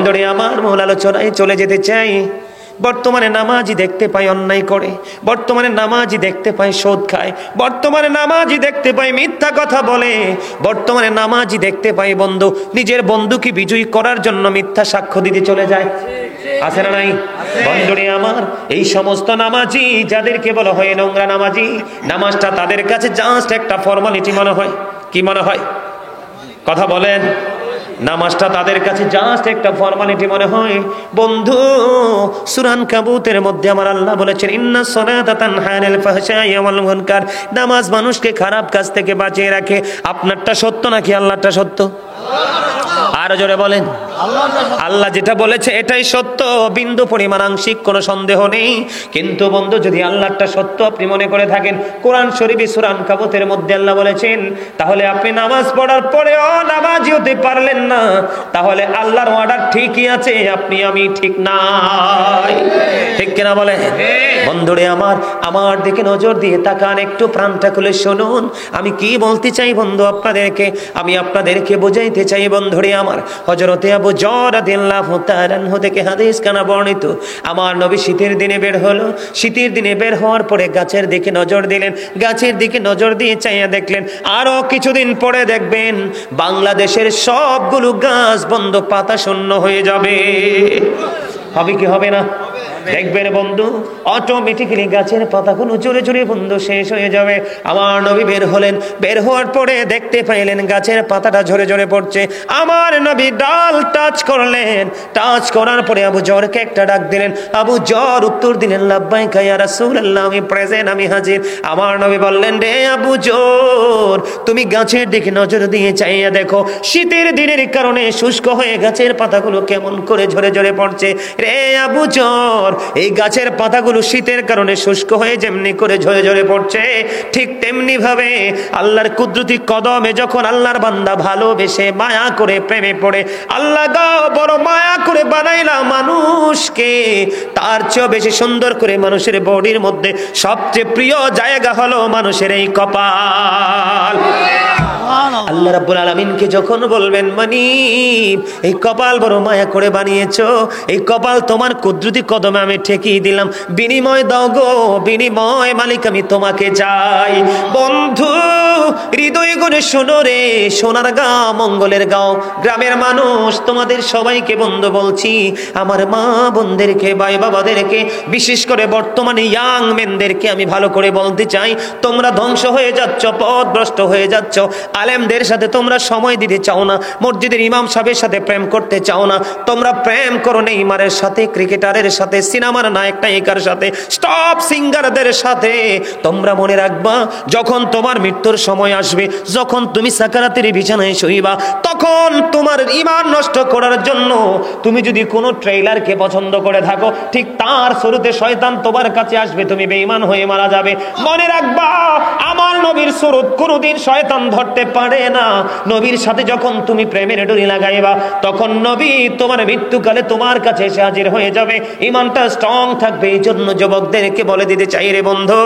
ধরে আমার মূল আলোচনায় চলে যেতে চাই। বর্তমানে নামাজি দেখতে পাই অন্যায় করে, বর্তমানে নামাজি দেখতে পাই সুদ খায়, বর্তমানে নামাজি দেখতে পাই মিথ্যা কথা বলে, বর্তমানে নামাজি দেখতে পাই বন্ধু নিজের বন্ধুকে বিজয়ী করার জন্য মিথ্যা সাক্ষ্য দিতে চলে যায়। আছে না নাই? বন্ধুরে আমার, এই সমস্ত নামাজি যাদেরকে বলা হয় নোংরা নামাজি, নামাজটা তাদের কাছে জাস্ট একটা ফর্মালিটি মনে হয়। কি মনে হয়? কথা বলেন। নামাজটা তাদের কাছে জাস্ট একটা ফর্মালিটি মনে হয়। বন্ধু, সূরা আনকাবুতের মধ্যে আমার আল্লাহ বলেছেন, ইন্নাস সালাতা তানহা আনিল ফাহশাই ওয়াল মুনকার। নামাজ মানুষকে খারাপ কাজ থেকে বাঁচিয়ে রাখে। আপনারটা সত্য নাকি আল্লাহটা সত্য? আরো জোরে বলেন। আল্লাহ যেটা বলেছে এটাই সত্য, বিন্দু পরিমাণ আংশিক কোনো সন্দেহ নেই। কিন্তু বন্ধু, যদি আল্লাহটা সত্য আপনি মনে করে থাকেন, কোরআন শরীফে সূরা আনকাবুতের মধ্যে আল্লাহ বলেছেন, তাহলে আপনি নামাজ পড়ার পরেও নামাজি হতে পারলেন না, তাহলে আল্লাহর অর্ডার ঠিকই আছে, আপনি আমি ঠিক নাই। ঠিক কিনা বলে? বন্ধুরে আমার দিকে নজর দিয়ে তাকান, একটু প্রাণটা খুলে শুনুন আমি কি বলতে চাই বন্ধু আপনাদেরকে। আমি আপনাদেরকে বোঝাইতে চাই বন্ধুরে আমার, হযরতে আবু যর রাদিয়াল্লাহু তাআলা আনহু থেকে হাদিস কানা বর্ণিত, আমার নবী শীতের দিনে বের হলো। শীতের দিনে বের হওয়ার পরে গাছের দিকে নজর দিলেন, গাছের দিকে নজর দিয়ে চাইয়া দেখলেন, আরো কিছুদিন পরে দেখবেন বাংলাদেশের সবগুলো গাছ বন্ধ, পাতা শূন্য হয়ে যাবে। হবে কি হবে না? দেখবেন বন্ধু অটোমেটিক্যালি গাছের পাতাগুলো জোরে জোরে বন্ধু শেষ হয়ে যাবে। আমার নবী বের হলেন, বের হওয়ার পরে দেখতে পাইলেন গাছের পাতাটা ঝরে ঝরে পড়ছে। আমার নবী ডাল টাচ করলেন, টাচ করার পরে আবু জরকে একটা ডাক দিলেন। আবু জর উত্তর দিলেন, লাব্বাইকা ইয়া রাসূলুল্লাহ, আমি প্রেজেন্ট, আমি হাজির। আমার নবী বললেন, রে আবু জর, তুমি গাছের দিকে নজর দিয়ে চাইয়া দেখো, শীতের দিনের কারণে শুষ্ক হয়ে গাছের পাতাগুলো কেমন করে ঝরে ঝরে পড়ছে। রে আবু জর, এই গাছের পাতাগুলো শীতের কারণে শুষ্ক হয়ে যেমনি করে ঝরে ঝরে পড়ছে, ঠিক তেমনি ভাবে আল্লাহর কুদরতি কদমে যখন আল্লাহর বান্দা ভালোবেসে মায়া করে প্রেমে পড়ে, আল্লাহ গো বড় মায়া করে বানাইলা মানুষকে, তার চেয়ে বেশি সুন্দর করে মানুষের বডির মধ্যে সবচেয়ে প্রিয় জায়গা হলো মানুষের এই কপাল। আল্লাহ রাব্বুল আলামিনকে যখন বলবেন, মানিব এই কপাল বড় মায়া করে বানিয়েছো, এই কপাল তোমার কুদরতি কদমে আমি ঠেকিয়ে দিলাম, বিনিময় দাও গো, বিনিময় মালিক আমি তোমাকে চাই। বন্ধু হৃদয় গড়ে শোনো রে, সোনার গাঁও মঙ্গলের গাঁও গ্রামের মানুষ, তোমাদের সবাইকে বন্ধু বলছি, আমার মা বোনদেরকে, ভাই বাবাদেরকে, বিশেষ করে বর্তমানে ইয়াং মেনদেরকে আমি ভালো করে বলতে চাই, তোমরা ধ্বংস হয়ে যাচ্ছ, পথভ্রষ্ট হয়ে যাচ্ছ। আলেমদের সাথে তোমরা সময় দিতে চাও না, মসজিদের ইমাম সাহেবের সাথে প্রেম করতে চাও না, তোমরা প্রেম করো নেইমারের সাথে, ক্রিকেটারের সাথে, সিনেমার নায়ক নায়িকার সাথে, স্টপ সিঙ্গারদের সাথে। তোমরা মনে রাখবা, যখন তোমার মৃত্যুর সময় আসবে, যখন তুমি সাকারাতের বিছানায় শুইবা, তখন তোমার ঈমান নষ্ট করার জন্য তুমি যদি কোনো ট্রেইলারকে পছন্দ করে থাকো, ঠিক তার শুরুতে শয়তান তোমার কাছে আসবে, তুমি বেঈমান হয়ে মারা যাবে। মনে রাখবা, আমার নবীর সুরত কোনোদিন শয়তান ধরতে পারে না। নবীর সাথে যখন তুমি প্রেমের ডোরি লাগাইবা, তখন নবী তোমার মৃত্যুকালে তোমার কাছে এসে হাজির হয়ে যাবে, ঈমানটা স্ট্রং থাকবে। এই জন্য যুবকদেরকে বলে দিতে চাই রে বন্ধু,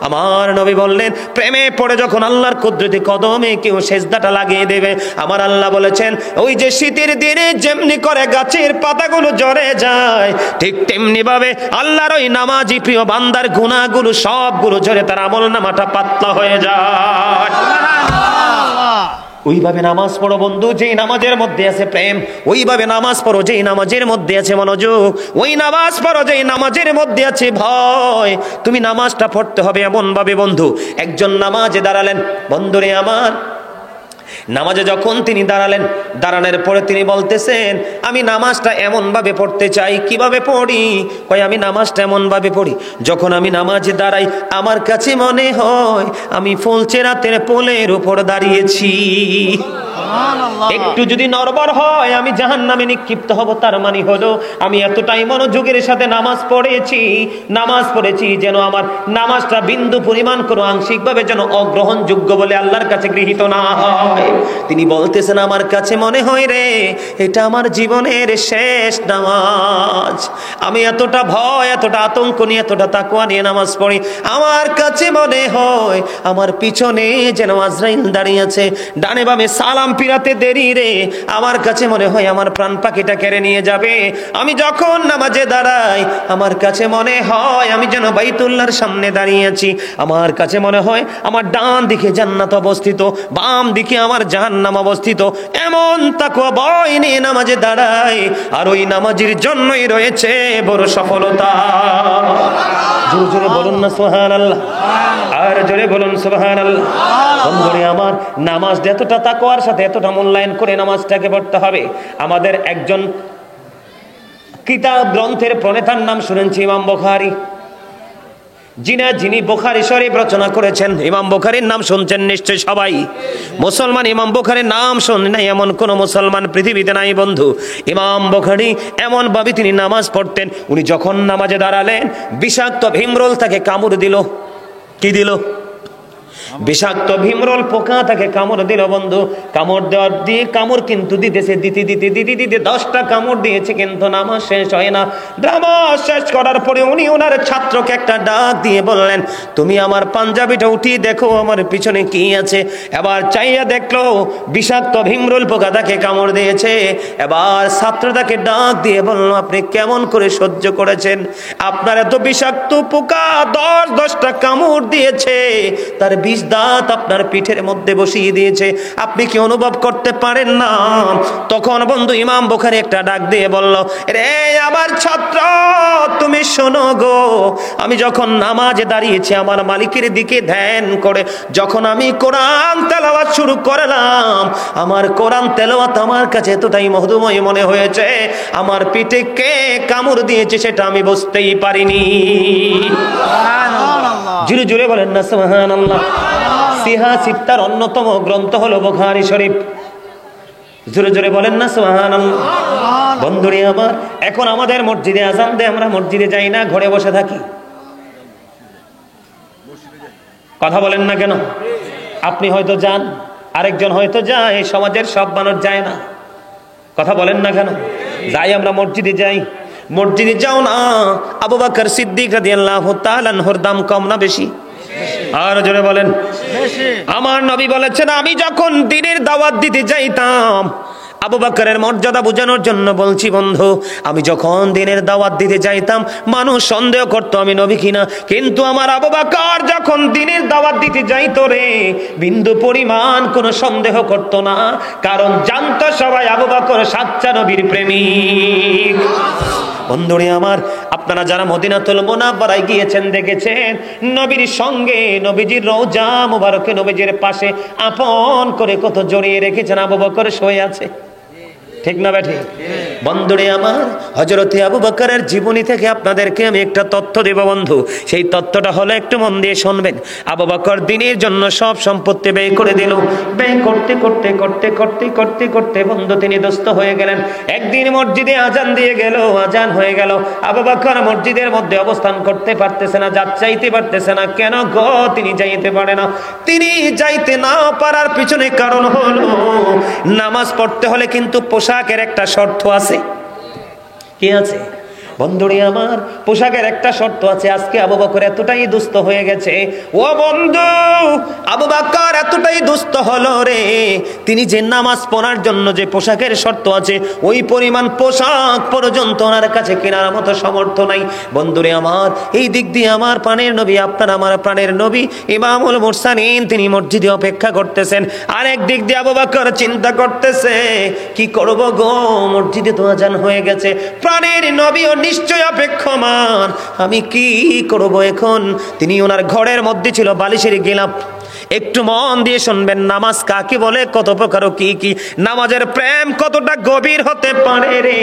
আমার নবী বললেন, প্রেমে পড়ে যখন আল্লাহর কুদরতি কদমে কেউ সেজদাটা লাগিয়ে দেবে, আমার আল্লাহ বলেছেন, ওই যে শীতের দিনে যেমনি করে গাছের পাতাগুলো ঝরে যায়, ঠিক তেমনি ভাবে আল্লাহর ওই নামাজি প্রিয় বান্দার গুনাহগুলো সবগুলো ঝরে তার আমলনামাটা পাতলা হয়ে যায়। ওইভাবে নামাজ পড়ো বন্ধু, যেই নামাজের মধ্যে আছে প্রেম, ওইভাবে নামাজ পড়ো যেই নামাজের মধ্যে আছে মনোযোগ, ওই নামাজ পড়ো যেই নামাজের মধ্যে আছে ভয়। তুমি নামাজটা পড়তে হবে এমন ভাবে বন্ধু, একজন নামাজে দাঁড়ালেন, বন্ধুরে আমার, নামাজে যখন তিনি দাঁড়ালেন, দাঁড়ানোর পরে তিনি বলতেছেন, আমি নামাজটা এমন ভাবে পড়তে চাই। কিভাবে পড়ি? কয়, আমি নামাজটা এমন ভাবে পড়ি, যখন আমি নামাজে দাঁড়াই আমার কাছে মনে হয় আমি ফুলচেরাতের পোলের উপর দাঁড়িয়েছি। একটু যদি নড়বড় হয় আমি জাহান্নামে নিক্ষিপ্ত হব। তার মানে হলো আমি এতটাই মনোযোগের সাথে নামাজ পড়েছি যেন আমার নামাজটা বিন্দু পরিমাণ কোনো আংশিকভাবে যেন অগ্রহণযোগ্য বলে আল্লাহর কাছে গৃহীত না হয়। তিনি বলতেছেন, আমার কাছে মনে হয় রে, এটা আমার জীবনের শেষ নামাজ। আমি এতটা ভয়, এতটা আতঙ্ক নিয়ে, এতটা তাকওয়া নিয়ে নামাজ পড়ি, আমার কাছে মনে হয় আমার পিছনে যেন আজরাইল দাঁড়িয়ে আছে, ডানে বামে সালাম সালাম ফিরাতে দেরি রে, আমার কাছে মনে হয় আমার প্রাণ পাখিটা কেড়ে নিয়ে যাবে। আমি যখন নামাজে দাঁড়াই আমার কাছে মনে হয় আমি যেন বাইতুল্লাহর সামনে দাঁড়িয়ে আছি। আমার কাছে মনে হয় আমার ডান দিকে জান্নাত অবস্থিত, বাম দিকে আমার জাহান্নাম অবস্থিত। এমন তাকওয়া ভয় নিয়ে নামাজে দাঁড়াই, আর ওই নামাজের জন্যই রয়েছে বড় সফলতা। জোরে জোরে বলুন না সুবহানাল্লাহ, আর জোরে বলুন সুবহানাল্লাহ। বন্ধুরে আমার, নামাজ এতটা তাকওয়ার সাথে এতটা মূল্যায়ন করে নামাজটাকে পড়তে হবে। আমাদের একজন কিতাব গ্রন্থের প্রণেতার নাম শুনেছি ইমাম বুখারী। যিনি বুখারী শরীফ রচনা করেছেন, ইমাম বুখারীর নাম শুনছেন নিশ্চয় সবাই। মুসলমান ইমাম বুখারীর নাম শুনে নাই এমন কোন মুসলমান পৃথিবীতে নাই বন্ধু। ইমাম বুখারী এমন ভাবে তিনি নামাজ পড়তেন, উনি যখন নামাজে দাঁড়ালেন বিষাক্ত ভীমরুল তাকে কামড় দিল। কি দিল? বিষাক্ত ভীমরুল পোকা তাকে কামড় দিল বন্ধু। কামড় দেওয়ার দিয়ে কামড় কিন্তু দিতেছে, দিতে 10টা কামড় দিয়েছে, কিন্তু নামাজ শেষ হয় না। নামাজ শেষ করার পরে উনি ওনার ছাত্রকে একটা ডাক দিয়ে বললেন, তুমি আমার পাঞ্জাবিটা উঠিয়ে দেখো আমার পিছনে কি আছে। এবার চাইয়া দেখলো বিষাক্ত ভীমরুল পোকা তাকে কামড় দিয়েছে। এবার ছাত্র তাকে ডাক দিয়ে বলল, আপনি কেমন করে সহ্য করেছেন? আপনার এত বিষাক্ত পোকা 10টা কামড় দিয়েছে, তার বিষ দাঁত আপনার পিঠের মধ্যে বসিয়ে দিয়েছে, আপনি কি অনুভব করতে পারেন না? তখন বন্ধু ইমাম বুখারী একটা ডাক দিয়ে বলল, রে আমার ছাত্র, তুমি শোনো গো, আমি যখন নামাজে দাঁড়িয়েছি আমার মালিকের দিকে ধ্যান করে যখন আমি কোরআন তেলাওয়াত শুরু করলাম, আমার কোরআন তেলাওয়াত আমার কাছে এতটাই মধুময় মনে হয়েছে, আমার পিঠে কে কামড় দিয়েছে সেটা আমি বুঝতেই পারিনি। জোরে জোরে বলেন না সুবহানাল্লাহ। সিহা সিত্তার অন্যতম গ্রন্থ হলো বুখারী শরীফ। জোরে জোরে বলেন না সুবহানাল্লাহ। বন্ধুরে আমার, এখন আমাদের মসজিদে আযান দেয়, আমরা মসজিদে যাই না, ঘরে বসে থাকি। কথা বলেন না কেন? আপনি হয়তো যান, আরেকজন হয়তো যায়, সমাজের সব মানুষ যায় না। কথা বলেন না কেন? যাই, আমরা মসজিদে যাই। মসজিদে যাও না, আবু বকর সিদ্দিক রাদিয়াল্লাহু তাআলা আনহুর দাম কম না বেশি? আর জোরে বলেন। আমার নবী বলেছেন, আমি যখন দ্বীনের দাওয়াত দিতে যাইতাম, আবু বকরের মর্যাদা বোঝানোর জন্য বলছি বন্ধু, আমি যখন দ্বীনের দাওয়াত দিতে যাইতাম মানুষ সন্দেহ করতো আমি নবী কিনা, কিন্তু আমার আবু বকর যখন দ্বীনের দাওয়াত দিতে যাইতো রে, বিন্দু পরিমাণ কোনো সন্দেহ করতো না, কারণ জানতো সবাই আবু বকর সাচ্চা নবীর প্রেমিক। বন্ধুরে আমার, আপনারা যারা মদিনাতুল মুনাওয়ারায় গিয়েছেন দেখেছেন নবীর সঙ্গে নবীজির রওজা মুবারকে নবীজির পাশে আপন করে কত জড়িয়ে রেখেছেন আবু বকর শুয়ে আছে। ঠিক না বেঠি? বন্ধুরে আমার, হযরতে আবু বকরের জীবনী থেকে আপনাদেরকে আমি একটা তথ্য দেব বন্ধু। সেই তথ্যটা হলো, একটু মন দিয়ে শুনবেন। আবু বকর দ্বীনের জন্য সব সম্পত্তি ব্যয় করে দিল। ব্যয় করতে করতে করতে করতে করতে করতে বন্ধু তিনি দুস্থ হয়ে গেলেন। একদিন মসজিদে আজান দিয়ে গেল, আজান হয়ে গেল, আবু বকর মসজিদের মধ্যে অবস্থান করতে পারতেছে না, যাইতে পারতেছে না। কেন গো? তিনি যাইতে পারে না। তিনি যাইতে না পারার পিছনে কারণ হলো, নামাজ পড়তে হলে কিন্তু পোশাকের একটা শর্ত আছে। কি আছে বন্ধুরে আমার? পোশাকের একটা শর্ত আছে। আজকে আবু বকর এতটাই দুস্থ হয়ে গেছে, ও বন্ধু, আবু বকর এতটাই দুস্থ হলো রে, তিনি যে নামাজ পড়ার জন্য যে পোশাকের শর্ত আছে, ওই পরিমাণ পোশাক পর্যন্ত ওনার কাছে কেনার মতো সামর্থ্য নাই। বন্ধুরে আমার, এই দিক দিয়ে আমার প্রাণের নবী, আপনার আমার প্রাণের নবী ইমামুল মুরসালিন, তিনি মসজিদে অপেক্ষা করতেছেন। আর এক দিক দিয়ে আবু বকর চিন্তা করতেছে, কি করব গো, মসজিদে তো আজান হয়ে গেছে, প্রাণের নবী নিশ্চয় অপেক্ষমান, আমি কি করব এখন? তিনি ওনার ঘরের মধ্যে ছিল বালিশের গিলাপ। একটু মন দিয়ে শুনবেন, নামাজ কাকে বলে, কত প্রকার, কি কি নামাজের প্রেম কতটা গভীর হতে পারে রে।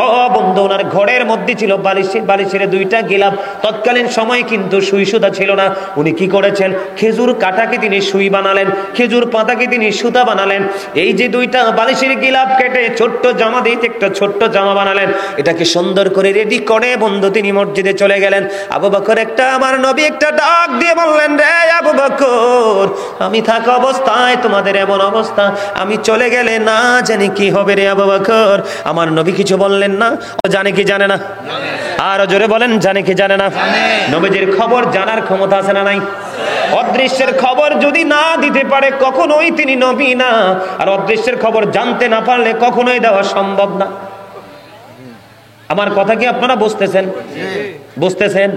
ও বন্ধু, ওনার ঘরের মধ্যে ছিল বালিশের 2টা গিলাপ। তৎকালীন সময় কিন্তু সুই সুতা ছিল না। উনি কি করেছেন, খেজুর কাটাকে তিনি সুই বানালেন, খেজুর পাতাকে তিনি সুতা বানালেন। এই যে 2টা বালিশের গিলাপ কেটে ছোট্ট জামা দিয়ে একটা ছোট্ট জামা বানালেন। এটাকে সুন্দর করে রেডি করে বন্ধু তিনি মসজিদে চলে গেলেন। আবু বকর আমার নবী একটা ডাক দিয়ে বললেন, রে আবু বকর, আমি থাকা অবস্থায় তোমাদের এমন অবস্থা, আমি চলে গেলে না জানি কি হবে রে আবু বকর। আমার নবী কিছু বললেন না। ও জানে কি জানে না? আর জোরে বলেন, জানে কি জানে না? নবীজির খবর জানার ক্ষমতা আছে না নাই? অদৃশ্যের খবর যদি না দিতে পারে কখনোই তিনি নবী না, আর অদৃশ্যের খবর জানতে না পারলে কখনোই দেওয়া সম্ভব না। আমার কথা কি আপনারা বুঝতেছেন? বুঝতেছেন?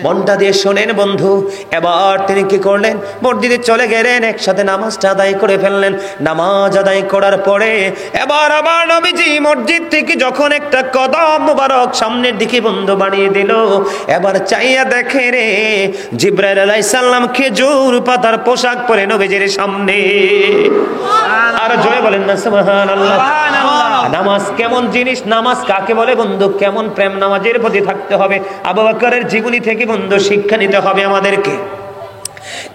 মনটা দিয়ে শোনেন বন্ধু। এবার তিনি কি করলেন? মসজিদে চলে গেলেন, একসাথে নামাজটা আদায় করে ফেললেন। নামাজ আদায় করার পরে এবার আমার নবীজি মসজিদ থেকে যখন একটা কদম মোবারক সামনের দিকে বন্ধু বাড়িয়ে দিল, এবার চাইয়া দেখে রে জিবরাইল আলাইহিস সালাম খেজুর পাতার পোশাক পরে নবীজির সামনে। আর জয় বলেন না সুবহানাল্লাহ। নামাজ কেমন জিনিস, নামাজ কাকে বলে বন্ধু, কেমন প্রেম নামাজের প্রতি থাকতে হবে, আবু বকরের জীবনী থেকে বন্ধু শিক্ষা নিতে হবে আমাদেরকে।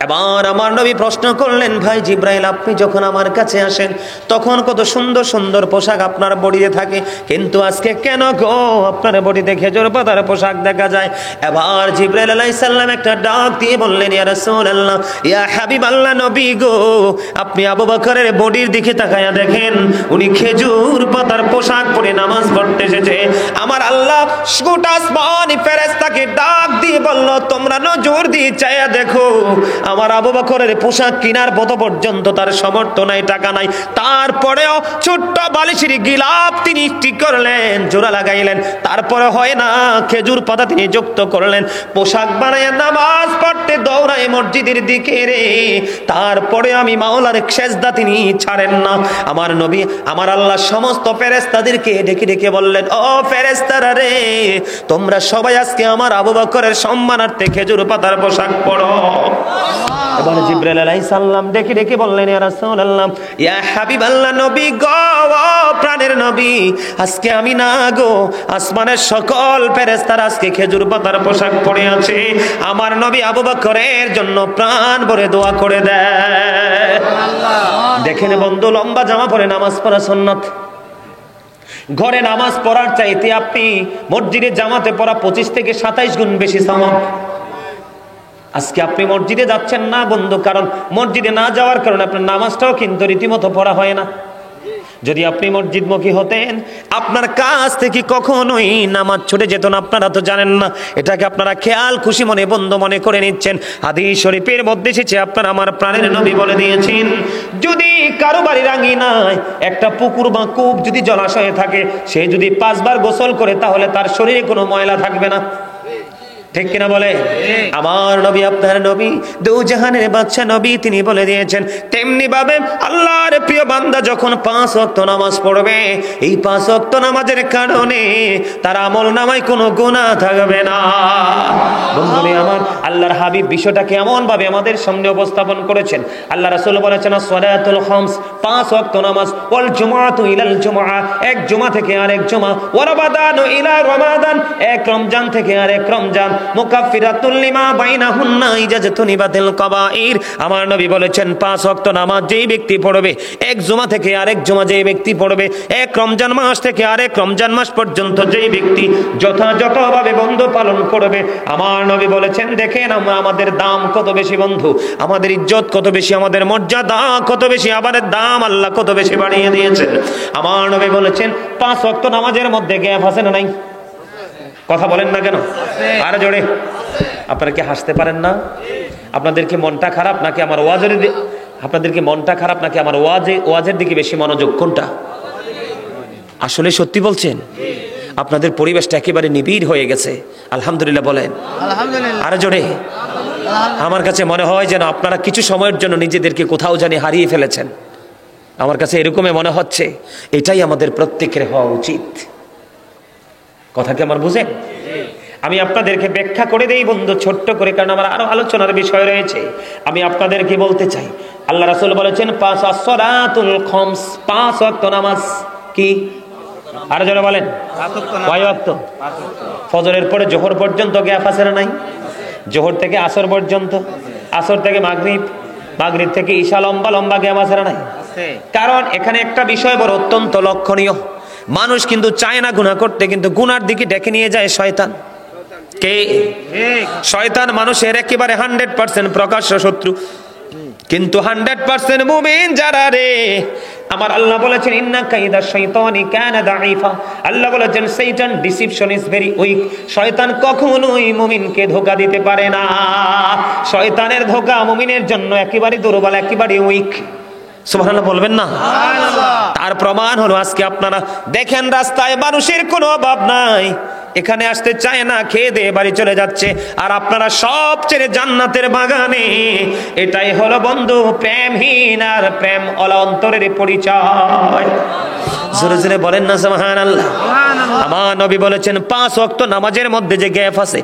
এবার আমার নবী প্রশ্ন করলেন, ভাই জিবরাইল আপনি যখন আমার কাছে আসেন তখন কত সুন্দর সুন্দর পোশাক আপনার বডিতে থাকে, কিন্তু আজকে কেন গো আপনার বডিতে খেজুর পাতার পোশাক দেখা যায়? এবার জিবরাইল আলাইহিস সালাম একটা ডাক দিয়ে বললেন, ইয়া রাসূলুল্লাহ, ইয়া হাবিবাল্লাহ, নবী গো আপনি আবু বকরের বডির দিকে তাকায়া দেখেন, উনি খেজুর পাতার পোশাক পরে নামাজ পড়তে এসেছে। আমার আল্লাহ গোটা আসমানি ফেরেশতাকে ডাক দিয়ে বলল, তোমরা নজর দিয়ে চাইয়া দেখো, আমার আবু বকরের পোশাক কেনার মতো পর্যন্ত তার সামর্থ্য নাই, টাকা নাই, তারপরেও ছোট্ট বালিশের গিলাপ তিনি ঠিক করলেন, জোড়া লাগাইলেন, তারপরে হয় না খেজুর পাতা তিনি যুক্ত করলেন, পোশাক বানায় নামাজ পড়তে দৌড়ায় মসজিদের দিকে রে। তারপরে আমি মাওলার সেজদা তিনি ছাড়েন না। আমার নবী আমার আল্লাহ সমস্ত ফেরেশতাদেরকে ডেকে ডেকে বললেন, ও ফেরেশতারা রে, তোমরা সবাই আজকে আমার আবু বকরের সম্মানার্থে খেজুর পাতার পোশাক পরো। এবার জিবরাইল আলাইহিস সালাম ডেকে ডেকে বললেন, ইয়া রাসূলুল্লাহ, ইয়া হাবিবাল্লাহ, নবী গো, প্রাণের নবী, আজকে আমি না গো, আসমানের সকল ফেরেশতারা আজকে খেজুর পাতার পোশাক পরে আছে, আমার নবী আবু বকরের জন্য প্রাণ ভরে দোয়া করে দেয়। দেখেন বন্ধু, লম্বা জামা পরে নামাজ পড়া সুন্নাত। ঘরে নামাজ পড়ার চাইতে আপনি মসজিদে জামাতে পড়া 25 থেকে 27 গুণ বেশি সওয়াব। আজকে আপনি মসজিদে যাচ্ছেন না বন্ধু, কারণ মসজিদে না যাওয়ার কারণে আপনার নামাজটাও কিন্তু রীতিমতো পড়া হয় না। যদি আপনি মসজিদমুখী হতেন, আপনার কাছ থেকে কখনোই নামাজ ছুটে যেত না। আপনারা তো জানেন না, এটাকে আপনারা খেয়াল খুশি মনে বন্ধু মনে করে নিচ্ছেন। হাদিস শরীফের মধ্যে এসেছে, আপনার আমার প্রাণের নবী বলে দিয়েছেন, যদি কারো বাড়ির আঙিনায় একটা পুকুর বা কূপ যদি জলাশয়ে থাকে, সে যদি 5 বার গোসল করে তাহলে তার শরীরে কোনো ময়লা থাকবে না। ঠিক কিনা বলে? আমার নবী আপনার নবী দু জাহানের বাদশা নবী, তিনি বলে দিয়েছেন তেমনি ভাবে আল্লাহর প্রিয় বান্দা যখন 5 ওয়াক্ত নামাজ পড়বে, এই 5 ওয়াক্ত নামাজের কারণে তার আমল নামায় কোনো গুনাহ থাকবে না। বন্ধুরে আমার, আল্লাহর হাবিব বিষয়টাকে এমন ভাবে আমাদের সামনে উপস্থাপন করেছেন। আল্লাহ রাসূল বলেছেন, সালাতুল খামস, 5 ওয়াক্ত নামাজ, ওয়াল জুমআতু ইলাল জুমআ, এক জুমা থেকে আরেক জুমা, ওয়া রমাদানু ইলা রমাদান, এক রমজান থেকে আরেক রমজান, মুকাফফিরাতুল লিমা বাইনাহুন্না ইজাজতুনিবাতিল কাবাইর। আমার নবী বলেছেন 5 ওয়াক্ত নামাজ যেই ব্যক্তি পড়বে, এক জুমা থেকে আরেক জুমা যেই ব্যক্তি পড়বে, এক রমজান মাস থেকে আরেক রমজান মাস পর্যন্ত যেই ব্যক্তি যথাযথভাবে বন্ধু পালন করবে, আমার নবী বলেছেন দেখেন আমরা আমাদের দাম কত বেশি বন্ধু, আমাদের ইজ্জত কত বেশি, আমাদের মর্যাদা কত বেশি, আমাদের দাম আল্লাহ কত বেশি বাড়িয়ে দিয়েছেন। আমার নবী বলেছেন 5 ওয়াক্ত নামাজের মধ্যে গ্যাপ আছে না নাই? কথা বলেন না কেন? আরে জোরে। আপনারা কি হাসতে পারেন না? আপনাদেরকে মনটা খারাপ নাকি আমার ওয়াজের? আপনাদেরকে মনটা খারাপ নাকি আমার ওয়াজের দিকে বেশি মনোযোগ? কোনটা? আসলে সত্যি বলছেন? আপনাদের পরিবেশটা একেবারে নিবিড় হয়ে গেছে। আলহামদুলিল্লাহ বলেন। আরে জোরে। আমার কাছে মনে হয় যেন আপনারা কিছু সময়ের জন্য নিজেদেরকে কোথাও জানি হারিয়ে ফেলেছেন। আমার কাছে এরকমই মনে হচ্ছে। এটাই আমাদের প্রত্যেকের হওয়া উচিত। কথা কি আমার বুঝেন? আমি আপনাদেরকে ব্যাখ্যা করে দেই বন্ধু ছোট্ট করে, কারণ আমার আরো আলোচনার বিষয় রয়েছে। আমি আপনাদেরকে বলতে চাই, আল্লাহ রাসূল বলেছেন 5 আসসালাতুল খামস, 5 ওয়াক্ত নামাজ কি? আর যারা বলেন কয় ওয়াক্ত? ফজরের পরে জোহর পর্যন্ত গ্যাপ আছে না নাই? জোহর থেকে আসর পর্যন্ত, আসর থেকে মাগরিব, মাগরিব থেকে ঈশা, লম্বা লম্বা গ্যাপ আছে না নাই? কারণ এখানে একটা বিষয় বড় অত্যন্ত লক্ষণীয়। মানুষ কিন্তু চায় না গুনাহ করতে, কিন্তু গুনার দিকে ডেকে নিয়ে যায় শয়তান। কে? শয়তান মানুষের একেবারে 100% প্রকাশ্য শত্রু। কিন্তু 100% মুমিন যারা রে, আমার আল্লাহ বলেছেন ইন্না কাইদা শাইতানি কানা দাঈফা। আল্লাহ বলেছেন শয়তান ডিসিপশন ইজ ভেরি উইক। শয়তান কখনোই মুমিনকে ধোঁকা দিতে পারে না। শয়তানের ধোঁকা মুমিনের জন্য একেবারে দুর্বল, একেবারে উইক। সুবহানাল্লাহ বলবেন না? তার প্রমাণ হলো আজকে আপনারা দেখেন রাস্তায় মানুষের কোনো অভাব নাই, এখানে আসতে চায় না, খেয়ে দিয়ে বাড়ি চলে যাচ্ছে, আর আপনারা সব ছেড়ে জান্নাতের বাগানে। এটাই হলো বন্ধু প্রেমহীন আর প্রেম অলা অন্তরের পরিচয়। জোরে জোরে বলেন না সুবহানাল্লাহ। আমার নবী বলেছেন 5 ওয়াক্ত নামাজের মধ্যে যে গ্যাপ আছে,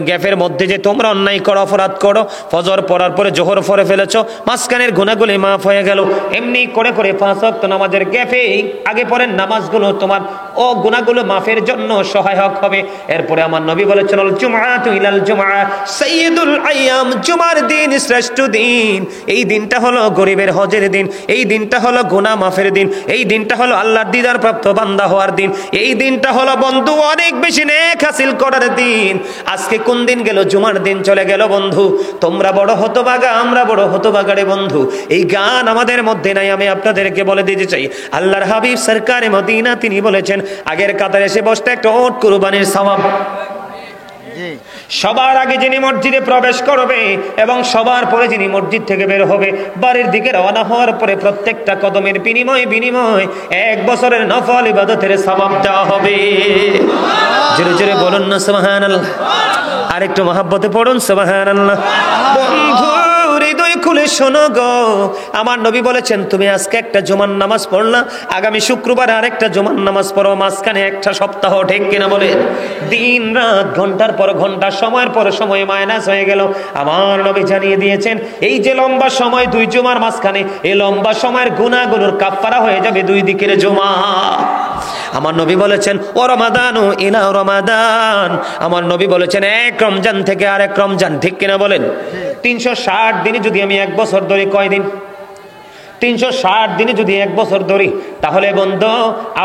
গ্যাপের মধ্যে যে তোমরা অন্যায় করো, অপরাধ করো, ফজর পড়ার পরে জোহর পড়ে ফেলেছো, মাঝখানের গুনাহগুলি মাফ হয়ে গেল, এমনি করে করে 5 ওয়াক্ত নামাজের গ্যাপে আগে পরের নামাজগুলো তোমার ও গুনাহগুলো মাফের জন্য সহায়ক হবে। এরপরে আমার নবী বলেছেন আল জুমআতু ইলাল জুমআ সাইয়্যিদুল আইয়াম, জুমার দিন শ্রেষ্ঠ দিন। এই দিনটা হলো গরিবের হজের দিন, এই দিনটা হলো গুনাহ মাফের দিন, এই দিনটা হলো আল্লাহর দিদার প্রাপ্ত বান্দা হওয়ার দিন, এই দিনটা হলো বন্ধু অনেক বেশি নেক হাসিল করার দিন। আজকে কোন দিন গেল? জুমার দিন চলে গেল বন্ধু। তোমরা বড় হতভাগা, আমরা বড় হতভাগা রে বন্ধু। এই গান আমাদের মধ্যে নাই। আমি আপনাদেরকে বলে দিতে চাই, আল্লাহর হাবিব সরকারে মদিনা তিনি বলেছেন আগের কাতারে এসে বসতে একটা ওট কুরবানির সওয়াব। সবার আগে যিনি মসজিদে প্রবেশ করবে এবং সবার পরে যিনি মসজিদ থেকে বের হবে, বাড়ির দিকে রওনা হওয়ার পরে প্রত্যেকটা কদমের বিনিময় 1 বছরের নফল ইবাদতের সওয়াব দেওয়া হবে। জোরে জোরে বলুন না সুবহানাল্লাহ। আরেকটু মহব্বতে পড়ুন সুবহানাল্লাহ। বন্ধু হৃদয় খুলে শোনো গো, আমার নবী বলেছেন তুমি আজকে একটা জুমার নামাজ পড়লা, আগামী শুক্রবার আরেকটা জুমার নামাজ পড়ো, মাঝখানে একটা সপ্তাহ, ঠিক কিনা বলে? দিন রাত ঘন্টার পর ঘন্টা, সময়ের পর সময় মাইনাস হয়ে গেল। আমার নবী জানিয়ে দিয়েছেন এই যে লম্বা সময় 2 জুমার মাঝখানে, এই লম্বা সময়ের গুনাহগুলোর কাফফারা হয়ে যাবে 2 দিকের জুমা। আমার নবী বলেছেন ও রমাদানু ইলা রমাদান, আমার নবী বলেছেন এক রমজান থেকে আরেক রমজান, ঠিক কিনা বলেন? 360 দিনে যদি আমি 1 বছর ধরে, কয় দিন? 360 দিনে যদি 1 বছর ধরি, তাহলে বন্ধু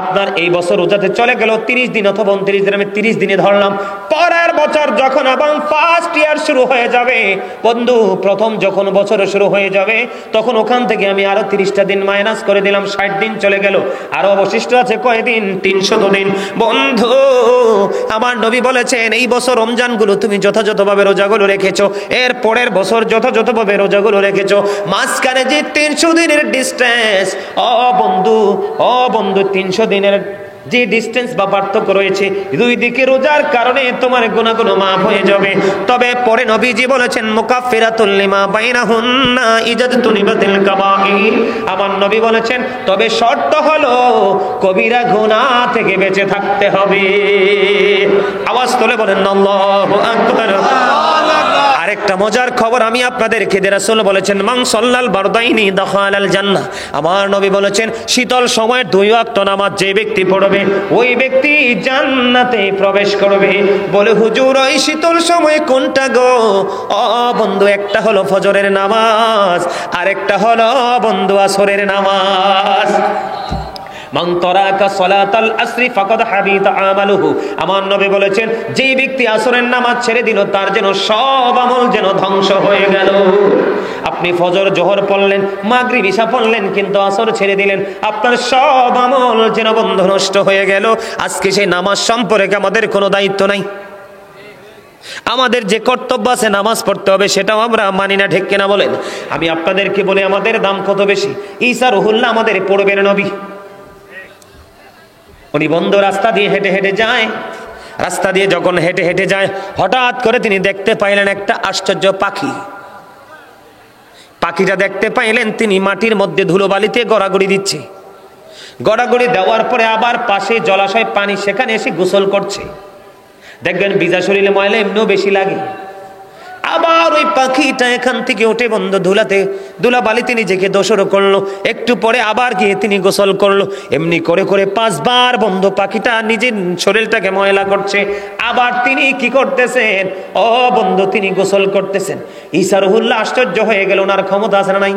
আপনার এই বছর রোজাতে চলে গেল 30 দিন অথবা 29 দিন। আমি 30 দিনে ধরলাম। পরের বছর যখন আবার ফার্স্ট ইয়ার শুরু হয়ে যাবে বন্ধু, প্রথম যখন বছর শুরু হয়ে যাবে, তখন ওখান থেকে আমি আরো 30টা দিন মাইনাস করে দিলাম, 60 দিন চলে গেল। আরো অবশিষ্ট আছে কয় দিন? 300 দিন। বন্ধু আমার নবী বলেছেন এই বছর রমজানগুলো তুমি যথাযথভাবে রোজাগুলো রেখেছো, এর পরের বছর যথাযথভাবে রোজাগুলো রেখেছো, মাঝখানে যে 300 দিনের ডিস্টেন্স, ও বন্ধু 300 দিনের যে ডিস্টেন্স বা পার্থক্য রয়েছে, 2 দিকে রোজার কারণে তোমার গুনাহগুলো মাফ হয়ে যাবে। তবে পরে নবীজি বলেছেন মুকাফফিরাতুল লিমা বাইনাহুন্না ইজাতুনিবাতিল কাবাইর। আমার নবী বলেছেন তবে শর্ত হলো কবিরা গুনাহ থেকে বেঁচে থাকতে হবে। আওয়াজ তুলে বলেন আল্লাহু আকবার। আরেকটা মজার খবর আমি আপনাদেরকে দিয়ে, রাসূল বলেছেন মান সাল্লাল বারদাইনি দাখালাল জান্নাহ। আমার নবী বলেছেন শীতল সময়ের 2 ওয়াক্ত নামাজ যে ব্যক্তি পড়বে ওই ব্যক্তি জান্নাতে প্রবেশ করবে। বলে হুজুর ওই শীতল সময় কোনটা গো? ও বন্ধু একটা হলো ফজরের নামাজ, আরেকটা হলো বন্ধু আসরের নামাজ। মান তারাকা সালাতাল আসরি ফাকাদ হাবিতা আমালুহু। আমার নবী বলেছেন যেই ব্যক্তি আসরের নামাজ ছেড়ে দিল তার যেন সব আমল যেন ধ্বংস হয়ে গেল। আপনি ফজর জোহর পড়লেন, মাগরিব ইশা পড়লেন, কিন্তু আসর ছেড়ে দিলেন, আপনার সব আমল যেন বন্ধ নষ্ট হয়ে গেল। আজকে সেই নামাজ সম্পর্কে আমাদের কোনো দায়িত্ব নাই। আমাদের যে কর্তব্য আছে নামাজ পড়তে হবে, সেটাও আমরা মানি না, ঠিক কিনা বলেন? আমি আপনাদেরকে বলি আমাদের দাম কত বেশি। ঈসা রুহুল্লাহ আমাদের পড়বেন নবী, উনি বন্ধ রাস্তা দিয়ে হেঁটে হেঁটে যায়। রাস্তা দিয়ে যখন হেঁটে হেঁটে যায়, হঠাৎ করে তিনি দেখতে পাইলেন একটা আশ্চর্য পাখি। পাখিটা দেখতে পাইলেন তিনি মাটির মধ্যে ধুলোবালিতে গড়াগড়ি দিচ্ছে। গড়াগড়ি দেওয়ার পরে আবার পাশে জলাশয় পানি, সেখানে এসে গোসল করছে। দেখবেন ভিজা শরীরে ময়লা এমনিও বেশি লাগে। আবার ওই পাখিটা এখান থেকে উঠে বন্ধু ধুলাবালিতে নিজেকে দোষর করলো। একটু পরে আবার গিয়ে তিনি গোসল করলো। এমনি করে করে 5 বার বন্ধু পাখিটা নিজের শরীরটাকে ময়লা করছে। আবার তিনি কি করতেছেন? ও বন্ধু তিনি গোসল করতেছেন। ঈসা রুহুল্লাহ আশ্চর্য হয়ে গেল, ওনার ক্ষমতা আছে না নাই?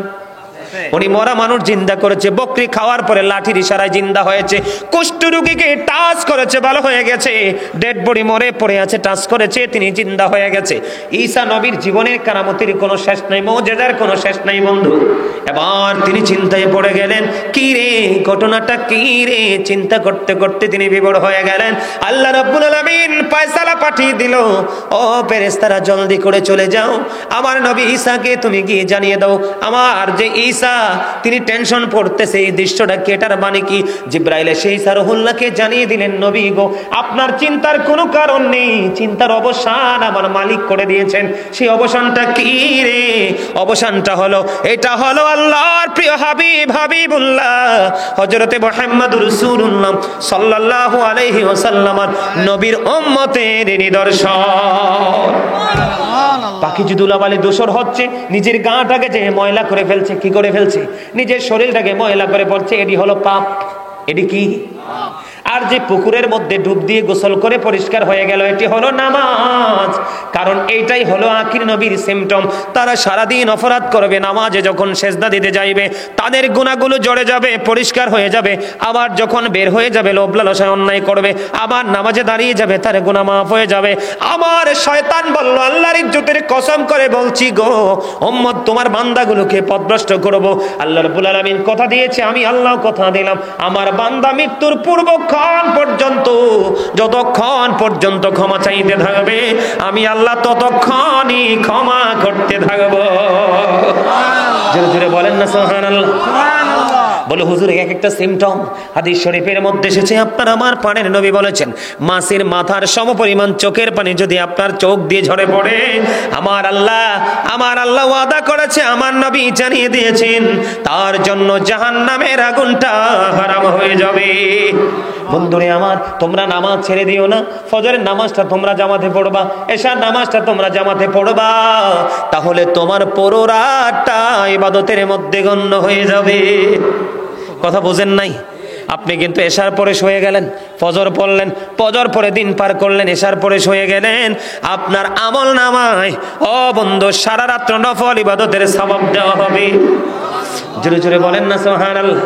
উনি মরা মানুষ জিন্দা করেছে, বকরি খাওয়ার পরে লাঠির ইশারায় জিন্দা হয়েছে, কুষ্ঠ রোগীকে টাচ করেছে, ভালো হয়ে গেছে, ডেড বডি মরে পড়ে আছে, টাচ করেছে, তিনি জিন্দা হয়ে গেছে। ঈসা নবীর জীবনের কারামতির কোনো শেষ নাই, মুজিজার কোনো শেষ নাই বন্ধু। এবার তিনি চিন্তায় পড়ে গেলেন, কি রে ঘটনাটা কি রে, চিন্তা করতে করতে তিনি বিভোর হয়ে গেলেন। আল্লাহ রাব্বুল আলামিন ফয়সালা পাঠিয়ে দিল, ও ফেরেশতারা জলদি করে চলে যাও, আমার নবী ঈসাকে তুমি গিয়ে জানিয়ে দাও আমার যে ঈসা তিনি টেনশন পড়তেছে, এই দৃশ্যটা কি, এটার মানে কি? জিবরাইল এসে ঈসা রুহুল্লাহকে জানিয়ে দিলেন, নবী গো আপনার চিন্তার কোনো কারণ নেই, চিন্তার অবসান আমার মালিক করে দিয়েছেন। সেই অবসানটা কি রে? অবসানটা হলো, এটা হলো আল্লাহর প্রিয় হাবিব হাবিবুল্লাহ হযরতে মুহাম্মদুর রাসূলুল্লাহ সাল্লাল্লাহু আলাইহি ওয়াসাল্লাম নবীর উম্মতের নিদর্শন। পাখি দুলাবালি দোষর হচ্ছে, নিজের গাটাকে যে ময়লা করে ফেলছে, কি করে ফেলছে? নিজের শরীরটাকে ময়লা করে বলছে এটি হলো পাপ, এটি কি? আর যে পুকুরের মধ্যে ডুব দিয়ে গোসল করে পরিষ্কার হয়ে গেল, এটি হলো নামাজ। কারণ এইটাই হলো আখির নবীর সিমটম। তারা সারাদিন অপরাধ করবে, নামাজে যখন সেজদা দিতে যাইবে তাদের গুনাহগুলো জড়ে যাবে, পরিষ্কার হয়ে যাবে। আবার যখন বের হয়ে যাবে লোভ লালসায় অন্যায় করবে, আবার নামাজে দাঁড়িয়ে যাবে, তার গুনাহ মাফ হয়ে যাবে। আমার শয়তান বলল, আল্লাহর ইজ্জতের কসম করে বলছি গো উম্মত তোমার বান্দাগুলোকে পথভ্রষ্ট করব। আল্লাহ রাব্বুল আলামিন কথা দিয়েছে, আমি আল্লাহ কথা দিলাম, আমার বান্দা মৃত্যুর পূর্বক্ষণ পর্যন্ত যতক্ষণ পর্যন্ত ক্ষমা চাইতে থাকবে আমি আল্লাহ ততক্ষণই ক্ষমা করতে থাকবো। জোরে জোরে বলেন না সুবহানাল্লাহ। বলে হুজুর এক একটা সিমটম হাদিস শরীফের মধ্যে এসেছে। আপনার আমার প্রাণের নবী বলেছেন, মাছের মাথার সমপরিমাণ চোখের পানি যদি আপনার চোখ দিয়ে ঝরে পড়ে, আমার আল্লাহ ওয়াদা করেছে, আমার নবী জানিয়ে দিয়েছেন, তার জন্য জাহান্নামের আগুনটা হারাম হয়ে যাবে। বন্ধুরে আমার, তোমরা নামাজ ছেড়ে দিও না। ফজরের নামাজটা তোমরা জামাতে পড়বা, এশার নামাজটা তোমরা জামাতে পড়বা, তাহলে তোমার পুরো রাতটা ইবাদতের মধ্যে গণ্য হয়ে যাবে। কথা বোঝেন নাই? আপনি কিন্তু এশার পরে শুয়ে গেলেন, ফজর পড়লেন, ফজর পরে দিন পার করলেন, এশার পরে শুয়ে গেলেন, আপনার আমল নামায় ও বন্ধু সারা রাত্র নফল ইবাদতের সওয়াব দেওয়া হবে। জোরে জোরে বলেন না সুবহানাল্লাহ।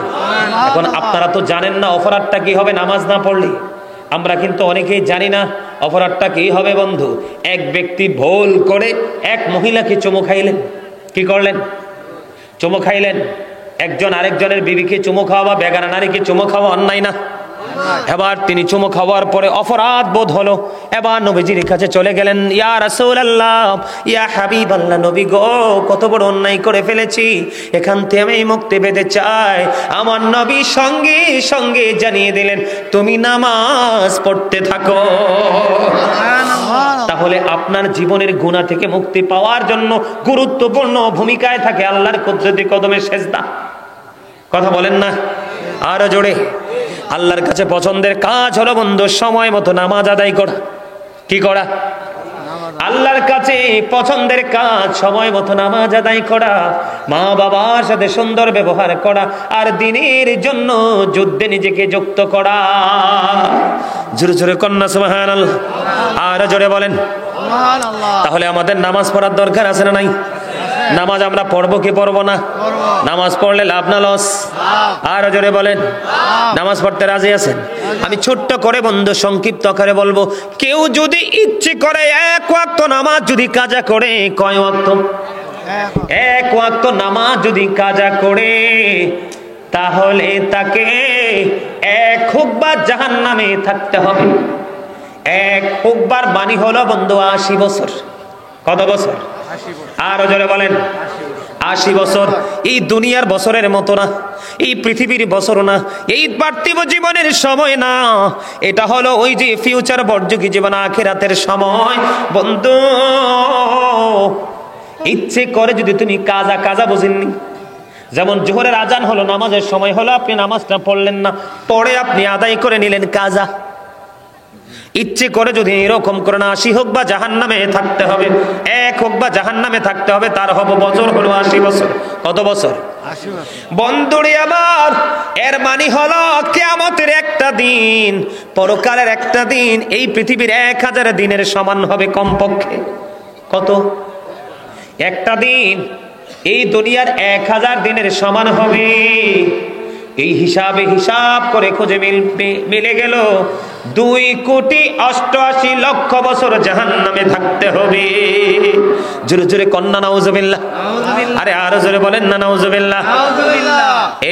এখন আপনারা তো জানেন না অপরাধটা কি হবে নামাজ না পড়লে। আমরা কিন্তু অনেকেই জানি না অপরাধটা কি হবে বন্ধু। এক ব্যক্তি ভুল করে এক মহিলাকে চুমু খাইলেন। কি করলেন? চুমু খাইলেন। একজন আরেকজনের বিবিকে চুমু খাওয়া বা বেগানা নারীকে চুমু খাওয়া অন্যায় না? এবার তিনি চুমু খাওয়ার পরে অপরাধ বোধ হলো, এবার নবীজির কাছে চলে গেলেন, ইয়া রাসূলুল্লাহ, ইয়া হাবিবাল্লাহ, নবী গো কত বড় অন্যায় করে ফেলেছি, এখান থেকে আমি মুক্তি পেতে চাই। আমার নবী সঙ্গে সঙ্গে জানিয়ে দিলেন, তুমি নামাজ পড়তে থাকো। তাহলে আপনার জীবনের গুনাহ থেকে মুক্তি পাওয়ার জন্য গুরুত্বপূর্ণ ভূমিকায় থাকে আল্লাহর কুদরতি কদমে সেজদা। কথা বলেন না আরো জোরে। আল্লাহর কাছে পছন্দের কাজ হলো বন্ধু সময় মতো নামাজ আদায় করা। কি করা? আল্লাহর কাছে পছন্দের কাজ সময় মতো নামাজ আদায় করা, মা বাবার সাথে সুন্দর ব্যবহার করা, আর দ্বীনের জন্য যুদ্ধে নিজেকে যুক্ত করা। জোরে জোরে কন্যা সুবহানাল্লাহ। আর জোরে বলেন সুবহানাল্লাহ। তাহলে আমাদের নামাজ পড়ার দরকার আছে না নাই? নামাজ আমরা পড়বো কি পড়বো না? নামাজ পড়লে লাভ না লস? আর জোরে বলেন নামাজ পড়তে রাজি আছেন? আমি ছোট্ট করে বন্ধু সংক্ষিপ্ত আকারে বলবো, কেউ যদি ইচ্ছে করে এক ওয়াক্ত নামাজ যদি কাজা করে, কয় ওয়াক্ত? এক ওয়াক্ত নামাজ যদি কাজা করে, তাহলে তাকে এক হুকবার জাহান্নামে থাকতে হবে। এক হুকবার বাণী হলো বন্ধু 80 বছর। কত বছর? আরো জোরে বলেন 80 বছর। এই দুনিয়ার বছরের মতো না, এই পৃথিবীর বছর না, এই পার্থিব জীবনের সময় না, এটা হলো ওই যে ফিউচার বর্জকি জীবন, আখিরাতের সময়। বন্ধু ইচ্ছে করে যদি তুমি কাজা বুঝেননি, যেমন জোহরের আজান হলো, নামাজের সময় হলো, আপনি নামাজটা পড়লেন না, পরে আপনি আদায় করে নিলেন কাজা। ইচ্ছে করে যদি এরকম করে না, 80 হোক বা জাহান্নামে থাকতে হবে, এক হোক বা জাহান্নামে থাকতে হবে, তার হবে বছর হলো 80 বছর। কত বছর? 80 বছর। বন্ধুরে আমার, এর মানে হলো কিয়ামতের একটা দিন, পরকালের একটা দিন এই পৃথিবীর 1000 দিনের সমান হবে কমপক্ষে। কত? একটা দিন এই দুনিয়ার 1000 দিনের সমান হবে। এই হিসাব করে খুঁজে মিলে গেল 2,88,00,000 বছর জাহান্নামে থাকতে হবে। জোরে জোরে কন্যা নাউজুবিল্লাহ। আরে আরো জোরে বলেন না নাউজুবিল্লাহ।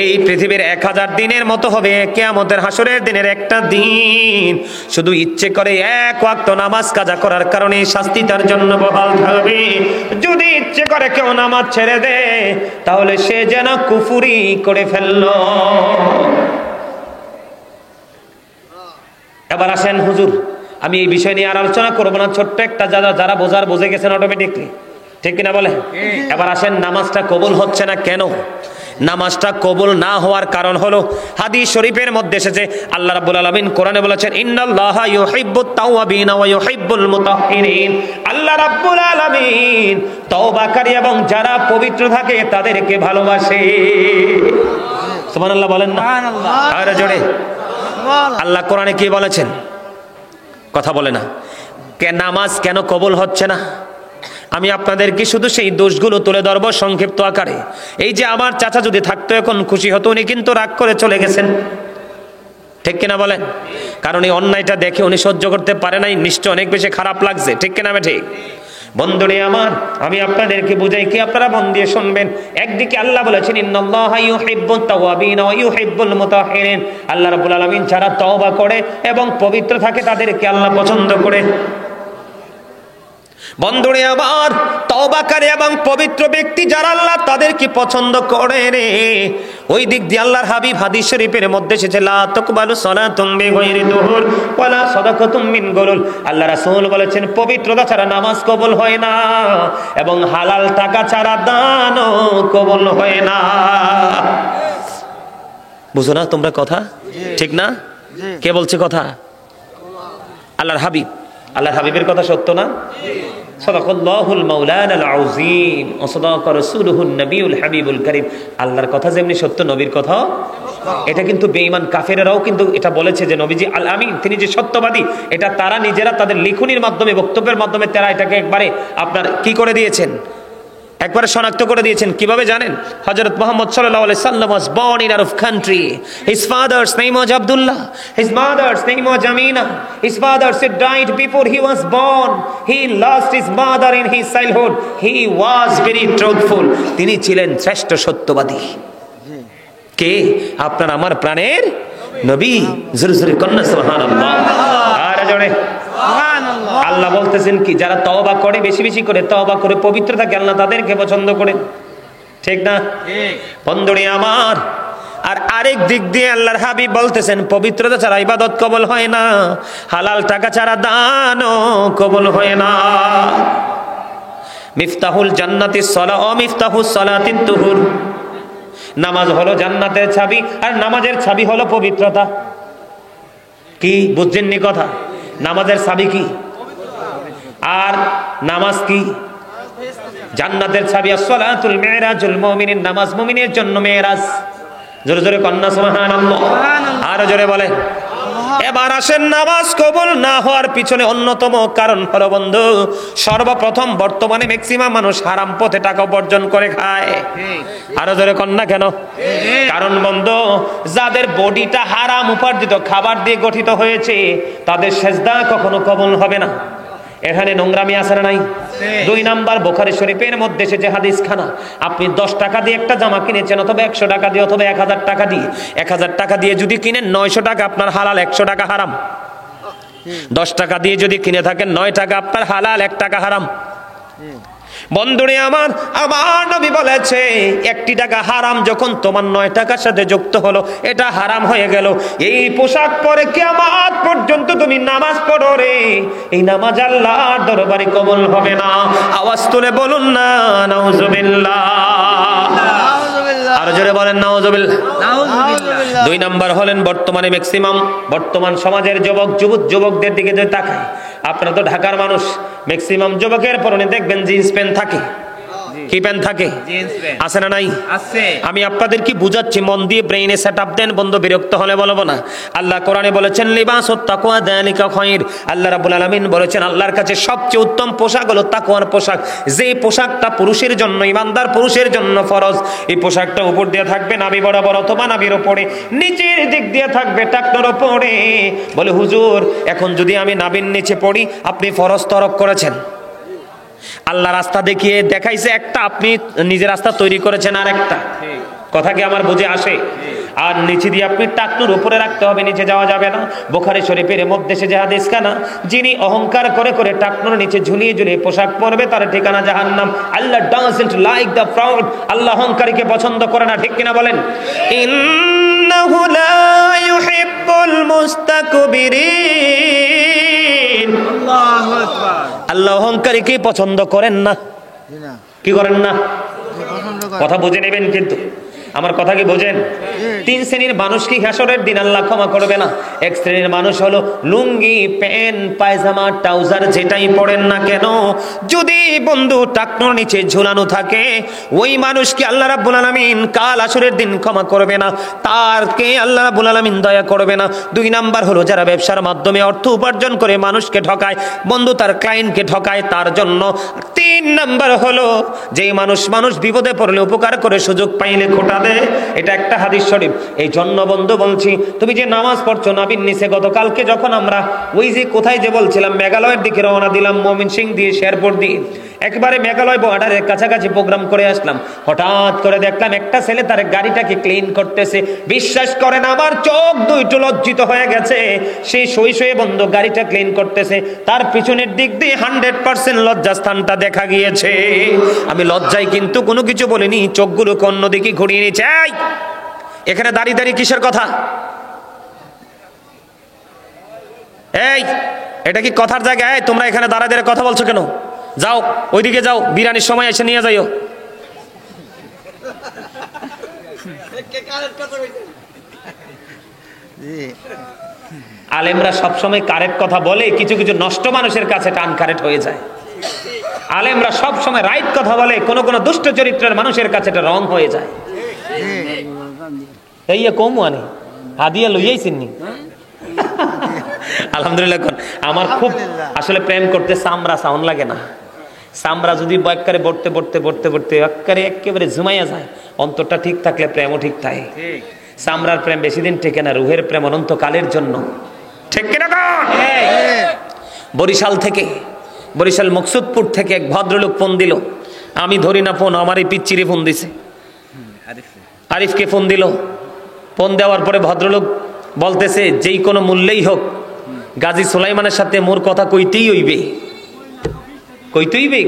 এই পৃথিবীর 1000 দিনের মতো হবে কিয়ামতের হাসরের দিনের একটা দিন। শুধু ইচ্ছে করে এক ওয়াক্ত নামাজ কাজা করার কারণে শাস্তি তার জন্য বহাল থাকবে। যদি ইচ্ছে করে কেউ নামাজ ছেড়ে দেয় তাহলে সে যেন কুফরি করে ফেলল। এবার আসেন হুজুর, আমি এই বিষয় নিয়ে আর আলোচনা করবো না, ছোট্ট একটা যারা বোঝার বুঝে গেছেন অটোমেটিকলি, ঠিক কিনা বলে? এবার আসেন নামাজটা কবুল হচ্ছে না কেন? নামাজটা কবুল না হওয়ার কারণ হলো হাদিস শরীফের মধ্যে এসেছে, আল্লাহ রাব্বুল আলামিন কোরআনে বলেছেন ইন্নাল্লাহা ইউহিব্বুত তাওয়াবিনা ওয়া ইউহিব্বুল মুতাহহিরিন। আল্লাহ রাব্বুল আলামিন তওবাকারী এবং যারা পবিত্র থাকে তাদেরকে ভালোবাসে। সুবহানাল্লাহ বলেন না? সুবহানাল্লাহ। আর জোরে আল্লাহ কোরআনে কি বলেছেন? কথা বলে না। নামাজ কেন কবুল হচ্ছে না? আমি আপনাদেরকে শুধু সেই দোষগুলো তুলে ধরবো সংক্ষিপ্ত আকারে। এই যে আমার চাচা যদি থাকতো এখন খুশি হতো, উনি কিন্তু রাগ করে চলে গেছেন, ঠিক কিনা বলেন? কারণ এই অন্যায়টা দেখে উনি সহ্য করতে পারে নাই, নিশ্চয় অনেক বেশি খারাপ লাগছে, ঠিক কিনা? ঠিক। বন্ধুরে আমার, আমি আপনাদেরকে বুঝাই কি, আপনারা মন দিয়ে শুনবেন। একদিকে আল্লাহ বলেছেন ইন্নাল্লাহা ইউহিব্বুত তাওয়াবিনা ওয়া ইউহিব্বুল মুতাহহিরিন। আল্লাহ রাব্বুল আলামিন যারা তওবা করে এবং পবিত্র থাকে তাদেরকে আল্লাহ পছন্দ করে। বন্ধুরে আমার, তওবাকারী এবং পবিত্র ব্যক্তি যারা আল্লাহ তাদেরকে পছন্দ করে রে, ওই দিক দিয়ে আল্লাহর হাবিব হাদিস শরীফের মধ্যে এসেছে লা তাকবালু সালাতুম বিগাইরি দুহুর ওয়ালা সাদাকাতুম মিন গুলুল। আল্লাহ রাসূল বলেছেন পবিত্রতা ছাড়া নামাজ কবুল হয় না এবং হালাল টাকা ছাড়া দানও কবুল হয় না। বুঝো না তোমরা কথা? ঠিক না? কে বলছে কথা? আল্লাহর হাবিব। আল্লাহর হাবিবের কথা সত্য না? সাদাকাল্লাহুল মাওলানাল আযীম ওয়া সাদাকা রাসূলুহুন নবিয়ুল হাবিবুল কারীম। আল্লাহর কথা যেমনি সত্য, নবীর কথা। এটা কিন্তু বেঈমান কাফেররাও কিন্তু এটা বলেছে যে নবীজি আল আমিন, তিনি যে সত্যবাদী, এটা তারা নিজেরা তাদের লিখনির মাধ্যমে, বক্তব্যের মাধ্যমে তারা এটাকে একবারে আপনার কি করে দিয়েছেন, একবারে শনাক্ত করে দিয়েছেন। কিভাবে জানেন? হযরত মুহাম্মদ সাল্লাল্লাহু আলাইহি সাল্লাম was born in Arab country. His father's name was Abdullah. His mother's name was Amina. His father had died before he was born. He lost his mother in his childhood. He was very truthful. তিনি ছিলেন শ্রেষ্ঠ সত্যবাদী। কে? আপনার আমার প্রাণের নবী। জোরে জোরে কন্যা সুবহানাল্লাহ। আর জোরে সুবহানাল্লাহ। আল্লাহ বলতেছেন কি, যারা তওবা করে, বেশি বেশি করে তওবা করে পবিত্র থাকে, আল্লাহ তাদেরকে পছন্দ করেন, ঠিক না? ঠিক। বন্ধুরে আমার, আর আরেক দিক দিয়ে আল্লাহর হাবিব বলতেছেন পবিত্রতা ছাড়া ইবাদত কবুল হয় না, হালাল টাকা ছাড়া দানও কবুল হয় না। মিফতাহুল জান্নাতিস সালাহ ওয়া মিফতাহুস সালাতিত তুহুর। নামাজ হলো জান্নাতের চাবি, আর নামাজের চাবি হলো পবিত্রতা। কি বুঝছেননি কথা? নামাজের চাবি কি? আর নামাজ কি? জান্নাতের চাবি। as-salatul mi'rajul মুমিনিন, নামাজ মুমিনের জন্য মেরাজ। জোরে জোরে কন্যা সুবহানাল্লাহ। আর জোরে বলে। এবার আসেন, নামাজ কবুল না হওয়ার পিছনে অন্যতম কারণ হলো বন্ধু, সর্বপ্রথম বর্তমানে ম্যাক্সিমাম মানুষ হারাম পথে টাকা উপার্জন করে খায়। আরো জোরে কন্যা কেন? কারণ বন্ধু, যাদের বডিটা হারাম উপার্জিত খাবার দিয়ে গঠিত হয়েছে, তাদের সেজদা কখনো কবুল হবে না। এখানে নোংরামি আছে না নাই? 2 নাম্বার বুখারী শরীফের মধ্যে এসেছে হাদিস খানা। আপনি 10 টাকা দিয়ে একটা জামা কিনেছেন, অথবা 100 টাকা দিয়ে, অথবা 1000 টাকা দিয়ে। 1000 টাকা দিয়ে যদি কিনেন, 900 টাকা আপনার হালাল, 100 টাকা হারাম। 10 টাকা দিয়ে যদি কিনে থাকেন, 9 টাকা আপনার হালাল, 1 টাকা হারাম। বন্ধুরে আমার, আমার নবী বলেছে 1 টাকা হারাম যখন তোমার 9 টাকার সাথে যুক্ত হলো, এটা হারাম হয়ে গেল। এই পোশাক পরে কিয়ামত পর্যন্ত তুমি নামাজ পড়ো রে, এই নামাজ আল্লাহর দরবারে কবুল হবে না। আওয়াজ তুলে বলুন না নাউজুবিল্লাহ। আর জোরে বলেন নাউজুবিল্লাহ। 2 নাম্বার হলেন বর্তমানে ম্যাক্সিমাম বর্তমান সমাজের যুবকদের দিকে যদি তাকায়, আপনারা তো ঢাকার মানুষ, ম্যাক্সিমাম যুবকের পরনে দেখবেন জিন্স প্যান্ট থাকে, কি প্যান্ট থাকে? জিন্স প্যান্ট আছে না নাই? আছে। আমি আপনাদের কি বুঝাচ্ছি, মন দিয়ে ব্রেইনে সেটআপ দেন, বন্ধু বিরক্ত হলে বলবো না। আল্লাহ কোরআনে বলেছেন লিবাসুত তাকওয়া যালিকা খায়র। আল্লাহ রাব্বুল আলামিন বলেছেন আল্লাহর কাছে সবচেয়ে উত্তম পোশাক হলো তাকওয়ার পোশাক। যে পোশাকটা পুরুষের জন্য, ইমানদার পুরুষের জন্য ফরজ, এই পোশাকটা উপর দিয়ে থাকবে নাভি বরাবর অথবা নাভির উপরে, নিচের দিক দিয়ে থাকবে টাকনোর উপরে। বলে হুজুর এখন যদি আমি নাভির নিচে পড়ি, আপনি ফরজ তরক করেছেন, আল্লাহ রাস্তা দেখিয়ে দেখাইছে একটা, আপনি নিজের রাস্তা তৈরি করেছেন আর একটা। কথা কি আমার বুঝে আসে? আর নিচে দিয়ে আপনি টাকনুর উপরে রাখতে হবে, নিচে যাওয়া যাবে না। বুখারী শরীফের মধ্যে সে হাদিস কানা, যিনি অহংকার করে করে টাকনুর নিচে ঝুলিয়ে ঝুলিয়ে পোশাক পরবে তার ঠিকানা জাহান্নাম। আল্লাহ ডাজন্ট লাইক দ্য প্রাউড। আল্লাহ অহংকারীকে পছন্দ করে না, ঠিক কিনা বলেন? ইন্নাহু লা ইউহিব্বুল মুস্তাকবিরিন। আল্লাহু আকবার। আল্লাহ অহংকারীকে পছন্দ করেন না। কি করেন না? কথা বুঝে নেবেন কিন্তু, আমার কথা কি বোঝেন? তিন শ্রেণীর মানুষ কি হাসরের দিন আল্লাহ ক্ষমা করবে না। এক শ্রেণীর মানুষ হলো লুঙ্গি, প্যান্ট, পায়জামা, ট্রাউজার যেটাই পড়েন না কেন, যদি বন্ধু টাকনোর নিচে ঝুলানো থাকে, ওই মানুষকে আল্লাহ রাব্বুল আলামিন কাল হাসরের দিন ক্ষমা করবে না, তারকে আল্লাহ রাব্বুল আলামিন দয়া করবে না। দুই নাম্বার হলো যারা ব্যবসার মাধ্যমে অর্থ উপার্জন করে মানুষকে ঠকায়, বন্ধু তার ক্লায়েন্টকে ঠকায়, তার জন্য। তিন নাম্বার হলো যে মানুষ বিপদে পড়লে উপকার করে, সুযোগ পাইলে খোটা দেয়। এটা একটা হাদিস শরীফ। এই জন্য বন্ধু বলছি, তুমি যে নামাজ পড়ছো নাবির নিচে, গতকালকে যখন আমরা ওই যে কোথায় যে বলছিলাম মেঘালয়ের দিকে রওনা দিলাম, ময়মনসিংহ দিয়ে শেরপুর দিয়ে, একবারে মেঘালয় বর্ডারের কাছাকাছি প্রোগ্রাম করে আসলাম, হঠাৎ করে দেখলাম একটা ছেলে তার গাড়িটাকে ক্লিন করতেছে। বিশ্বাস করেন আমার চোখ দুইটো লজ্জিত হয়ে গেছে। সেই শয়ে বন্ধু গাড়িটা ক্লিন করতেছে, তার পিছনের দিক দিয়ে 100% লজ্জাস্থানটা দেখা গিয়েছে। আমি লজ্জায় কিন্তু কোনো কিছু বলিনি, চোখগুলোকে অন্যদিকে ঘুরিয়ে নিয়েছে। এখানে দাঁড়িয়ে দাঁড়িয়ে কিসের কথা? এই এটা কি কথার জায়গায়? তোমরা এখানে দাঁড়া দাঁড়িয়ে কথা বলছো কেন? যাও ওইদিকে যাও, বিরানির সময় এসে নিয়ে যাইও। আলেমরা সবসময় কারেক্ট কথা বলে, কিছু কিছু নষ্ট মানুষের কাছে টান কারেক্ট হয়ে যায়। আলেমরা সবসময় রাইট কথা বলে, কোন কোন দুষ্ট চরিত্রের মানুষের কাছে এটা রং হয়ে যায়। এই কম আনে হাদিয়া লইয়াইছেননি। আলহামদুলিল্লাহ। আমার খুব আসলে প্রেম করতে চামড়া সাউন্ড লাগে না। চামড়া যদি বয়কারে বড়তে বড়তে বড়তে বড়তে একেবারে ঝুমাইয়া যায়, অন্তরটা ঠিক থাকলে প্রেমও ঠিক থাকে। চামড়ার প্রেম বেশি দিন টেকে না, রুহের প্রেম অনন্তকালের জন্য, ঠিক কিনা? বরিশাল মকসুদপুর থেকে এক ভদ্রলোক ফোন দিল, আমি ধরি না ফোন, আমার এই পিচ্চিরে ফোন দিছে, আরিফকে ফোন দিল। ফোন দেওয়ার পরে ভদ্রলোক বলতেছে যেই কোনো মূল্যেই হোক গাজী সুলাইমানের সাথে মোর কথা কইতেই হইবে।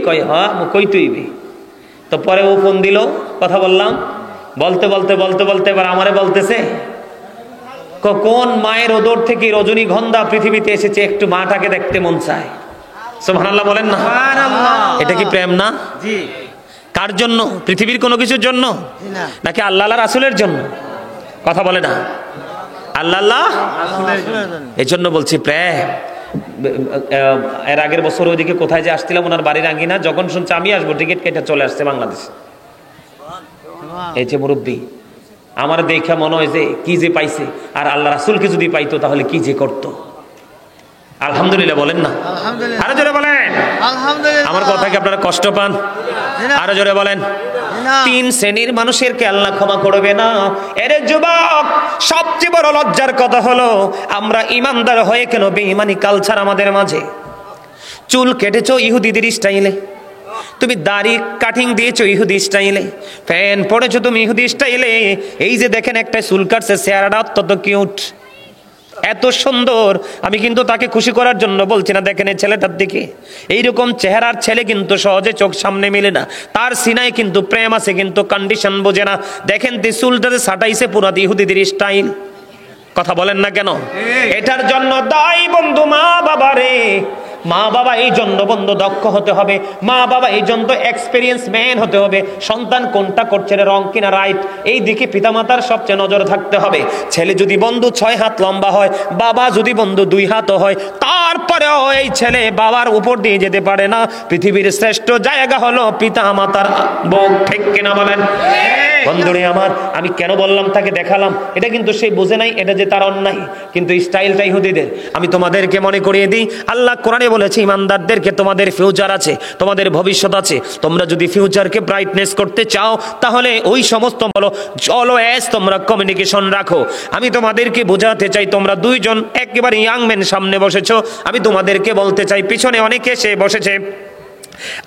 কয় হ্যাঁ কইতে হইবে। তো পরে ও ফোন দিল, কথা বললাম, বলতে বলতে বলতে বলতে এবার আমারে বলতেছে কোন মায়ের ওদর থেকে রজনীগন্ধা পৃথিবীতে এসেছে, একটু মাটাকে দেখতে মন চায়। সুবহানাল্লাহ বলেন না? এটা কি প্রেম না? জি। কার জন্য? পৃথিবীর কোনো কিছুর জন্য নাকি আল্লাহ রাসূলের জন্য? কথা বলে না। আল্লাহ এই জন্য বলছি প্রেম। এর আগের বছর ওইদিকে কোথায় যে আসছিলাম, ওনার বাড়ির আঙ্গিনা, যখন শুনছে আমি আসবো টিকিট কেটে চলে আসছে বাংলাদেশ। এই যে মুরব্বী, আমার দেখা মনে হয় যে কি যে পাইছে, আর আল্লাহ রাসূলকে যদি পাইতো তাহলে কি যে করতো। আলহামদুলিল্লাহ বলেন না? আরো জোরে বলেন। আমার কথা কি আপনারা কষ্ট পান? আরো জোরে বলেন। তিন শ্রেণীর মানুষেরকে আল্লাহ ক্ষমা করবে না। এরে যুবক, সবচেয়ে বড় লজ্জার কথা হলো আমরা ইমানদার হয়ে কেন বেঈমানি কালচার আমাদের মাঝে। চুল কেটেছো ইহুদিদের স্টাইলে, তুমি দাড়ি কাটিং দিয়েছো ইহুদি স্টাইলে, ফ্যান পড়েছো তুমি ইহুদি স্টাইলে। এই যে দেখেন একটা চুল কাটছে, চেহারাটা অত্যন্ত কিউট, এত সুন্দর। আমি কিন্তু তাকে খুশি করার জন্য বলছি না, দেখেন এই ছেলেটার দিকে, এইরকম চেহারার ছেলে কিন্তু সহজে চোখ সামনে মিলে না। তার সিনায় কিন্তু প্রেম আছে, কিন্তু কন্ডিশন বোঝে না। দেখেন চুলটাতে সাটাইছে পুরা ইহুদিদের স্টাইল। কথা বলেন না কেন? এটার জন্য দায়ী বন্ধু মা বাবা রে। মা বাবা এই জন্য বন্ধু দক্ষ হতে হবে, মা বাবা এই জন্য এক্সপেরিয়েন্স ম্যান হতে হবে। সন্তান কোনটা করছে, রং কিনা রাইট, এই দিকে পিতামাতার সবচেয়ে নজর থাকতে হবে। ছেলে যদি বন্ধু 6 হাত লম্বা হয়, বাবা যদি বন্ধু 2 হাতও হয়, তারপরেও এই ছেলে বাবার উপর দিয়ে যেতে পারে না। পৃথিবীর শ্রেষ্ঠ জায়গা হলো পিতা মাতার বুক, ঠিক কিনা বলেন? বন্ধুরে আমার, আমি কেন বললাম তাকে দেখালাম, এটা কিন্তু সে বুঝে নাই এটা যে তার অন্যায়, কিন্তু স্টাইলটাই ইহুদিদের। আমি তোমাদেরকে মনে করিয়ে দিই, আল্লাহ কোরআনে বলেছে ইমানদারদেরকে তোমাদের ফিউচার আছে, তোমাদের ভবিষ্যৎ আছে। তোমরা যদি ফিউচারকে ব্রাইটনেস করতে চাও তাহলে ওই সমস্ত বলো অলওয়েজ তোমরা কমিউনিকেশন রাখো। আমি তোমাদেরকে বোঝাতে চাই, তোমরা 2 জন একেবারে ইয়াং ম্যান সামনে বসেছো, আমি তোমাদেরকে বলতে চাই পিছনে অনেকে এসে বসেছে।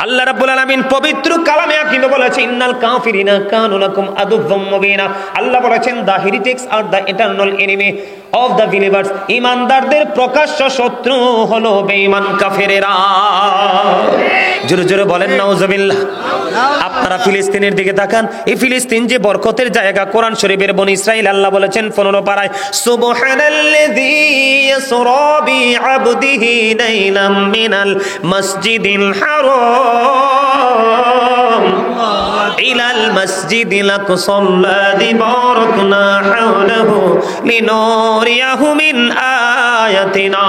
আল্লাহ রাব্বুল আলামিন পবিত্র কালামে কিন্তু বলেছে ইন্নাল কাফিরিনা কানু লাকুম আদুওয়াম মুবিনা। আল্লাহ বলেছেন দা হেরিটেক্স আর the eternal enemy of the believers. ঈমানদারদের প্রকাশ্য শত্রু হলো বেঈমান কাফেরেরা। জোরে জোরে বলেন নাউজুবিল্লাহ। আপনারা ফিলিস্তিনের দিকে তাকান, এই ফিলিস্তিন যে বরকতের জায়গা, কোরআন শরীফের বনি ইসরাইল আল্লাহ বলেছেন 15 পারায় সুবহানাল্লাযী ইয়াসরা বিআবদিহি লাইলাম মিনাল মাসজিদিল হারাম ইলাল মাসজিদিল আকসাল্লাযী বারাকনা হাওলাহু লিনুরিয়াহু মিন আয়াতিনা।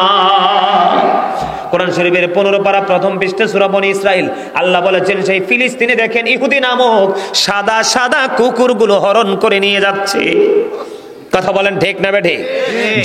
কোরআন শরীফের 15 পারা প্রথম পৃষ্ঠা সূরা বনি ইসরাইল আল্লাহ বলেছেন সেই ফিলিস্তিনে দেখেন ইহুদি নামক সাদা সাদা কুকুরগুলো হরণ করে নিয়ে যাচ্ছে। কথা বলেন ঠিক না বেঠে?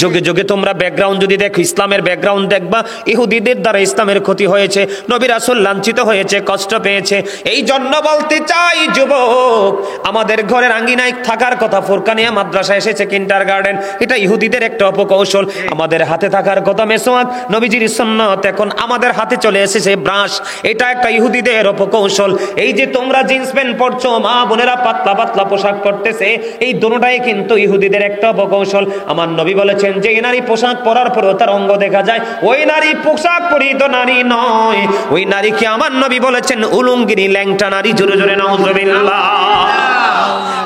যুগে যুগে তোমরা ব্যাকগ্রাউন্ড যদি দেখো, ইসলামের ব্যাকগ্রাউন্ড দেখবা, ইহুদিদের দ্বারা ইসলামের ক্ষতি হয়েছে, নবী রাসূল লাঞ্ছিত হয়েছে, কষ্ট পেয়েছে। এই জন্য বলতে চাই যুবক, আমাদের ঘরের আঙ্গিনায় থাকার কথা ফুরকানিয়া মাদ্রাসা এসেছে কিন্ডারগার্টেন, এটা ইহুদিদের একটা অপকৌশল। আমাদের হাতে থাকার কথা মেসওয়াক, নবীজির সুন্নাত, এখন আমাদের হাতে চলে এসেছে ব্রাশ, এটা একটা ইহুদিদের অপকৌশল। এই যে তোমরা জিন্স প্যান্ট পরছো, মা বোনেরা পাতলা পাতলা পোশাক পরতেছে, এই দুটোটাই কিন্তু ইহুদিদের একটা অপকৌশল। আমার নবী বলেছেন যে নারী পোশাক পরার পরেও তার অঙ্গ দেখা যায়, ওই নারী পোশাক পরিহিত নারী নয়, ওই নারীকে আমার নবী বলেছেন উলঙ্গিনী ল্যাংটা নারী। জোরে জোরে নাউজুবিল্লাহ।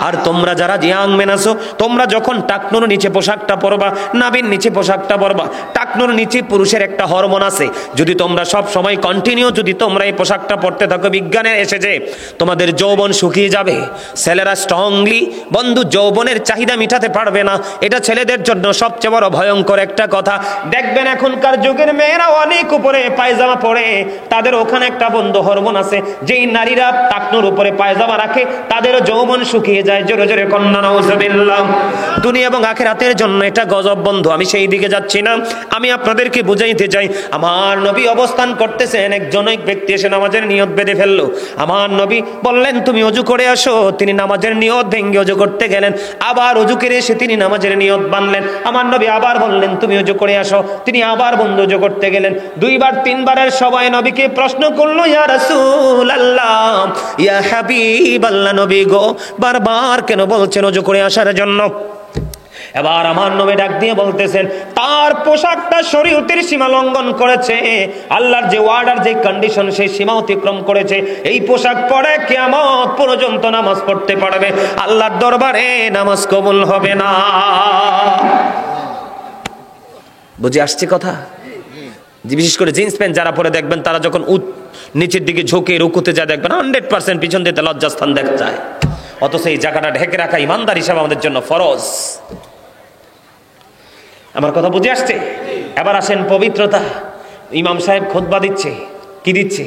আর তোমরা যারা ইয়াং মেন আছো, তোমরা যখন টাকনুর নিচে পোশাকটা পরবা, নাভির নিচে পোশাকটা পরবা, টাকনুর নিচে পুরুষের একটা হরমোন আছে, যদি তোমরা সব সময় কন্টিনিউ যদি তোমরা এই পোশাকটা পরতে থাকো, বিজ্ঞানে এসেছে তোমাদের যৌবন শুকিয়ে যাবে। ছেলেরা স্ট্রংলি বন্ধু যৌবনের চাহিদা মিটাতে পারবে না, এটা ছেলেদের জন্য সবচেয়ে বড় ভয়ঙ্কর একটা কথা। দেখবেন এখনকার যুগের মেয়েরা অনেক উপরে পায়জামা পরে, তাদের ওখানে একটা বন্ধু হরমোন আছে, যেই নারীরা টাকনুর উপরে পায়জামা রাখে তাদেরও যৌবন শুকিয়ে যায়। জোরে জোরে কন্যা নাউজুবিল্লাহ। দুনিয়া এবং আখিরাতের জন্য এটা গজব বন্ধু। আমি সেই দিকে যাচ্ছি না, আমি আপনাদেরকে বুঝাইতে চাই। আমার নবী অবস্থান করতেছেন, একজন এক ব্যক্তি এসে নামাজের নিয়ত বেঁধে ফেললো। আমার নবী বললেন তুমি অজু করে আসো। তিনি নামাজের নিয়ত ভেঙে অজু করতে গেলেন, আবার অজু করে এসে তিনি নামাজের নিয়ত বানলেন। আমার নবী আবার বললেন তুমি অজু করে আসো, তিনি আবার বন্ধ অজু করতে গেলেন। 2 বার 3 বারের সবাই নবীকে প্রশ্ন করলো ইয়া রাসূলুল্লাহ, ইয়া হাবিবাল্লাহ, নবী গো বারবার কেন বলছেন অজু করে আসার জন্য? এবার আমার নবী ডাক দিয়ে বলতেছেন তার পোশাকটা শরীয়তের সীমা লঙ্ঘন করেছে, আল্লাহর যে ওয়ার্ডার যে কন্ডিশন সেই সীমা অতিক্রম করেছে। এই পোশাক পরে কিয়ামত পর্যন্ত নামাজ পড়তে পারবে, আল্লাহর দরবারে নামাজ কবুল হবে না। বুঝে আসছে কথা? বিশেষ করে জিন্স প্যান্ট যারা পরে দেখবেন, তারা যখন নিচের দিকে ঝুঁকে রুকুতে যায় দেখবেন 100% পিছন দিতে লজ্জাস্থান দেখা যায়, অথচ এই জায়গাটা ঢেকে রাখা ইমানদার হিসাবে আমাদের জন্য ফরজ। আমার কথা বুঝে আসছে? এবার আসেন পবিত্রতা। ইমাম সাহেব খুতবা দিচ্ছে, কি দিচ্ছে?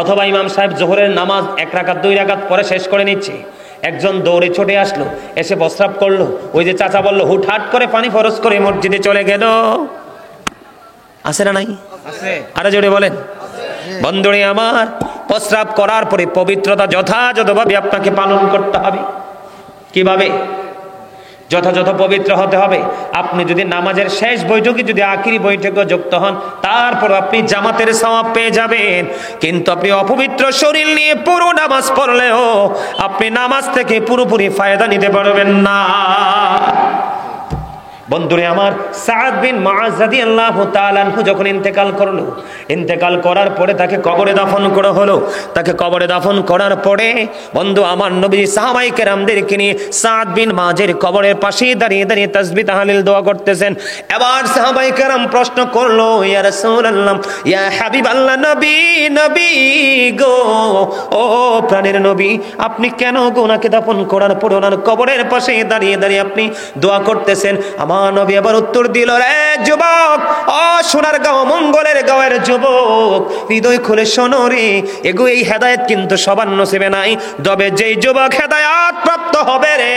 অথবা ইমাম সাহেব জোহরের নামাজ 1 রাকাত 2 রাকাত পরে শেষ করে নিচ্ছে, একজন দৌড়ে ছুটে আসলো, এসে প্রস্রাব করলো, ওই যে চাচা বললো হুটহাট করে পানি ফরজ করে মসজিদে চলে গেল। আছে না নাই? আরে জোরে বলেন। বন্ধুরে আমার, প্রস্রাব করার পরে পবিত্রতা যথাযথভাবে আপনাকে পালন করতে হবে। কিভাবে? যথাযথ পবিত্র হতে হবে। আপনি যদি নামাজের শেষ বৈঠকে যদি আখিরি বৈঠকে যুক্ত হন, তারপর আপনি জামাতের সওয়াব পেয়ে যাবেন। কিন্তু আপনি অপবিত্র শরীর নিয়ে পুরো নামাজ পড়লেও আপনি নামাজ থেকে পুরোপুরি ফায়দা নিতে পারবেন না। বন্ধুরে আমার, সাদ বিন মুআজ রাদিয়াল্লাহু তাআলা আনহু যখন ইন্তেকাল করলো, ইন্তেকাল করার পরে তাকে কবরে দাফন করা হলো। তাকে কবরে দাফন করার পরে বন্ধু আমার নবী সাহাবায়ে কেরামদেরকে নিয়ে সাদ বিন মুআজের কবরের পাশে দাঁড়িয়ে দাঁড়িয়ে তাসবিহ তাহলিল দোয়া করতেছেন। এবার সাহাবায়ে কেরাম প্রশ্ন করলো, ইয়া রাসূলুল্লাহ, ইয়া হাবিবাল্লাহ, নবী নবী গো, ও প্রাণের নবী, আপনি কেন গো ওনাকে দাফন করার পরে ওনার কবরের পাশে দাঁড়িয়ে দাঁড়িয়ে আপনি দোয়া করতেছেন? আমার নবী আবার উত্তর দিল, রে যুবক, ও সোনার গাঁও মঙ্গলের গাঁয়ের যুবক, হৃদয় খুলে শোনো রে, এগো এই হেদায়েত কিন্তু সবার নসিবে নাই। তবে যেই যুবক হেদায়েত প্রাপ্ত হবে রে,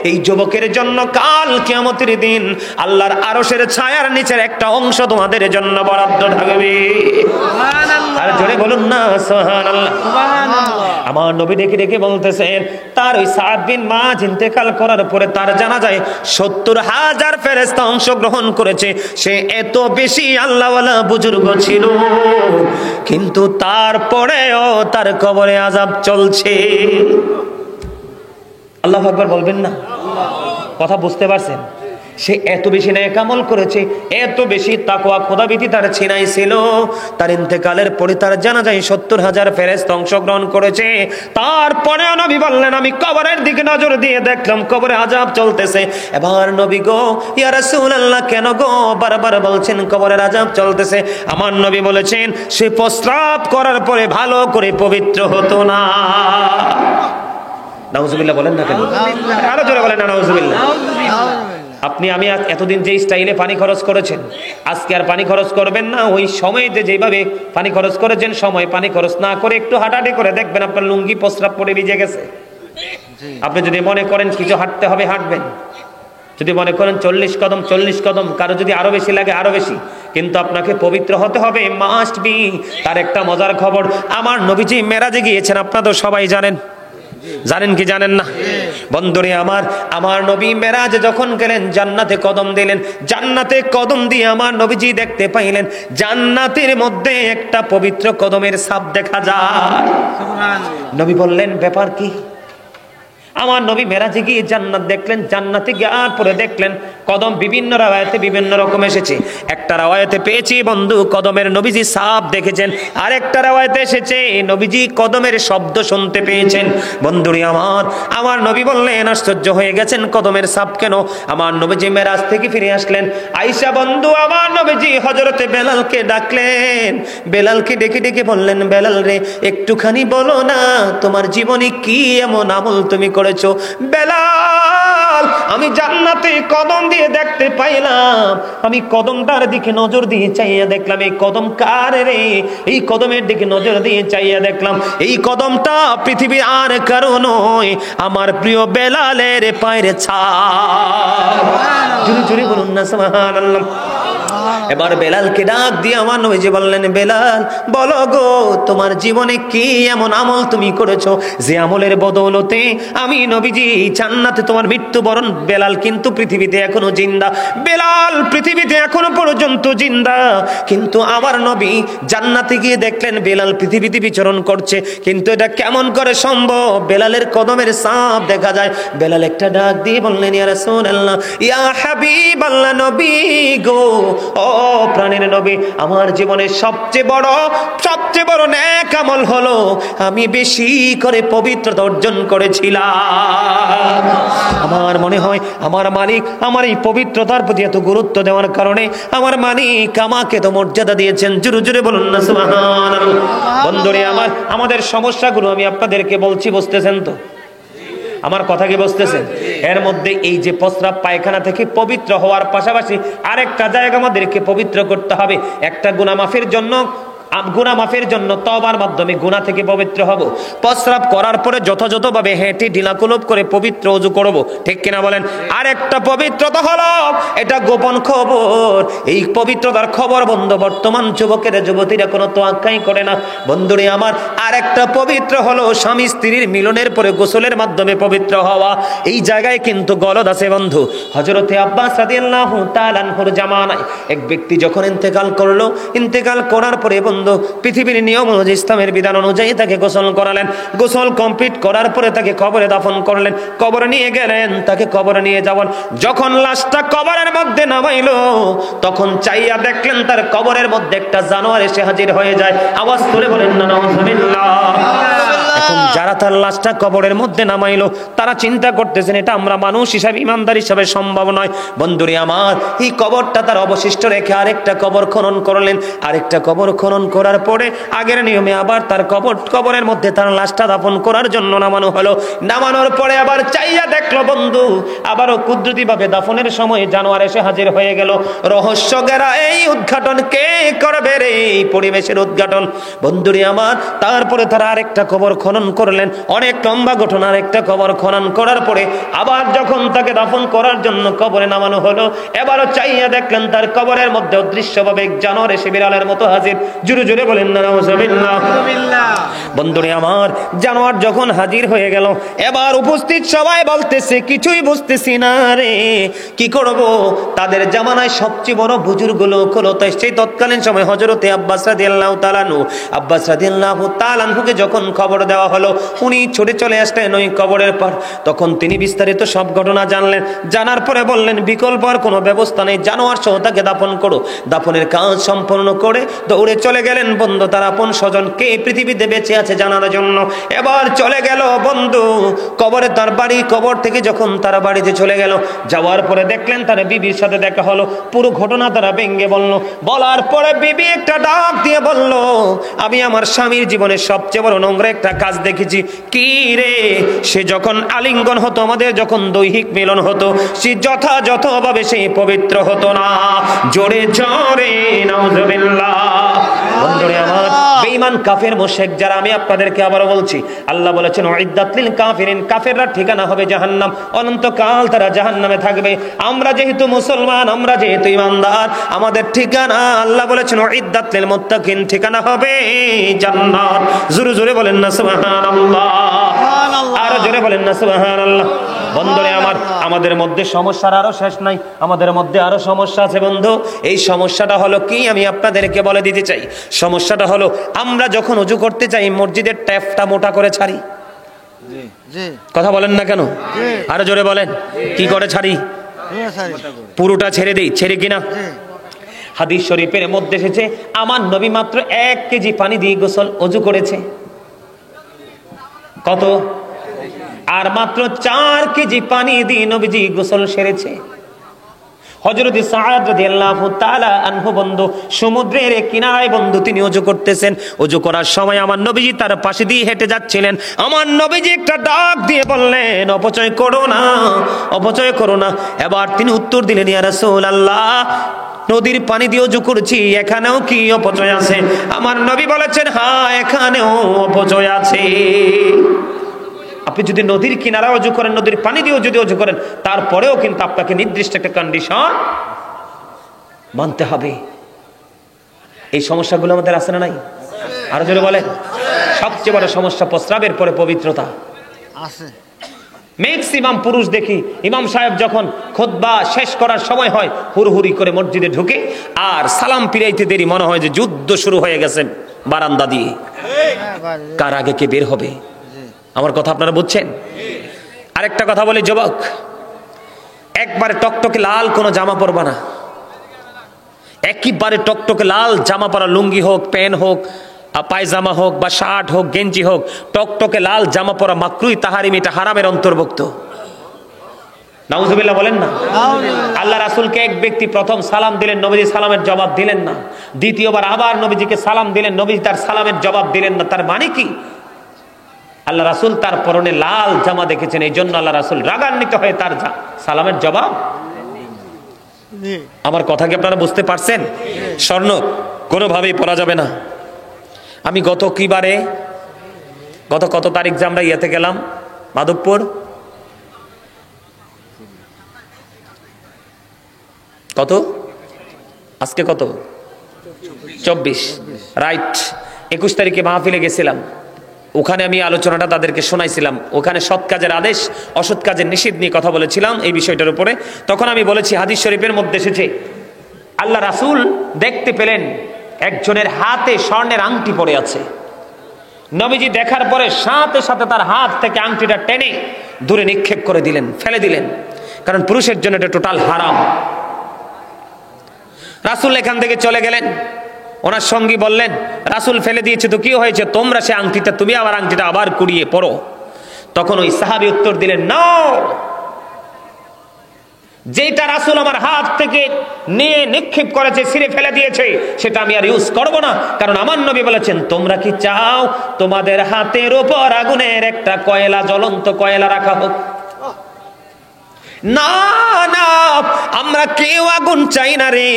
এই যুবকের জন্য কাল কিয়ামতের দিন আল্লাহর আরশের ছায়ার নিচের একটা অংশ তোমাদের জন্য বরাদ্দ থাকবে। সুবহানাল্লাহ। আর জোরে বলুন না সুবহানাল্লাহ। সুবহানাল্লাহ। আমার নবী ডেকে ডেকে বলতেছেন, তার ওই সাদ বিন মুআজ ইন্তেকাল করার পরে তার জানাজায় ৭০,০০০ ফেরেশতা অংশগ্রহণ করেছে। সে এত বেশি আল্লাহওয়ালা বুজুর্গ ছিল, কিন্তু তারপরেও তার কবরে আযাব চলছে। আল্লাহু আকবার বলবেন না? কথা বুঝতে পারছেন? সে এত বেশি নেক আমল করেছে, এত বেশি তাকওয়া খোদাভীতি তার ছিনাই ছিল। তার ইন্তেকালের পরে তার জানাজায় ৭০,০০০ ফেরেশতা অংশগ্রহণ করেছে। তারপরে নবী বললেন, আমি কবরের দিকে নজর দিয়ে দেখলাম কবরে আযাব চলতেছে। এবার নবী গো, ইয়া রাসূলুল্লাহ, কেন গো বারবার বলছেন কবরের আযাব চলতেছে? আমার নবী বলেছেন, সে প্রস্রাব করার পরে ভালো করে পবিত্র হতো না। নাউজুবিল্লাহ বলেন না কেন? আরো জোরে বলেন না নাউজুবিল্লাহ। আপনি আমি এতদিন যে স্টাইলে পানি খরচ করেছেন, আজকে আর পানি খরচ করবেন না। ওই সময়তে যেভাবে পানি খরচ করেছেন, সময় পানি খরচ না করে একটু হাঁটাহাঁটি করে দেখবেন আপনার লুঙ্গি প্রস্রাব পরে ভিজে গেছে। আপনি যদি মনে করেন কিছু হাঁটতে হবে, হাঁটবেন। যদি মনে করেন 40 কদম 40 কদম, কারো যদি আরো বেশি লাগে আরো বেশি, কিন্তু আপনাকে পবিত্র হতে হবে, মাস্ট বি। তার একটা মজার খবর, আমার নবীজি মেরাজে গিয়েছেন, আপনারা তো সবাই জানেন। জানেন কি জানেন না? বন্ধুরে আমার নবী মেরাজে যখন গেলেন, জান্নাতে কদম দিলেন। জান্নাতে কদম দিয়ে আমার নবীজি দেখতে পাইলেন জান্নাতের মধ্যে একটা পবিত্র কদমের ছাপ দেখা যায়। নবী বললেন, ব্যাপার কি? আমার নবী মেরাজে গিয়ে জান্নাত দেখলেন। জান্নাতে গিয়ে পরে দেখলেন কদম বিভিন্ন রাওয়ায়াতে বিভিন্ন রকম এসেছে। একটা রাওয়ায়াতে পেয়েছি বন্ধু কদমের নবীজি ছাপ দেখেছেন, আর একটা রাওয়ায়াতে এসেছে নবীজি কদমের শব্দ শুনতে পেয়েছেন। বন্ধুরে আমার নবী বললেন, আশ্চর্য হয়ে গেছেন, কদমের ছাপ কেন? আমার নবীজি মেরাজ থেকে ফিরে আসলেন। আয়েশা বন্ধু আমার নবীজি হযরতে বেলালকে ডাকলেন। বেলালকে ডেকে ডেকে বললেন, বেলাল রে, একটুখানি বলো না তোমার জীবনে কি এমন আমল তুমি করেছো? বেলাল, আমি জান্নাতে কদম দিয়ে দেখতে পাইলাম, আমি কদমটার দিকে নজর দিয়ে চাইয়া দেখলাম, এই কদম কার রে? এই কদমের দিকে নজর দিয়ে চাইয়া দেখলাম এই কদমটা পৃথিবীর আর কারো নয়, আমার প্রিয় বেলালের পায়ের ছাপ। জোরে জোরে বলুন না সুবহানাল্লাহ। এবার বেলালকে ডাক দিয়ে আমার নবীজি বললেন, বেলাল বলো গো, তোমার জীবনে কি এমন আমল তুমি করেছো যে আমলের বদৌলতে আমি নবীজি জান্নাতে তোমার মৃত্যুবরণ? বেলাল কিন্তু পৃথিবীতে এখনো জিন্দা, বেলাল পৃথিবীতে এখনো পর্যন্ত জিন্দা, কিন্তু আমার নবী জান্নাতে গিয়ে দেখলেন বেলাল পৃথিবীতে বিচরণ করছে। কিন্তু এটা কেমন করে সম্ভব? বেলালের কদমের ছাপ দেখা যায়। বেলাল একটা ডাক দিয়ে বললেন, ইয়া রাসূলুল্লাহ, ইয়া হাবিবাল্লাহ, নবী গো, ও প্রাণের নবী, আমার জীবনের সবচেয়ে বড় নেক আমল হলো আমি বেশি করে পবিত্রতা অর্জন করেছিলাম। আমার মনে হয় আমার মালিক আমার এই পবিত্রতার প্রতি এত গুরুত্ব দেওয়ার কারণে আমার মালিক আমাকে তো মর্যাদা দিয়েছেন। জোরে জোরে বলুন না সুবহানাল্লাহ। বন্ধুরে আমাদের সমস্যাগুলো আমি আপনাদেরকে বলছি, বুঝতেছেন তো? আমার কথা কি বুঝতেছেন? এর মধ্যে এই যে প্রস্রাব পায়খানা থেকে পবিত্র হওয়ার পাশাপাশি আরেকটা জায়গা আমাদেরকে পবিত্র করতে হবে। একটা গুনাহ মাফের জন্য তওবার মাধ্যমে গুনাহ থেকে পবিত্র হব। প্রস্রাব করার পরে যথাযথভাবে হেঁটে ঢিলাকুলুপ করে পবিত্র ওযু করব, ঠিক কিনা বলেন? আর একটা পবিত্রতা হলো, এটা গোপন খবর। এই পবিত্রতার খবর বন্ধু বর্তমান যুবতীরা কোনো তোয়াক্কাই করে না। বন্ধুরে আর একটা পবিত্র হলো স্বামী স্ত্রীর মিলনের পরে গোসলের মাধ্যমে পবিত্র হওয়া। এই জায়গায় কিন্তু গলদ আছে বন্ধু। হযরতে আব্বাস রাদিয়াল্লাহু তাআলা আনহুর জামানায় এক ব্যক্তি যখন ইন্তেকাল করলো, ইন্তেকাল করার পরে বন্ধু পৃথিবীর নিয়ম অনুযায়ী ইসলামের বিধান অনুযায়ী তাকে গোসল করালেন। গোসল কমপ্লিট করার পরে তাকে কবরে দাফন করলেন। কবরে নিয়ে গেলেন, তাকে কবরে নিয়ে যাবেন। যখন লাশটা কবরের মধ্যে নামাইলো তখন চাইয়া দেখলেন তার কবরের মধ্যে একটা জানোয়ার এসে হাজির হয়ে যায়। আওয়াজ করে বলেন না নাউজুবিল্লাহ। এখন যারা তার লাশটা কবরের মধ্যে নামাইলো তারা চিন্তা করতেছেন এটা আমরা মানুষ হিসাবে ইমানদার হিসাবে সম্ভব নয়। বন্ধুরে আমার, এই কবরটা তার অবশিষ্ট রেখে আরেকটা কবর খনন করলেন। আরেকটা কবর খনন করার পরে আগের নিয়মে আবার তার কবরের মধ্যে তার লাশটা দাফন করার জন্য নামানো হলো। নামানোর পরে আবার চাইয়া দেখলো বন্ধু আবারও কুদরতি ভাবে দাফনের সময় জানোয়ার এসে হাজির হয়ে গেল। রহস্য গেরা এই উদ্ঘাটন কে করবে রে, এই পরিবেশের উদ্ঘাটন? বন্ধুরে আমার, তারপরে তারা আরেকটা কবর খনন করলেন। অনেক লম্বা ঘটনা। আরেকটা কবর খনন করার পরে আবার যখন তাকে দাফন করার জন্য কবরে নামানো হলো, এবারও চাইয়া দেখলেন তার কবরের মধ্যে অদৃশ্যভাবে এক জানোয়ার এসে বিড়ালের মতো হাজির। জোরে জোরে বলেন না নাউজুবিল্লাহ। বন্ধুরে আমার, জানোয়ার যখন হাজির হয়ে গেল এবার উপস্থিত সবাই বলতেছে কিছুই বুঝতেছি না রে, কি করব? তাদের জামানায় সবচেয়ে বড় বুজুর্গ লোক হলো তাই সেই তৎকালীন সময় হযরতে আব্বাস রাদিয়াল্লাহু তাআলা আনহু, আব্বাস রাদিয়াল্লাহু তাআলা আনহুকে যখন খবর দেওয়া হলো উনি ছুটে চলে আসলেন ওই কবরের পার। তখন তিনি বিস্তারিত সব ঘটনা জানলেন। জানার পরে বললেন বিকল্প আর কোনো ব্যবস্থা নেই, জানোয়ার সহ তাকে দাফন করো। দাফনের কাজ সম্পন্ন করে দৌড়ে চলে গেলেন বন্ধু তার আপন স্বজন কে পৃথিবীতে বেঁচে আছে জানার জন্য। এবার চলে গেল বন্ধু কবরে তার বাড়ি। কবর থেকে যখন তারা বাড়িতে চলে গেল, যাওয়ার পরে দেখলেন তার বিবির সাথে দেখা হলো। পুরো ঘটনা তারা ভেঙ্গে বলল। বলার পরে বিবি একটা ডাক দিয়ে বলল, আমি আমার স্বামীর জীবনে সবচেয়ে বড় নোংরা একটা কাজ দেখেছি। কি রে? সে যখন আলিঙ্গন হতো, আমাদের যখন দৈহিক মিলন হতো, সে যথাযথভাবে সে পবিত্র হতো না। জোরে জোরে নাউজুবিল্লাহ। বন্ধুরে আমার, বেঈমান কাফের মুশরিক যারা, আমি আপনাদেরকে আবারও বলছি, আল্লাহ বলেছেন উইদ্দাত লিল কাফিরিন, কাফেররা ঠিকানা হবে জাহান্নাম, অনন্তকাল তারা জাহান্নামে থাকবে। আমরা যেহেতু মুসলমান, আমরা যেহেতু ইমানদার, আমাদের ঠিকানা আল্লাহ বলেছেন উইদ্দাত লিল মুত্তাকিন, ঠিকানা হবে জান্নাত। জোরে জোরে বলেন না সুবহানাল্লাহ। আর জোরে বলেন না সুবহানাল্লাহ। বন্ধুরে আমার, আমাদের মধ্যে সমস্যার আরো শেষ নাই, আমাদের মধ্যে আরো সমস্যা আছে বন্ধু। এই সমস্যাটা হলো কি আমি আপনাদেরকে বলে দিতে চাই। সমস্যাটা হলো আমরা যখন ওযু করতে চাই মসজিদের ট্যাপটা মোটা করে ছাড়ি। কথা বলেন না কেন? আরো জোরে বলেন। কি করে ছাড়ি? পুরোটা ছেড়ে দেই, ছেড়ে কিনা? হাদিস শরীফের মধ্যে এসেছে আমার নবী মাত্র 1 কেজি পানি দিয়ে গোসল ওযু করেছে। কত? আর মাত্র 4 কেজি পানি দিয়ে নবীজি গোসল সেরেছে। হযরত সাআদ রাদিয়াল্লাহু তাআলা আনহু বন্ধু সমুদ্রের কিনারায় বন্ধু তিনি ওযু করতেছেন। ওযু করার সময় আমার নবীজি তার পাশে দিয়ে হেঁটে যাচ্ছিলেন। আমার নবীজি একটা ডাক দিয়ে বললেন, অপচয় করো না, অপচয় করো না। এবার তিনি উত্তর দিলেন, ইয়া রাসূলুল্লাহ, নদীর পানি দিয়ে ওযু করছি, এখানেও কি অপচয় আছে? আমার নবী বলেছেন, হ্যাঁ, এখানেও অপচয় আছে। আপনি যদি নদীর কিনারা ওযু করেন, নদীর পানি দিয়েও যদি ওযু করেন, তারপরেও কিন্তু আপনাকে নির্দিষ্ট একটা কন্ডিশন মানতে হবে। এই সমস্যাগুলো আমাদের আছে না নাই? আরো জোরে বলেন। সবচেয়ে বড় সমস্যা প্রস্রাবের পরে পবিত্রতা আছে। ম্যাক্সিমাম পুরুষ দেখি ইমাম সাহেব যখন খুতবা শেষ করার সময় হয় হুড়হুড়ি করে মসজিদে ঢুকে, আর সালাম ফিরাইতে দেরি মনে হয় যে যুদ্ধ শুরু হয়ে গেছে বারান্দা দিয়ে। কার আগে কে বের হবে? আমার কথা আপনারা বুঝছেন? আরেকটা কথা বলি, যুবক, একবারে টকটকে লাল কোনো জামা পরবা না। একবারে টকটকে লাল জামা পরা, লুঙ্গি হোক, প্যান্ট হোক, পায়জামা হোক বা শার্ট হোক, গেঞ্জি হোক, টকটকে লাল জামা পরা মাকরুহ তাহরিম, এটা হারামের অন্তর্ভুক্ত। নাউজুবিল্লাহ বলেন না। আল্লাহ রাসূলকে এক ব্যক্তি প্রথম সালাম দিলেন, নবীজি সালামের জবাব দিলেন না। দ্বিতীয়বার আবার নবীজিকে সালাম দিলেন, নবীজি তার সালামের জবাব দিলেন না। তার মানে কি? আল্লাহ রাসূল তার পরনে লাল জামা দেখেছেন, এই জন্য আল্লাহ রাসূল রাগান্বিত হয়ে তার সালামের জবাব। আমার কথা কি আপনারা বুঝতে পারছেন? স্বর্ণ কোনোভাবেই পরা যাবে না। আমি গত কত তারিখ যে আমরা ইয়েতে গেলাম মাধবপুর, কত আজকে কত 24 রাইট 21 তারিখে মাহফিলে গেছিলাম। ওখানে আমি আলোচনাটা তাদেরকে শোনাইছিলাম। ওখানে সৎ কাজের আদেশ, অসৎ কাজের নিষেধ নিয়ে কথা বলেছিলাম এই বিষয়টার উপরে। তখন আমি বলেছি হাদিস শরীফের মধ্যে এসেছে আল্লাহ রাসূল দেখতে পেলেন একজনের হাতে স্বর্ণের আংটি পড়ে আছে। নবীজি দেখার পরে সাথে সাথে তার হাত থেকে আংটিটা টেনে দূরে নিক্ষেপ করে দিলেন, ফেলে দিলেন, কারণ পুরুষের জন্য এটা টোটাল হারাম। রাসূল এখান থেকে চলে গেলেন। ওনার সঙ্গী বললেন, রাসূল ফেলে দিয়েছে তো কি হয়েছে, তোমরা সে আংটিটা, তুমি আবার আংটিটা আবার কুড়িয়ে পরো। তখন ওই সাহাবী উত্তর দিলেন, না, যেটা রাসূল আমার হাত থেকে নিয়ে নিক্ষেপ করেছে, ছিঁড়ে ফেলে দিয়েছে, সেটা আমি আর ইউজ করব না, কারণ আমার নবী বলেছেন, তোমরা কি চাও তোমাদের হাতের উপর আগুনের একটা কয়লা, জ্বলন্ত কয়লা রাখা হোক? না না, আমরা কেউ আগুন চাই না রে,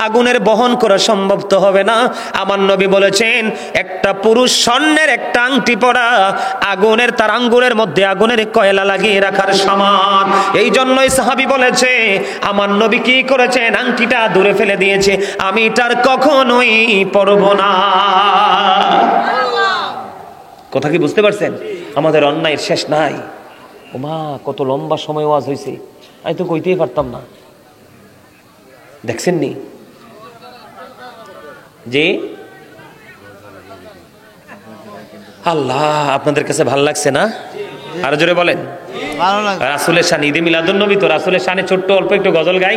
আগুনের বহন করা সম্ভব তো হবে না। আমার নবী বলেছেন, একটা পুরুষ স্বর্ণের একটা আংটি পরা আগুনের, তার আঙ্গুলের মধ্যে আগুনের কয়লা লাগিয়ে রাখার সমান। এই জন্যই সাহাবী বলেছে, আমার নবী কি করেছেন, আংটিটা দূরে ফেলে দিয়েছে, আমি তার কখনোই পরব না। কথা কি বুঝতে পারছেন? আমাদের অন্যায়ের শেষ নাই। ওমা, কত লম্বা সময় ওয়াজ হয়েছে, আমি তো কইতেই পারতাম না। দেখছেন নি যে আল্লাহ, আপনাদের কাছে ভালো লাগছে না? আরো জোরে বলেন। রাসূলের শান, ঈদে মিলাদুন্নবী তো রাসূলের শানে ছোট্ট অল্প একটু গজল গাই।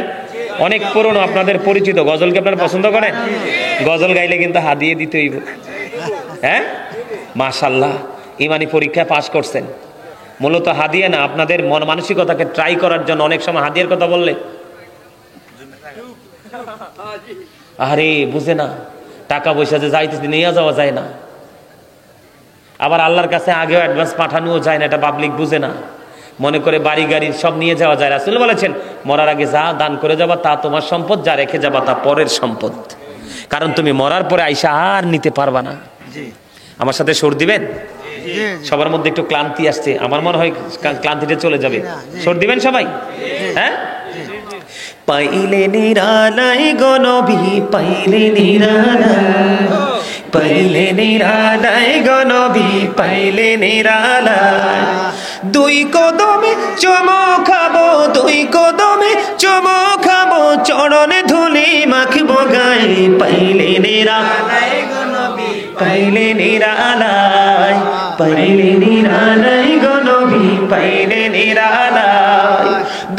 অনেক পুরনো, আপনাদের পরিচিত। গজল কি আপনারা পছন্দ করেন? গজল গাইলে কিন্তু হাদিয়ে দিতে হইব। হ্যাঁ, মাশাআল্লাহ, ইমানি পরীক্ষায় পাশ করছেন। মূলত হাদিয়া না, আপনাদের মন মানসিকতাকে ট্রাই করার জন্য। অনেক সময় হাদিয়ার কথা বললে আরে বুঝে না, টাকা পয়সা যে যাইতেছে নিয়ে যাওয়া যায় না, আবার আল্লাহর কাছে আগেও অ্যাডভান্স পাঠানোও যায় না, এটা পাবলিক বুঝে না, মনে করে বাড়ি গাড়ি সব নিয়ে যাওয়া যায়। রাসূল বলেছেন, মরার আগে যা দান করে যাবা তা তোমার সম্পদ, যা রেখে যাবা তা পরের সম্পদ, কারণ তুমি মরার পরে আইসা আর নিতে পারবা না। আমার সাথে সুর দিবেন? সবার মধ্যে একটু ক্লান্তি আসছে, আমার মনে হয় ক্লান্তিটা চলে যাবে। সুর দিবেন সবাই? হ্যাঁ। পাইলে নিরালাই গো নবী, পাইলে নিরালাই, পাইলে নিরালাই গো নবী, পাইলে নিরালাই, দুই কদমে চুমো খাবো, দুই কদমে চুমো খাবো, চরণে ধুলি মাখবো গায়ে, পাইলে নিরালাই গো নবী, পাইলে নিরালাই, পাইলে নিরালাই গো নবী, পাইলে নিরালাই,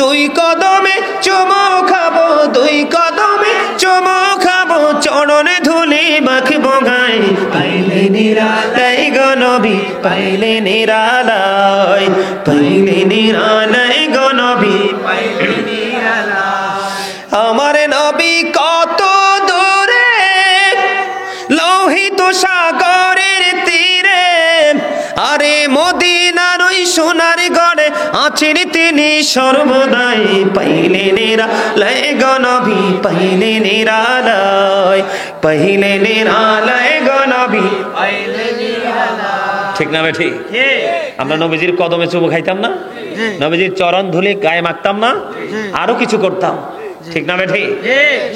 দুই কদমে চুমো খাবো, দুই কদমে চুমো খাবো, চরণে ধুলি মাখবো গায়ে, পাইলে নিরালাই গো নবী, পাইলে নিরালাই, পাইলে নিরালাই গো নবী, পাইলে নিরালাই। আমার নবী কত দূরে, লোহিত সাগরের তীরে, আরে মদিনার ওই সোনার ঘরে আছেন তিনি সর্বদাই, পাইলে নিরালাই গো নবী, পাইলে নিরালাই, পাইলে নিরালাই গো নবী, পাইলে নিরালাই। ঠিক না বেঠি? আমরা নবীজির কদমে চুমু খাইতাম না, নবীজির চরণ ধুলি গায়ে মাখতাম না, আরো কিছু করতাম। ঠিক না বেঠি?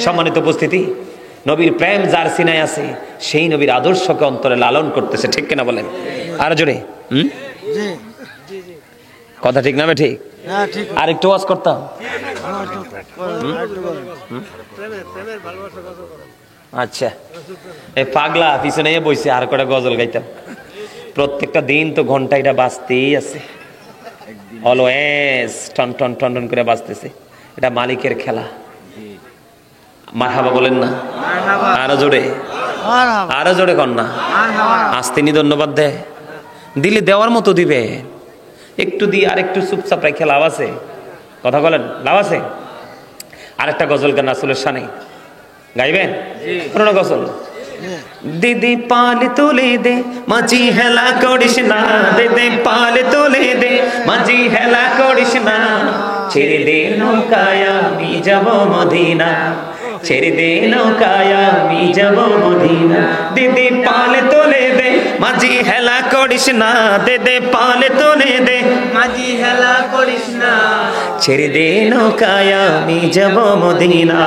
সম্মানিত উপস্থিতি, নবীর প্রেম যার সিনায় আছে, সেই নবীর আদর্শকে অন্তরে লালন করতেছে। ঠিক কিনা বলেন? আর জোরে কথা ঠিক না ঠিক? আর একটু ওয়াজ করতাম। আচ্ছা, এই পাগলা পিছনে বইছে, আর কটা গজল গাইতাম। প্রত্যেকটা দিন তো ঘন্টাটা বাজতেই আছে, অলওয়েজ টন টন টন টন করে বাজতেছে। এটা মালিকের খেলা। মারহাবা বলেন না? আরো জোরে, আরো জোরে কর না। আজ তিনি ধন্যবাদ দেয়, দিলে দেওয়ার মতো দিবে। একটু দিয়ে আর একটু চুপচাপ রেখে লাভ আছে? কথা বলেন, লাভ আছে? আরেকটা গজল গান রাসূলের শানে গাইবেন? পুরনো গজল। দিদি পাল তুলে দে, মাঝি হেলা করিস না, দিদি পাল তুলে দে, মাঝি হেলা করিস না, ছেড়ে দে নৌকায় আমি যাব মদিনা, ছেড়ে দে নৌকায় আমি যাব মদিনা, দিদি পাল তুলে দে, মাঝি হেলা করিস না, দিদি পাল তুলে দে, মাঝি হেলা করিস না, ছেড়ে দে নৌকায় আমি যাব মদিনা,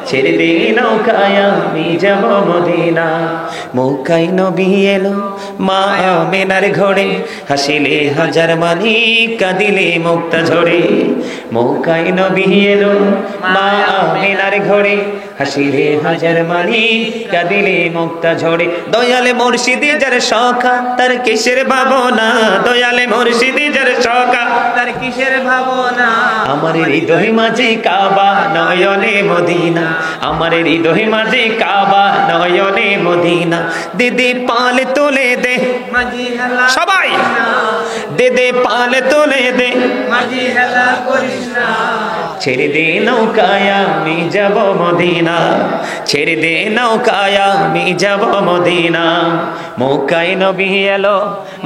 ছেড়ে দে নৌকায় আমি যাব মদিনা। মৌকায় নবী এলো মা আমেনার ঘরে, হাসিলে হাজার মানি, কাঁদিলে মুক্তা ঝরে। মৌকায় নবী এলো মা আমেনার ঘরে, হাসিলে হাজার মানি কাঁদিলে মুক্তা ঝরে দয়ালে মুর্শিদি যার সখা তার কিসের ভাবনা দয়ালে মুর্শিদি যার সখা তার কিসের ভাবনা আমার হৃদয় মাঝে কাবা নয়নে মদিনা আমার হৃদয় মাঝে কাবা নয়নে মদিনা দিদি পাল তোলে দে মাঝি হেলা সবাই দে পাল তোলে দে মাঝি হেলা করিস না ছেড়ে দে নৌকায় আমি যাব মদিনা ছেড়ে দে নৌকায় আমি যাব মদিনা মক্কায় নবী এলো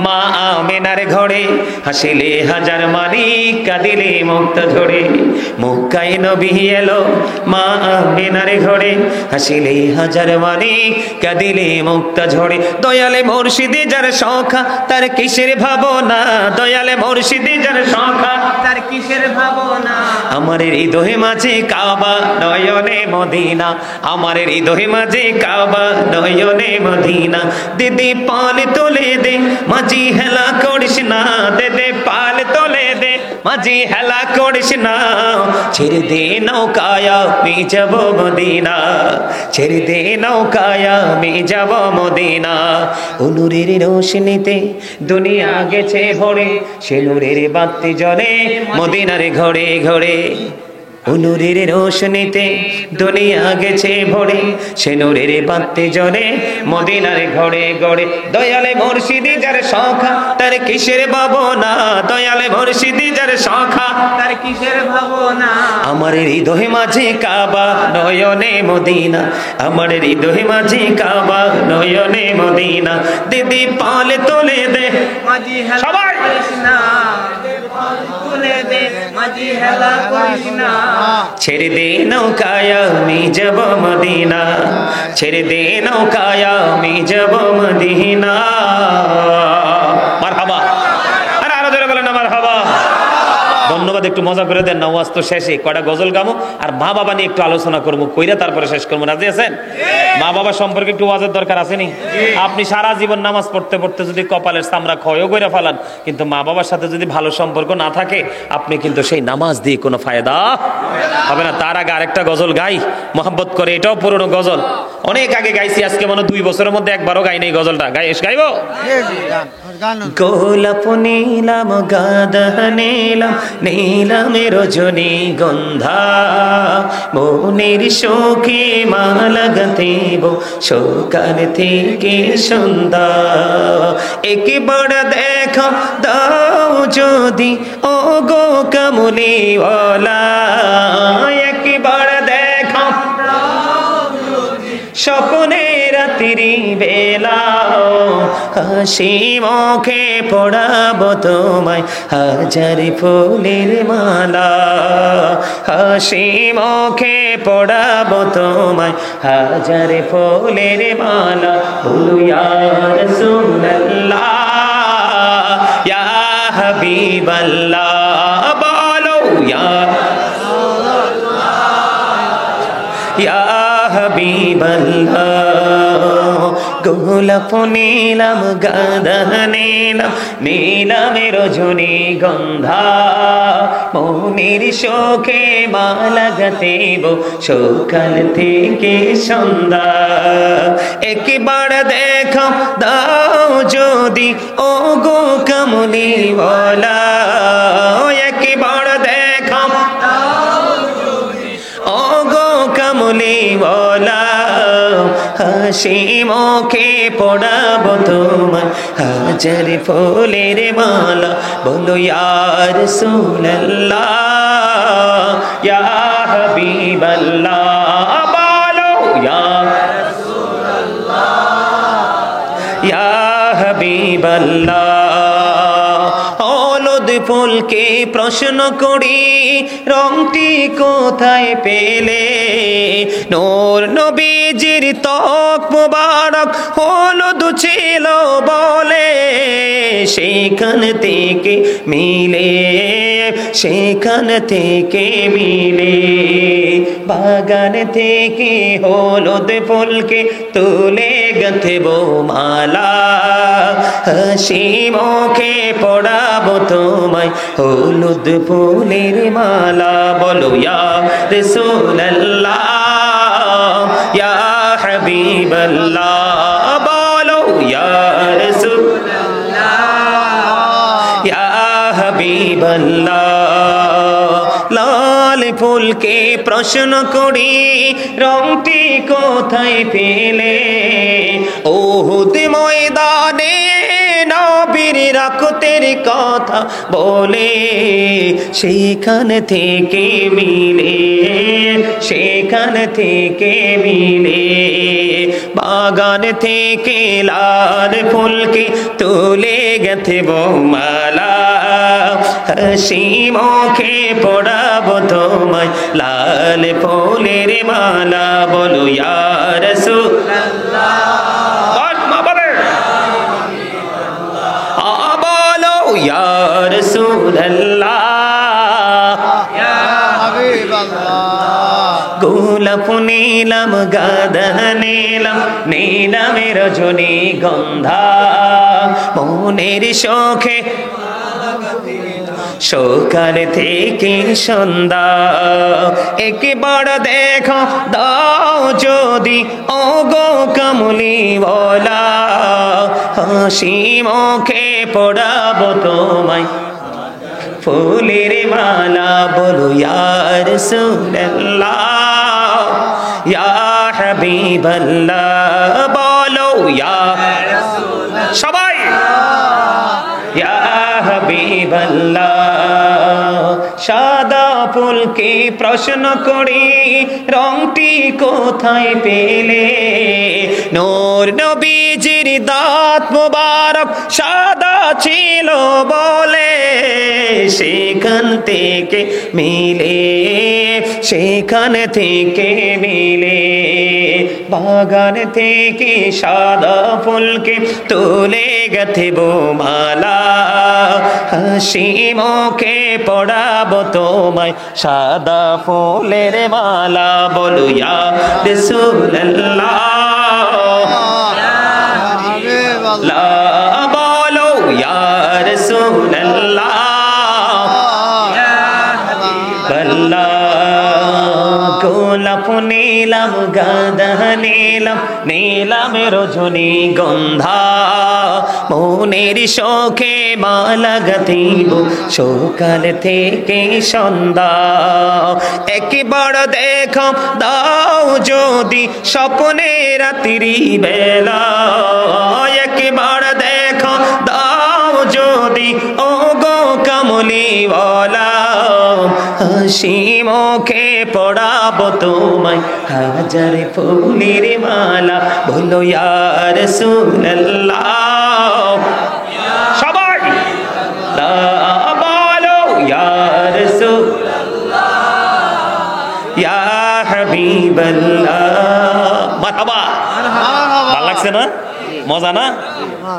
মা আমেনার ঘরে হাসিলে হাজার মানি কাঁদিলে মুক্তা ঝরে মক্কায় নবী এলো মা আমেনার ঘরে হাসিলে হাজার মানি কাঁদিলে মুক্তা ঝরে দয়ালে মুর্শিদি যার সখা তার কিসের ভাবনা দয়ালে মুর্শিদি যার সখা তার কিসের ভাবনা আমার হৃদয় মাঝে কাবা নয়নে মদিনা আমার হৃদয় মাঝে কাবা নয়নে মদিনা দিদি পাল তোলে দে মাঝি হেলা করিস না দে পাল তোলে দে মাঝি হেলা করিস না ছেড়ে দে নৌকায় আমি যাব মদিনা ছেড়ে দে নৌকায় আমি যাব মদিনা নূরের রোশনীতে দুনিয়া গেছে ভরে সে নূরের বাতি জ্বলে মদিনার ঘরে ঘরে নূরের রোশনীতে দুনিয়া গেছে ভরে সে নূরের বাতি জ্বলে মদিনার ঘরে ঘরে দয়ালে মুর্শিদি যার সখা তার কিসের ভাবনা দয়ালে মুর্শিদি যার সখা তার কিসের ভাবনা আমার হৃদয় মাঝে কাবা নয়নে মদিনা আমার হৃদয় মাঝে কাবা নয়নে মদিনা দিদি পাল তোলে দে মাঝি হেলা সবাই করিস না তুলে দে মাঝি হেলা করিস না ছেড়ে দে নৌকায় আমি যাব মদিনা ছেড়ে দে নৌকায় আমি যাব মদিনা মারহাবা আরে আরো জোরে বলেন না মারহাবা ধন্যবাদ একটু মজা করে দেন না ওয়াজ তো শেষে কয়টা গজল গামো আর মা বাবা নিয়ে একটু আলোচনা করবো কইরা তারপরে শেষ করবো রাজি আছেন মা বাবা সম্পর্কে একটু ওয়াজের দরকার আসেনি আপনি সারা জীবন নামাজ পড়তে পড়তে যদি কপালের চামড়া ক্ষয়ও করে ফেলান কিন্তু মা বাবার সাথে যদি ভালো সম্পর্ক না থাকে আপনি কিন্তু সেই নামাজ দিয়ে কোনো ফায়দা হবে না তার আগে আরেকটা গজল গাই মহব্বত করে এটাও পুরনো গজল অনেক আগে গাইছি আজকে মনে 2 বছরের মধ্যে একবারও গাই নাই গজলটা গাইবো গোলাপ নীলাম গাঁদা নীলাম নীলাম রজনী গন্ধা মনের শোকে মালা গাঁথিব সকাল থেকে সন্ধ্যা একবার দেখা দাও যদি ও গো কামলিওয়ালা একবার দেখা স্বপ্নে রাত্রি বেলা হাসি মুখে পড়াবো তোমায় হাজার ফুলের মালা হাসি মুখে পড়াবো তোমায় হাজার ফুলের মালা বলো ইয়া রাসূলুল্লাহ ইয়া হাবিবাল্লাহ বলো ইয়া ইয়া হাবিবাল্লাহ গোলাপ নীলাম গাঁদা নীলাম নীলাম রজনী গন্ধা মনের শোকে মালা গাঁথিব সকাল থেকে সন্ধ্যা একবার দেখা দাও যদি ও গো কামলিওয়ালা একবার দেখা ও গো কামলিওয়ালা হাসি মুখে পড়াবো তোমায় হাজার ফুলের মালা বলো ইয়া রাসূলুল্লাহ ইয়া হাবিবাল্লাহ বলো ইয়া রাসূলুল্লাহ ইয়া হাবিবাল্লাহ ফুলকে প্রশ্ন করি রংটি কোথায় পেলে নূর নবীজির ত্বক মুবারক হলুদ ছিল বলে সেখান থেকে মিলে সেখান থেকে মিলে বাগান থেকে হলুদ ফুলকে তুলে গাঁথব মালা হাসি মুখে পড়াবো তোমায় হলুদ ফুলের মালা বলো ইয়া রাসূলুল্লাহ হাবিবাল্লাহ বলো ইয়া রাসূলুল্লাহ ইয়া হাবিবাল্লাহ লাল ফুলকে প্রশ্ন করি রংটি কোথায় পেলে উহুদ ময়দানে নবীর রক্তের কথা বলে সেখান থেকে মিলে সেখান থেকে মিলে বাগান থেকে লাল ফুলকে তুলে গেছে বৌমালা হাসি মুখে পড়াবো তোমায় লাল ফুলের মালা বলো ইয়া রাসূলুল্লাহ বলো ইয়া রাসূলুল্লাহ ইয়া হাবিবাল্লাহ গোলাপ নীলাম গাঁদা নীলাম নীলামের রজনীগন্ধা মনের শোকে সকাল থেকে সন্ধ্যা একবার দেখো দাও যদি ও গো কামলি বলা হাসি মুখে পড়াবো তোমায় ফুলের মালা বলো ইয়া রাসূলুল্লাহ ইয়া হাবিবাল্লাহ বলো ইয়া রাসূলুল্লাহ সবাই ইয়া হাবিবাল্লাহ সাদা ফুলকে প্রশ্ন করি রংটি কোথায় পেলে নূর নবীজির দাঁত মুবারক সাদা ছিল বলে সেখান থেকে মিলে সেখান থেকে মিলে বাগান থেকে সাদা ফুলকে তুলে গেছে বোমালা হাসি মুখে পড়াবো তোমায় সাদা ফুলের মালা বলো ইয়া রাসূলুল্লাহ লা বলো ইয়া রাসূলুল্লাহ ইয়া হাবিবাল্লাহ গোলাপ নীলাম গাঁদা নীলাম নীলামের রজনীগন্ধা মনের শোকে মালা গাঁথিব সকাল থেকে সন্ধ্যা একবার দেখো দাও যদি স্বপ্নে রাত্রি বেলা একবার দেখো দাও যদি ও গো কামলি বলা হাসি মুখে পড়াবো তোমায় হাজার ফুলের মালা বলো ইয়া রাসূলুল্লাহ সবাই বলো ইয়া রাসূলুল্লাহ ইয়া হাবিবাল্লাহ মারহাবা ভালো লাগছে না মজা না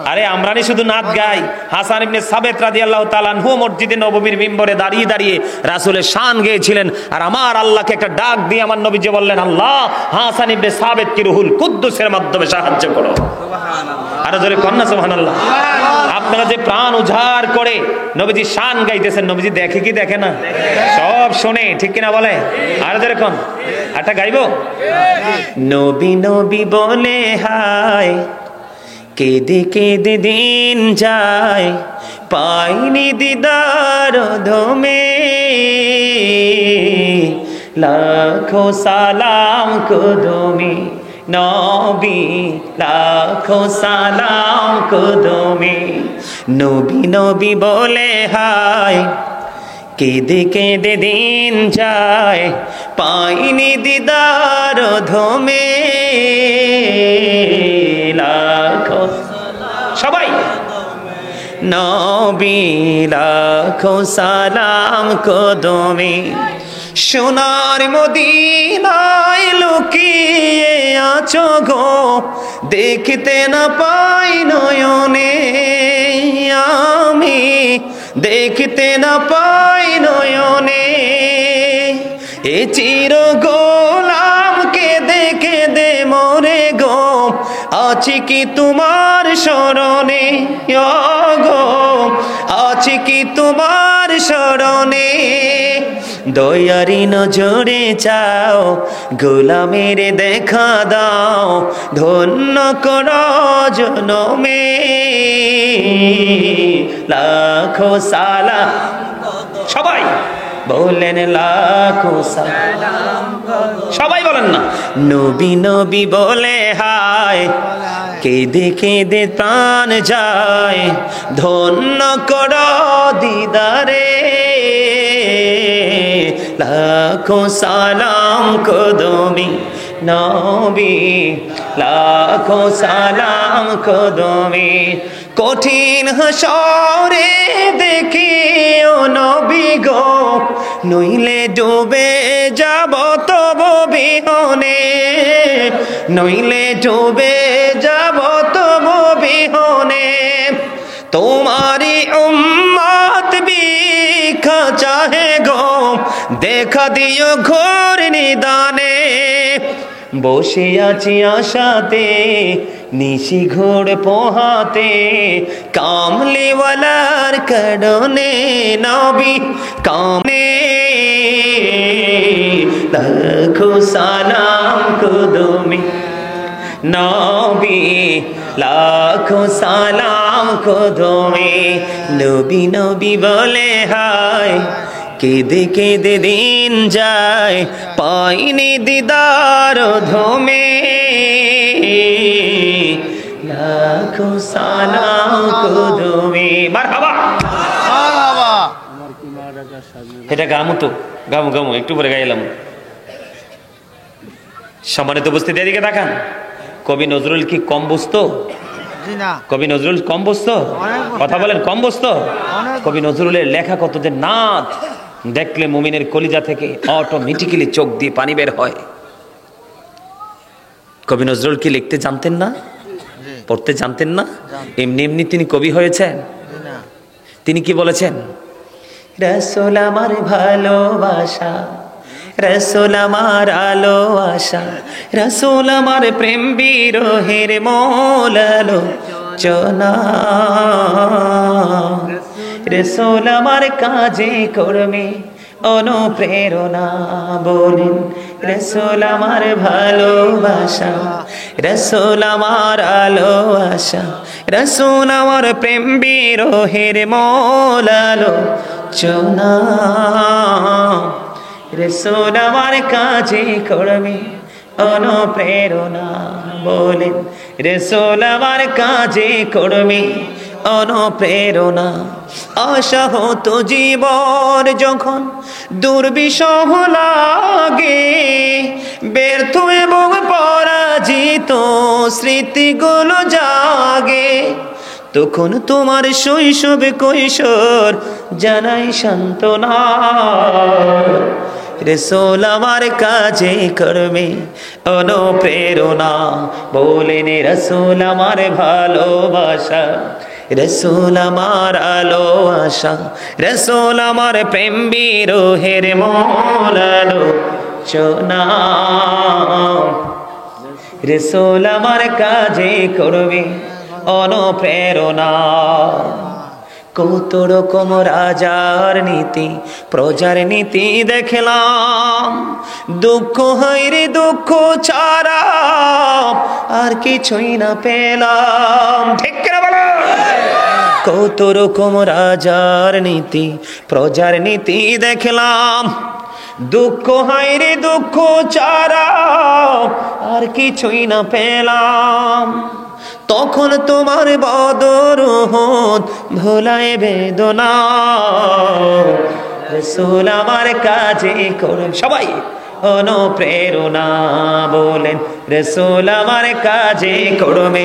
আরে আমরা নি শুধু নাত গাই হাসান ইবনে সাবিত রাদিয়াল্লাহু তাআলা আনহু মসজিদে নববীর মিম্বরে দাঁড়িয়ে দাঁড়িয়ে রাসূলের শান গেয়েছিলেন আর আমার আল্লাহকে একটা ডাক দিয়ে আমার নবীজি বললেন আল্লাহ হাসান ইবনে সাবিত কি রুহুল কুদ্দুসের মাধ্যমে সাহায্য করো সুবহানাল্লাহ আরে জোরে কন্না সুবহানাল্লাহ আপনারা যে প্রাণ উজাড় করে নবীজি শান গাইতেছেন নবীজি দেখে কি দেখে না সব শুনে ঠিক কি না বলে আরে জোরে কোন একটা গাইবো নবী নবী বলে হায় কেঁদে কেঁদে দিন যায় পাইনি দিদার ধমে লাখো সালাম কদমে নবী লাখো সালাম কদমে নবী নবী বলে হায় কেঁদে কেঁদে দিন যায় পাইনি দিদার ধমে লাখো সবাই নবী লাখো সালাম কদমে সোনার মদিনায় লুকিয়ে আছো গো দেখতে না পাই নয়নে আমি দেখতে না পাই নয়নে এ চির গোলামকে দেখে দে মরে গো আছি কি তোমার শরণে গো আছি কি তোমার শরণে, দয়ারি নজরে চাও, গোলামের দেখা দাও, ধন্য করো জনমে। লাখো সালাম, সবাই বলেন লাখো সালাম, সবাই বলেন না। নবী নবী বলে হায়, কেঁদে কেঁদে প্রাণ যায়, ধন্য করো দিদারে। লাখো সালাম কদমি নবী, লাখো সালাম কদমি। কঠিন হাসরে দেখি ও নবী গো, নইলে ডুবে যাব তব বিহনে, নইলে ডুবে যাব তব বিহনে। তোমারি উম্মত ভিক্ষা চাহে গো, দেখা দিও ঘোর নিদানে। বসে আছি আশাতে নিশি ঘোর পোহাতে, কামলিওয়ালার কারণে নবী কামনে। লাখো সালাম কদমি নবী, লাখো সালাম কদমি। নবী নবী বলে হায়, কেঁদে কেঁদে দিন যায়, পাইনি দিদার ধমে। লাখো সালাম কদমি। মারহাবা, এটা গামু তো, গামু গামু একটু পরে গাইলাম। সম্মানিত উপস্থিতি, এদিকে দেখান। কবি নজরুল কি কম বুঝতো? কবি নজরুল কম বুঝতো? কথা বলেন, কম বুঝতো? কবি নজরুলের লেখা কত যে নাথ, দেখলে মুমিনের কলিজা থেকে অটোমেটিক্যালি চোখ দিয়ে পানি বের হয়। কবি নজরুল কি লিখতে জানতেন না? পড়তে জানতেন না? এমনি এমনি তিনি কবি হয়েছেন? তিনি কি বলেছেন? রাসূল আমার ভালোবাসা, রাসূল আমার আলো আশা, রাসূল আমার প্রেম বিরহের মূল আলোচনা, রাসূল আমার কাজে কর্মে অনুপ্রেরণা। বলেন রাসূল আমার ভালোবাসা, রাসূল আমার আলো আশা, রাসূল আমার প্রেম বিরহের মূল আলোচনা, রাসূল আমার কাজে কর্মে অনুপ্রেরণা। বলেন রাসূল আমার কাজে কর্মে অনুপ্রেরণা। আশা হতো জীবন যখন দুর্বিষহ লাগে, ব্যর্থ এবং পরাজিত স্মৃতিগুলো জাগে, তখন তোমার শৈশব কৈশোর জানাই সান্ত্বনা। রাসূল আমার কাজে কর্মে অনুপ্রেরণা। বলেন রাসূল আমার ভালোবাসা, রাসূল আমার আলো আশা, রাসূল আমার প্রেম বিরহের মূল আলোচনা, রাসূল আমার কাজে করবে অনুপ্রেরণা। কত রকম রাজার নীতি প্রজার নীতি দেখলাম, দুঃখ হয় রে দুঃখ ছাড়া আর কিছুই না পেলাম। ঠিক কিনা বলো? কত রকম রাজার নীতি প্রজার নীতি দেখলাম, দুঃখ হয় রে দুঃখ ছাড়া আর কিছুই না পেলাম। তখন তোমার বদর উহুদ ভোলায় বেদনা, রাসূল আমার কাজে করেন সবাই অনুপ্রেরণা। বলেন রাসূল আমার কাজে করবে,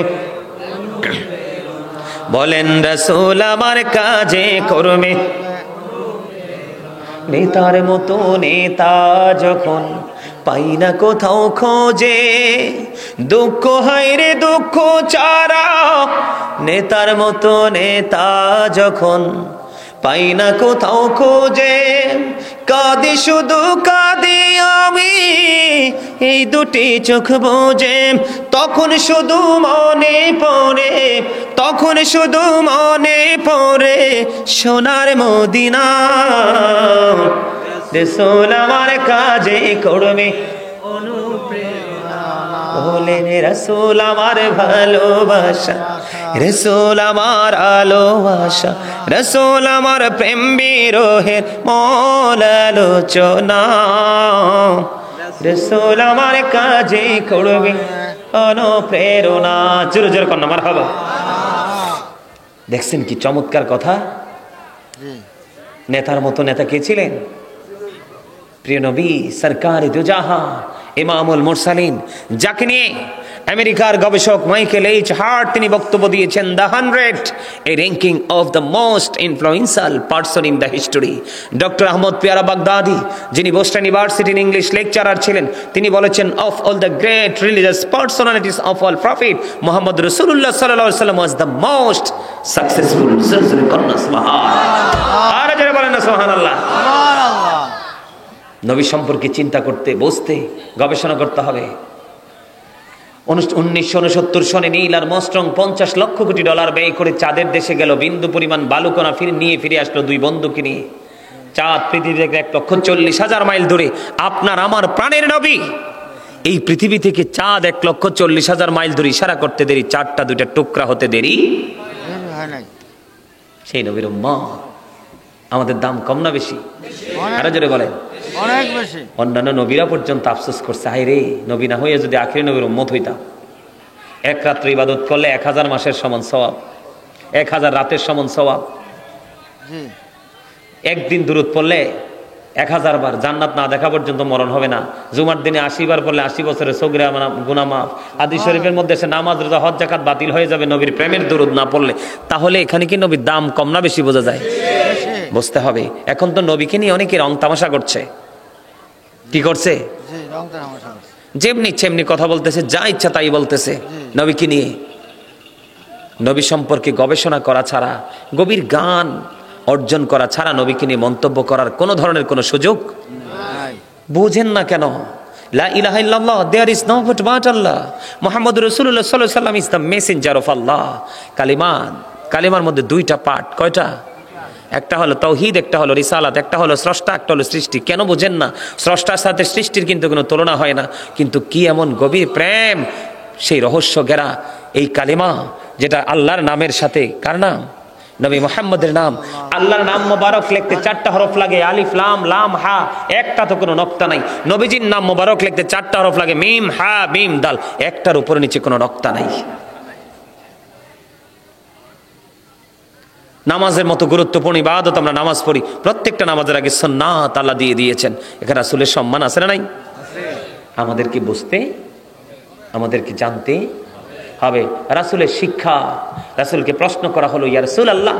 বলেন রাসূল আমার কাজে করবে। নেতার মতো নেতা যখন পাই না কোথাও খোঁজে, দুঃখ হয় রে দুঃখ ছাড়া। নেতার মতো নেতা যখন পাই না কোথাও খোঁজে, কাঁদি শুধু কাঁদি আমি, এই দুটি চোখ বুজে। তখন শুধু মনে পড়ে, তখন শুধু মনে পড়ে সোনার মদিনা। রাসূল আমার কাজে করবে বলেন, রাসূল আমার ভালোবাসা, রাসূল আমার আলোবাসা, রাসূল আমার প্রেম বিরহের মূল আলোচনা। রাসূল আমার কাজে করবে অনুপ্রেরণা। জোরে জোরে কন্যা মারহাবা। দেখছেন কি চমৎকার কথা। নেতার মতো নেতা কে ছিলেন? প্রিয় নবী সরকার দুজাহা ইমামুল মুরসালিন, যাকে নিয়ে আমেরিকার গবেষক মাইকেল এইচ হার্ট তিনি বক্তব্য দিয়েছেন, the 100 a ranking of the most influential person in the history. Doctor Ahmad Piyara Baghdadi, যিনি বোস্টন ইউনিভার্সিটির ইংলিশ লেকচারার ছিলেন, তিনি বলেছেন, of all the great religious personalities of all prophet, Muhammad রাসূলুল্লাহ সাল্লাল্লাহু আলাইহি ওয়াসাল্লাম ওয়াজ দ্য মোস্ট সাকসেসফুল। আর যারা বলেন না সুবহানাল্লাহ। নবী সম্পর্কে চিন্তা করতে বসতে গবেষণা করতে হবে। 1969 সনে Neil Armstrong 50 lakh crore dollar ব্যয় করে চাঁদের দেশে গেল, বিন্দু পরিমাণ বালুকণা ফিরে আসলো 2 বন্ধুকে নিয়ে। চাঁদ পৃথিবী থেকে 1,40,000 মাইল দূরে। আপনার আমার প্রাণের নবী এই পৃথিবী থেকে চাঁদ 1,40,000 মাইল দূরে, ইশারা করতে দেরি, চাঁদটা 2টা টুকরা হতে দেরি হয় নাই। সেই নবীর উম্মত, আমাদের দাম কম না বেশি? আরো জোরে বলেন। অনেক বেশি। অন্যান্য নবীরা পর্যন্ত আফসোস করছে, হায় রে, নবী না হয়ে যদি আখিরি নবীর উম্মত হইতাম। 1 রাত্র ইবাদত করলে 1000 মাসের সমান সওয়াব, 1000 রাতের সমান সওয়াব। একদিন দুরূদ পড়লে 1000 বার, জান্নাত না দেখা পর্যন্ত মরণ হবে না। জুমার দিনে 80 বার পড়লে 80 বছরের সগীরা গুনাহ মাফ। হাদিস শরীফের মধ্যে সে নামাজ রোজা হজ যাকাত বাতিল হয়ে যাবে নবীর প্রেমের দুরূদ না পড়লে। তাহলে এখানে কি নবীর দাম কম না বেশি বোঝা যায়? বুঝতে হবে। এখন তো নবীকে নিয়ে অনেকে রং তামাশা করছে। কি করছে? যেমনি সেমনি কথা বলতেছে, যা ইচ্ছা তাই বলতেছে নবীকে নিয়ে। নবী সম্পর্কে গবেষণা করা ছাড়া, গভীর জ্ঞান অর্জন করা ছাড়া নবীকে নিয়ে মন্তব্য করার কোন ধরনের কোনো সুযোগ বুঝেন না কেন? লা ইলাহা ইল্লাল্লাহ, দেয়ার ইজ নো বাট আল্লাহ, মুহাম্মদ রাসূলুল্লাহ সাল্লাল্লাহু আলাইহি ওয়াসাল্লাম ইজ দ্য মেসেঞ্জার অফ আল্লাহ। কালিমার মধ্যে 2টা পার্ট। কয়টা? একটা হলো তাওহীদ, একটা হলো রিসালাত, একটা হলো স্রষ্টা, একটা হলো সৃষ্টি। কেন বুঝেন না? স্রষ্টার সাথে সৃষ্টির কিন্তু কোনো তুলনা হয় না। কিন্তু কি এমন গভীর প্রেম, সেই রহস্য ঘেরা এই কালিমা, যেটা আল্লাহর নামের সাথে, কার নাম? নবী মুহাম্মদের নাম। আল্লাহর নাম মোবারক লিখতে 4টা হরফ লাগে, আলিফ লাম লাম হা, একটা তো কোনো নক্তা নাই। নবীজির নাম মোবারক লিখতে 4টা হরফ লাগে, মিম হা মিম দাল, একটার উপরে নিচে কোনো নক্তা নাই। নামাজের মতো গুরুত্বপূর্ণ ইবাদত আমরা নামাজ পড়ি, প্রত্যেকটা নামাজের আগে সুন্নাত আল্লাহ দিয়ে দিয়েছেন। এখানে রাসূলের সম্মান আছে না নাই? আমাদেরকে বুঝতে, আমাদেরকে জানতে হবে। রাসূলের শিক্ষা, রাসূলকে প্রশ্ন করা হলো, ইয়া রাসূলুল্লাহ,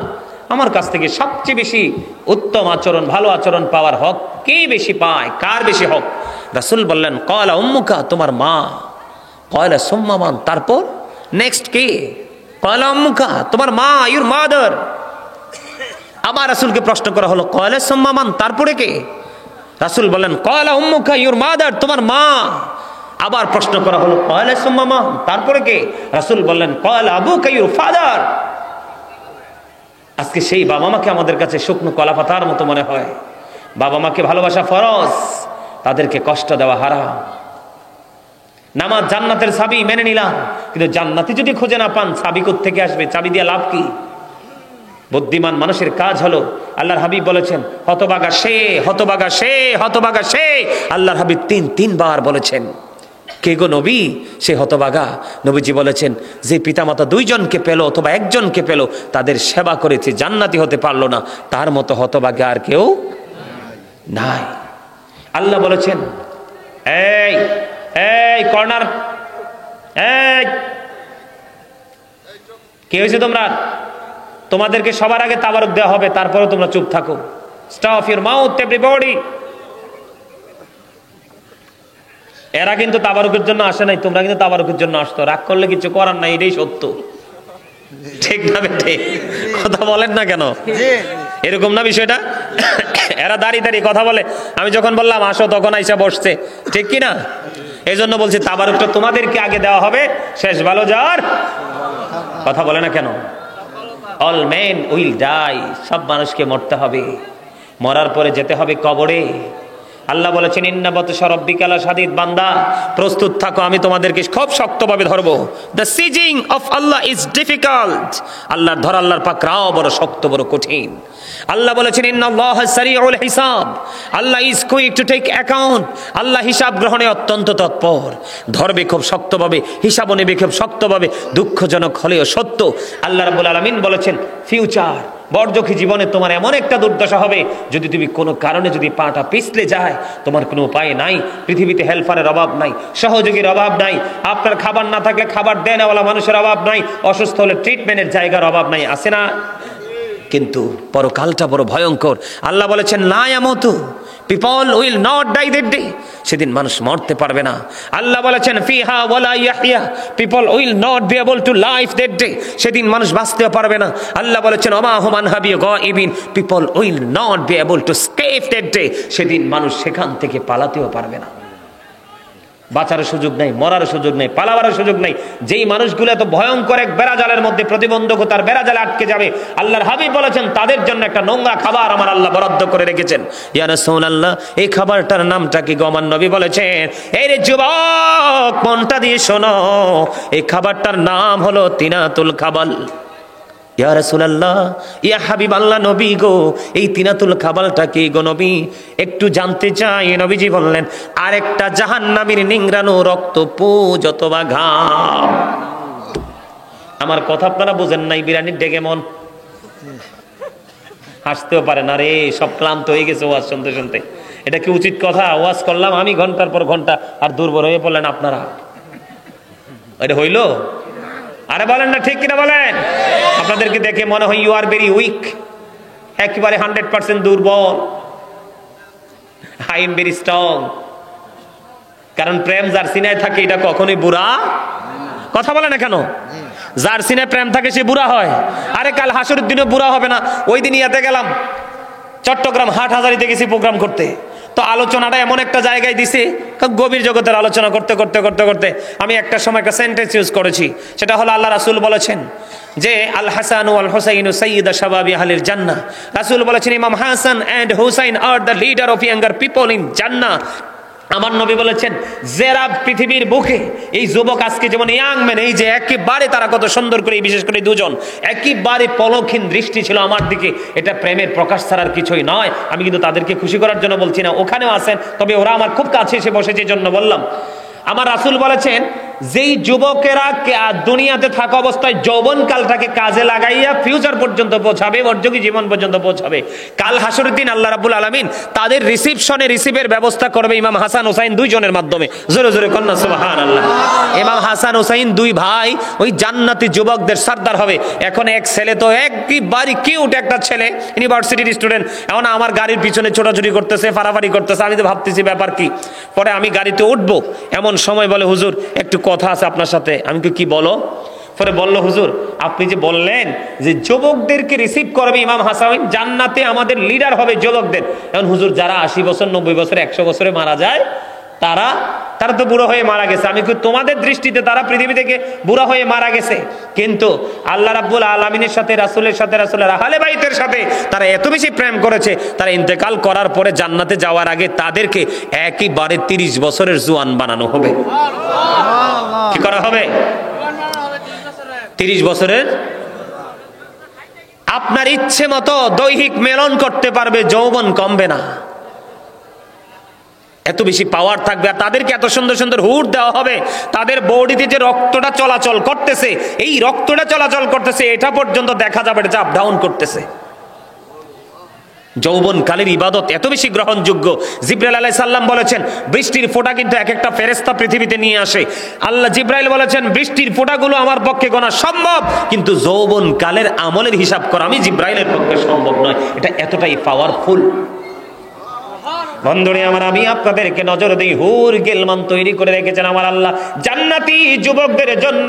আমার কাছ থেকে সবচেয়ে বেশি উত্তম আচরণ, ভালো আচরণ পাওয়ার হক কে বেশি পায়? কার বেশি হক? রাসূল বললেন, ক্বালা উম্মুকা, তোমার মা। ক্বালা সুম্মা মান, তারপর নেক্সট কে? ক্বালা উম্মুকা, তোমার মা, ইউর মাদার। আবার রাসূলকে প্রশ্ন করা হলো, ক্বালা সুম্মা মান, তারপরে কে? রাসূল বললেন, ক্বালা উম্মুকা ইউর মাদার, তোমার মা। আবার প্রশ্ন করা হলো, ক্বালা সুম্মা মান, তারপরে কে? রাসূল বললেন, ক্বালা আবুকা ইউর ফাদার। আজকে সেই বাবা মাকে আমাদের কাছে শুকনো কলা পাতার মতো মনে হয়। বাবা মাকে ভালোবাসা ফরজ, তাদেরকে কষ্ট দেওয়া হারাম। নামাজ জান্নাতের চাবি, মেনে নিলাম, কিন্তু জান্নাতি যদি খুঁজে না পান, চাবি কোত্থেকে আসবে? চাবি দিয়ে লাভ কি? বুদ্ধিমান মানুষের কাজ হলো, আল্লাহর হাবিব বলেছেন, হতভাগা সে, হতভাগা সে, হতভাগা সে। আল্লাহর হাবিব 3বার বলেছেন। কে গো নবী সে হতভাগা? নবীজি বলেছেন, যে পিতামাতা 2 জনকে পেল অথবা 1 জনকে পেল, তাদের সেবা করেছে, জান্নাতি হতে পারলো না, তার মতো হতভাগা আর কেউ নাই। আল্লাহ বলেছেন, এই এই কর্নার, এই কে হয়েছে তোমরা? তোমাদেরকে সবার আগে তাবারক দেওয়া হবে, তারপরে তোমরা চুপ থাকো। Stop your mouth everybody. এরা কিন্তু তাবারুকের জন্য আসে নাই, তোমরা কিন্তু তাবারুকের জন্য আসতো। রাগ করলে কিছু করার নাই, এটাই সত্য। ঠিক না বেটে? কথা বলেন না কেন? এরকম না বিষয়টা? এরা দাঁড়িয়ে দাঁড়িয়ে কথা বলে, আমি যখন বললাম আসো তখন আইসা বসছে, ঠিক কি না? এই জন্য বলছি তাবারুকটা তোমাদেরকে আগে দেওয়া হবে, শেষ ভালো যার। কথা বলে না কেন? অল মেন উইল ডাই, সব মানুষকে মরতে হবে, মরার পরে যেতে হবে কবরে। আল্লাহ বলেছেন ইন্না বাতশা রাব্বিকা লাশাদীদ, বান্দা প্রস্তুত থাকো, আমি তোমাদেরকে খুব শক্তভাবে ধরবো। The seizing of Allah is difficult, আল্লাহর ধরা, আল্লাহর পাকড়াও বড় শক্ত, বড় কঠিন। আল্লাহ বলেছেন ইন্নাল্লাহা সারিউল হিসাব, Allah is quick to take account, Allah হিসাব গ্রহণে অত্যন্ত তৎপর। ধরবে খুব শক্তভাবে, হিসাবও নেবে খুব শক্তভাবে, দুঃখজনক হলেও সত্য। আল্লাহ রাব্বুল আলামিন বলেছেন ফিউচার, বর্জকি জীবনে তোমার এমন একটা দুর্দশা হবে, যদি তুমি কোনো কারণে যদি পাটা পিছলে যায়, তোমার কোনো উপায় নাই। পৃথিবীতে হেল্পারের অভাব নাই, সহযোগীর অভাব নাই, আপনার খাবার না থাকলে খাবার দেনওয়ালা মানুষের অভাব নাই, অসুস্থ হলে ট্রিটমেন্টের জায়গার অভাব নাই, আছে না? কিন্তু পরকালটা বড় ভয়ঙ্কর। আল্লাহ বলেছেন লা ইয়ামুতু, people will not die that day, সেদিন মানুষ মরতে পারবে না। আল্লাহ বলেছেন ফিহা ওয়ালা ইয়াহইয়া, people will not be able to live that day, সেদিন মানুষ বাঁচতে পারবে না। আল্লাহ বলেছেন ওমা হুম আনহা বিগাইবিন, people will not be able to escape that day, সেদিন মানুষ সেখান থেকে পালাতেও পারবে না। বাঁচার সুযোগ নাই, মরার সুযোগ নাই, পালাবার সুযোগ নাই। যেই মানুষগুলো এত ভয়ঙ্কর এক বেড়াজালের মধ্যে, প্রতিবন্ধকতার বেড়াজালে আটকে যাবে, আল্লাহর হাবিব বলেছেন তাদের জন্য একটা নোংরা খাবার আমার আল্লাহ বরাদ্দ করে রেখেছেন। ইয়া রাসূলুল্লাহ, এই খাবারটার নামটা কি গো? আমার নবী বলেছেন এই রে যুবক, মনটা দিয়ে শোনো, এই খাবারটার নাম হলো তিনাতুল খাবাল। ইয়া রাসূলুল্লাহ, ইয়া হাবিবাল্লাহ, নবী গো, এই তিনাতুল খাবালটা কি গো নবী? একটু জানতে চাই। নবীজি বললেন আরেকটা জাহান্নামীর নিংড়ানো রক্ত, পুজ অথবা ঘাম। আমার কথা আপনারা বুঝেন নাই? বিরানির ডেকে মন হাসতেও পারে না রে, সব ক্লান্ত হয়ে গেছে ওয়াজ শুনতে শুনতে। এটা কি উচিত কথা? ওয়াজ করলাম আমি ঘন্টার পর ঘন্টা, আর দুর্বল হয়ে পড়লেন আপনারা। এটা হইল? আরে বলেন না, ঠিক কিনা বলেন? আপনাদেরকে দেখে মনে হয় ইউ আর ভেরি উইক, একেবারে 100% দুর্বল। I am very strong. কারণ প্রেম যার সিনায় থাকে এটা কখনোই বুড়া, কথা বলে না কেন? যার সিনায় প্রেম থাকে সে বুড়া হয়। আরে কাল হাসরের দিনে বুড়া হবে না। ওই দিন ইয়াতে গেলাম, চট্টগ্রাম হাটহাজারীতে গেছি প্রোগ্রাম করতে। তো আলোচনাটা এমন একটা জায়গায় দিছে, গভীর জগতের আলোচনা করতে করতে করতে করতে আমি একটা সময় একটা সেন্টেন্স ইউজ করেছি, সেটা হলো আল্লাহ রাসূল বলেছেন যে আল হাসান ওয়াল হুসাইন সাইয়্যিদা শাবাবি আহলিল জান্নাহ। রাসূল বলেছেন ইমাম Hasan and Hussain are the leader of younger people in জান্নাহ। আমার নবী বলেছেন যারা পৃথিবীর বুকে এই যুবক আজকে যেমন ইয়াং ম্যান, এই যে একেবারে তারা কত সুন্দর করে, বিশেষ করে দুজন একেবারে পলকহীন দৃষ্টি ছিল আমার দিকে, এটা প্রেমের প্রকাশ ছাড়ার কিছুই নয়। আমি কিন্তু তাদেরকে খুশি করার জন্য বলছি না, ওখানেও আছেন, তবে ওরা আমার খুব কাছে এসে বসেছে, জন্য বললাম। আমার রাসূল বলেছেন যেই যুবকেরা দুনিয়াতে থাকা অবস্থায় যৌবনকালটাকে কাজে লাগাইয়া ফিউচার পর্যন্ত পৌঁছাবে, বর্জকি জীবন পর্যন্ত পৌঁছাবে, কাল হাসরের দিন আল্লাহ রাব্বুল আলামিন তাদের রিসিভের ব্যবস্থা করবে ইমাম হাসান হুসাইন দুইজনের মাধ্যমে। জোরে জোরে কন্যা সুবহানাল্লাহ। ইমাম হাসান হুসাইন দুই ভাই ওই জান্নাতি যুবকদের সর্দার হবে। এখন এক ছেলে তো একেবারে কিউট একটা ছেলে, ইউনিভার্সিটির স্টুডেন্ট, এখন আমার গাড়ির পিছনে ছোটাছুটি করতেছে, ফাড়াফাড়ি করতেছে। আমি তো ভাবতেছি ব্যাপার কি। পরে আমি গাড়িতে উঠবো, এমন সময় বলে হুজুর একটু কথা আছে আপনার সাথে। আমি কি বলো? পরে বলল হুজুর আপনি যে বললেন যে যুবকদেরকে রিসিভ করবে ইমাম হাসান, জান্নাতে আমাদের লিডার হবে যুবকদের। এখন হুজুর যারা 80 বছর 90 বছর 100 বছরে মারা যায় তারা তো বুড়ো হয়ে মারা গেছে। আমি তোমাদের দৃষ্টিতে তারা পৃথিবী থেকে বুড়া হয়ে মারা গেছে, কিন্তু আল্লাহ রাব্বুল আলামিনের সাথে, রাসূলের সাথে, রাসূলের আহলে বাইতের সাথে তারা এত বেশি প্রেম করেছে, তারা ইন্তেকাল করার পরে জান্নাতে যাওয়ার আগে তাদেরকে একেবারে 30 বছরের জোয়ান বানানো হবে। কি করা হবে? 30 বছরের। আপনার ইচ্ছে মতো দৈহিক মেলন করতে পারবে, যৌবন কমবে না, এত বেশি পাওয়ার থাকবে। আর তাদেরকে এত সুন্দর সুন্দর হুড দেওয়া হবে, তাদের বডিতে যে রক্তটা চলাচল করতেছে, এই রক্তটা চলাচল করতেছে এটা পর্যন্ত দেখা যাবে যে আপ ডাউন করতেছে। যৌবনকালের ইবাদত এত বেশি গ্রহণযোগ্য। জিবরাইল আলাইহিস সালাম বলেছেন বৃষ্টির ফোঁটা কিন্তু এক একটা ফেরেশতা পৃথিবীতে নিয়ে আসে। আল্লাহ জিবরাইল বলেছেন বৃষ্টির ফোঁটাগুলো আমার পক্ষে গোনা সম্ভব, কিন্তু যৌবনকালের আমলের হিসাব করা আমি জিবরাইলের পক্ষে সম্ভব নয়। এটা এতটাই পাওয়ারফুল। বন্ধুরে আমার, আমি আপনাদেরকে নজর দিই, হুর গিলমান তৈরি করে রেখেছেন আমার আল্লাহ জান্নাতি যুবকদের জন্য।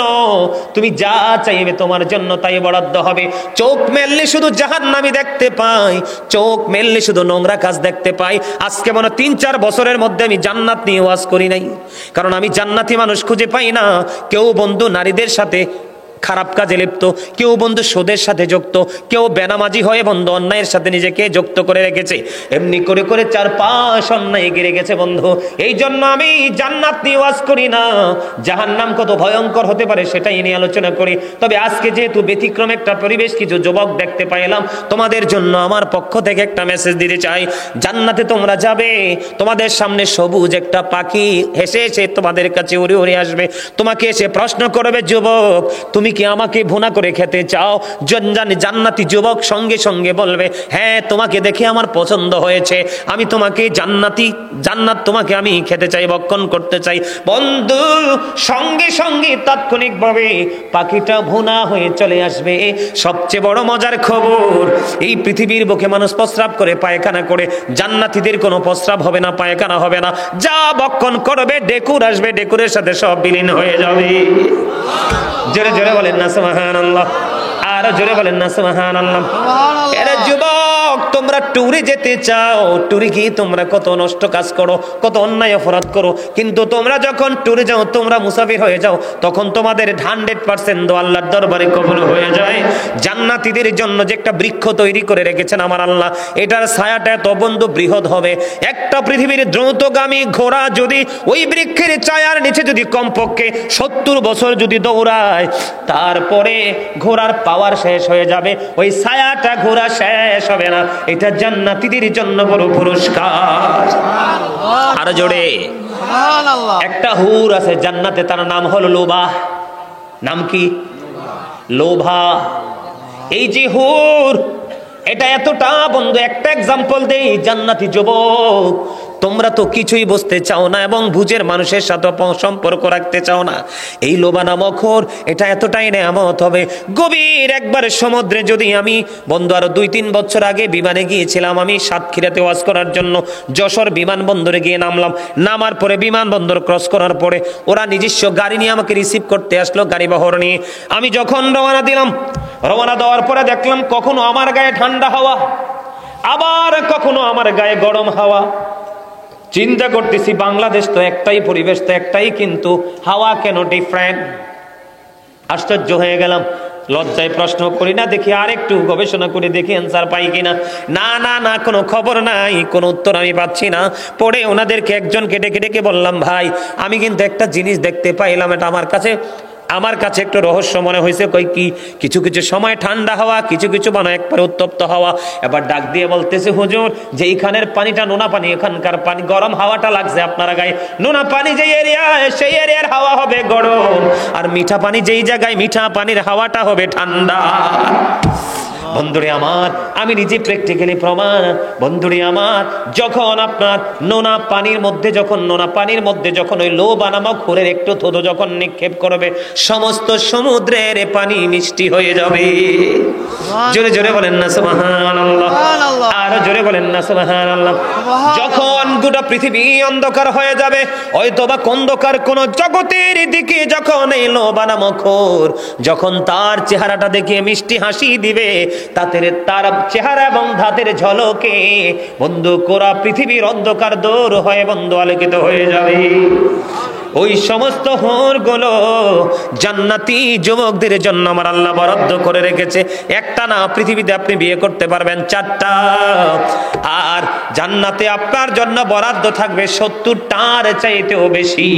তুমি যা চাইবে তোমার জন্য তাই বরাদ্দ হবে। চোখ মেললে শুধু জাহান্নামী দেখতে পাই, চোখ মেললে শুধু নোংরা কাজ দেখতে পাই। আজকে মনে 3-4 বছরের মধ্যে আমি জান্নাত নিয়ে ওয়াজ করি নাই, কারণ আমি জান্নাতি মানুষ খুঁজে পাই না। কেউ বন্ধু নারীদের সাথে খারাপ কাজে লিপ্ত, কেউ বন্ধু সুদের সাথে যুক্ত, কেউ বেনামাজি হয়ে বন্ধু অন্যায়ের সাথে নিজেকে যুক্ত করে রেখেছে। এমনি করে করে 4-5 অন্যায় গিরে গেছে বন্ধু। এই জন্য আমি জান্নাত নিয়ে ওয়াজ করি না, জাহান্নাম কত ভয়ঙ্কর হতে পারে সেটাই নিয়ে আলোচনা করি। তবে আজকে যেহেতু ব্যতিক্রম একটা পরিবেশ, কিছু যুবক দেখতে পাইলাম, তোমাদের জন্য আমার পক্ষ থেকে একটা মেসেজ দিতে চাই। জান্নাতে তোমরা যাবে, তোমাদের সামনে সবুজ একটা পাখি হেসে হেসে তোমাদের কাছে উড়ে উড়ে আসবে, তোমাকে এসে প্রশ্ন করবে, যুবক তুমি কি আমাকে ভুনা করে খেতে চাও? জান্নাতি যুবক সঙ্গে সঙ্গে বলবে, হ্যাঁ তোমাকে দেখে আমার পছন্দ হয়েছে, আমি তোমাকে জান্নাত তোমাকে আমি খেতে চাই, ভক্ষণ করতে চাই। বন্ধু সঙ্গে সঙ্গে তাৎক্ষণিকভাবে পাখিটা ভুনা হয়ে চলে আসবে। সবচেয়ে বড় মজার খবর, এই পৃথিবীর বুকে মানুষ প্রস্রাব করে পায়খানা করে, জান্নাতীদের কোনো প্রস্রাব হবে না, পায়খানা হবে না। যা ভক্ষণ করবে ডেকুর আসবে, ডেকুরের সাথে সব বিলীন হয়ে যাবে। জোরে জোরে বলেন না সুবহানাল্লাহ, আর জোরে বলেন না সুবহানাল্লাহ। এরা যুবক, তোমরা ট্যুরে যেতে চাও, ট্যুরে গিয়ে তোমরা কত নষ্ট কাজ করো, কত অন্যায় অপরাধ করো, কিন্তু তোমরা যখন ট্যুরে যাও, তোমরা মুসাফির হয়ে যাও, তখন তোমাদের 100% আল্লাহর দরবারে কবুল হয়ে যায়। জান্নাতীদের জন্য যে একটা বৃক্ষ তৈরি করে রেখেছেন আমার আল্লাহ, এটার ছায়াটা এত বন্ধু বৃহৎ হবে, একটা পৃথিবীর দ্রুতগামী ঘোড়া যদি ওই বৃক্ষের ছায়ার নিচে যদি কমপক্ষে 70 বছর যদি দৌড়ায়, তারপরে ঘোড়ার পাওয়ার শেষ হয়ে যাবে, ওই ছায়াটা ঘোড়া শেষ হবে না। এটা জান্নাতীদের জন্য বড় পুরস্কার। আর জোরে একটা হুর আছে জান্নাতে, তার নাম হলো লোভা। নাম কি? লোভা। এই যে হুর, এটা এতটা বন্ধু, একটা এক্সাম্পল দেই, জান্নাতি যুবক তোমরা তো কিছুই বুঝতে চাও না এবং বুঝের মানুষের সাথে সম্পর্ক রাখতে চাও না। এই লোভা নামক হুর, এটা এতটাই নেয়ামত হবে। গভীর একবার সমুদ্রে যদি আমি বন্ধু, আরো 2-3 বছর আগে বিমানে গিয়েছিলাম আমি সাতক্ষীরাতে ওয়াজ করার জন্য। যশোর বিমানবন্দরে গিয়ে নামলাম, নামার পরে বিমানবন্দর ক্রস করার পরে ওরা নিজস্ব গাড়ি নিয়ে আমাকে রিসিভ করতে আসলো, গাড়ি বহর নিয়ে। আমি যখন রওনা দিলাম, রওনা দেওয়ার পরে দেখলাম কখনো আমার গায়ে ঠান্ডা হাওয়া, আবার কখনো আমার গায়ে গরম হাওয়া। চিন্তা করতেছি, বাংলাদেশ তো একটাই, পরিবেশ তো একটাই, কিন্তু হাওয়া কেন ডিফারেন্ট? আশ্চর্য হয়ে গেলাম। লজ্জায় প্রশ্ন করি না, দেখি আর একটু গবেষণা করে দেখি অ্যান্সার পাই কিনা। না না না, কোনো খবর নাই, কোনো উত্তর আমি পাচ্ছি না। পরে ওনাদেরকে একজনকে ডেকে ডেকে বললাম, ভাই আমি কিন্তু একটা জিনিস দেখতে পাইলাম, এটা আমার কাছে একটু রহস্য মনে হয়েছে। কই কি? কিছু কিছু সময় ঠান্ডা হাওয়া, কিছু কিছু মানে একবারে উত্তপ্ত হাওয়া। এবার ডাক দিয়ে বলতেছে, হুজুর যে এইখানের পানিটা নোনা পানি, এখানকার পানি গরম, হাওয়াটা লাগছে আপনারা গায়ে। নোনা পানি যেই এরিয়ায়, সেই এরিয়ার হাওয়া হবে গরম, আর মিঠা পানি যেই জায়গায়, মিঠা পানির হাওয়াটা হবে ঠান্ডা। বন্ধুরে আমার, আমি নিজে প্র্যাকটিক্যালি প্রমাণ। বন্ধুরে আমার, যখন আপনার নোনা পানির মধ্যে যখন ওই লোভা নামক হুরের একটু থুতু যখন নিক্ষেপ করবে, সমস্ত সমুদ্রের পানি মিষ্টি হয়ে যাবে। জোরে জোরে বলেন না সুবহানাল্লাহ, আর জোরে বলেন না সুবহানাল্লাহ। যখন গোটা পৃথিবী অন্ধকার হয়ে যাবে, হয়তোবা অন্ধকার কোন জগতের দিকে যখন এই লোভা নামক হুর যখন তার চেহারাটা দেখে মিষ্টি হাসি দিবে, তার চেহারা এবং দাঁতের ঝলকে বন্ধু কোরা পৃথিবীর অন্ধকার দূর হয়ে বন্ধু আলোকিত হয়ে যাবে। ওই সমস্ত হুরগুলো জান্নাতি যুবকদের জন্য আমার আল্লাহ বরাদ্দ করে রেখেছে। একটা না, পৃথিবীতে আপনি বিয়ে করতে পারবেন 4টা, আর জান্নাতে আপনার জন্য বরাদ্দ থাকবে 70টার চাইতেও বেশি।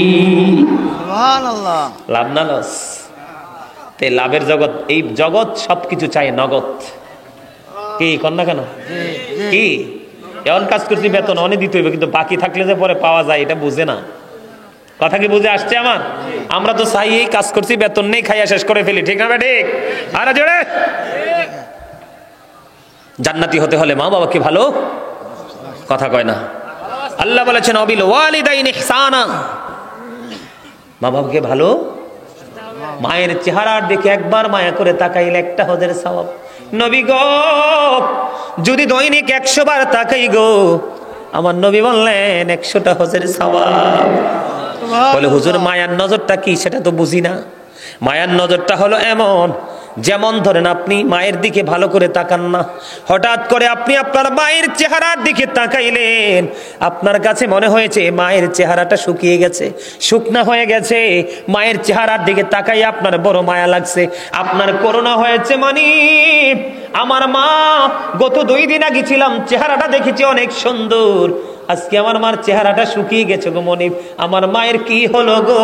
সুবহানাল্লাহ। লাভ না লস? তে লাভের জগৎ, এই জগৎ সবকিছু চাই নগদ। কি কন্যা কেন কি এমন কাজ করছি, বেতন অনেক দিতে হইবে, কিন্তু বাকি থাকলে যে পরে পাওয়া যায় এটা বুঝে না। কথা কি বুঝে আসছে আমার? আমরা তো চাই এই কাজ করছি, বেতন নেই, খাইয়া শেষ করে ফেলি, ঠিক না ঠিক? আরে জোরে। জান্নাতি হতে হলে মা বাবাকে ভালো কথা কয় না। আল্লাহ বলেছেন অবিল ওয়ালিদাইন ইহসানা, মা বাবাকে ভালো, মায়ের চেহারার দিকে একবার মায়া করে তাকাইলে একটা হজের সওয়াব। নবী গো, যদি দৈনিক 100 বার তাকাই গো, আমার নবী বললেন 100টা হজের সওয়াব। বলে হুজুর মায়ার নজরটা কি সেটা তো বুঝি না। মায়ার নজরটা হলো এমন, যেমন ধরেন আপনি মায়ের দিকে ভালো করে তাকান না, হঠাৎ করে আপনি আপনার মায়ের চেহারার দিকে তাকাইলেন, আপনার কাছে মনে হয়েছে মায়ের চেহারাটা শুকিয়ে গেছে, শুকনা হয়ে গেছে, মায়ের চেহারার দিকে তাকাই আপনার বড় মায়া লাগছে। আপনার করোনা হয়েছে মানে আমার মা গত 2 দিন আগে ছিলাম, চেহারাটা দেখেছি অনেক সুন্দর, আজকে আমার মার চেহারাটা শুকিয়ে গেছে গো মনিব, আমার মায়ের কি হলো গো।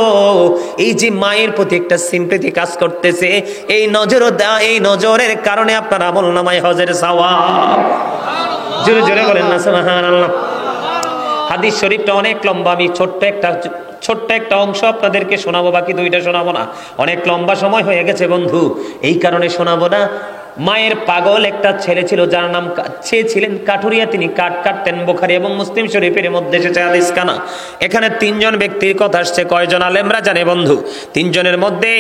এই যে মায়ের প্রতি একটা সিম্পথি কাজ করতেছে, এই নজরের কারণে আপনার আমলনামায় হজের সওয়াব। জোরে জোরে বলেন না সুবহানাল্লাহ। হাদিস শরীফটা অনেক লম্বা, আমি ছোট্ট একটা অংশ আপনাদেরকে শোনাবো, বাকি 2টা শোনাবো না, অনেক লম্বা সময় হয়ে গেছে বন্ধু, এই কারণে শোনাবো না। মায়ের পাগল একটা ছেলে ছিল, যার নাম সে ছিলেন কাঠুরিয়া, তিনি কাঠ কাটতেন। বুখারী এবং মুসলিম শরীফের মধ্যে এসেছে হাদিস খানা। এখানে 3 জন ব্যক্তির কথা আসছে, কয়জন আলেমরা জানে বন্ধু? 3 জনের মধ্যে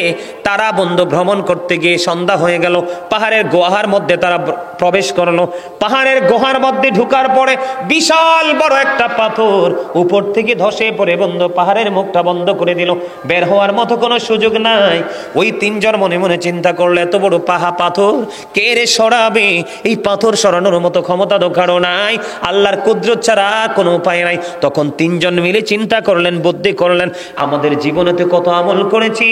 তারা বন্ধু ভ্রমণ করতে গিয়ে সন্ধ্যা হয়ে গেল, পাহাড়ের গুহার মধ্যে তারা প্রবেশ করলো। পাহাড়ের গুহার মধ্যে ঢুকার পরে বিশাল বড় একটা পাথর উপর থেকে ধসে পড়ে বন্ধু পাহাড়ের মুখটা বন্ধ করে দিল, বের হওয়ার মতো কোনো সুযোগ নাই। ওই 3 জন মনে মনে চিন্তা করলো, এত বড় পাথর কে রে সরাবে? এই পাথর সরানোর মতো ক্ষমতা তো কারো নাই, আল্লাহর কুদরত ছাড়া কোনো উপায় নাই। তখন 3 জন মিলে চিন্তা করলেন, বুদ্ধি করলেন, আমাদের জীবনেতে কত আমল করেছি,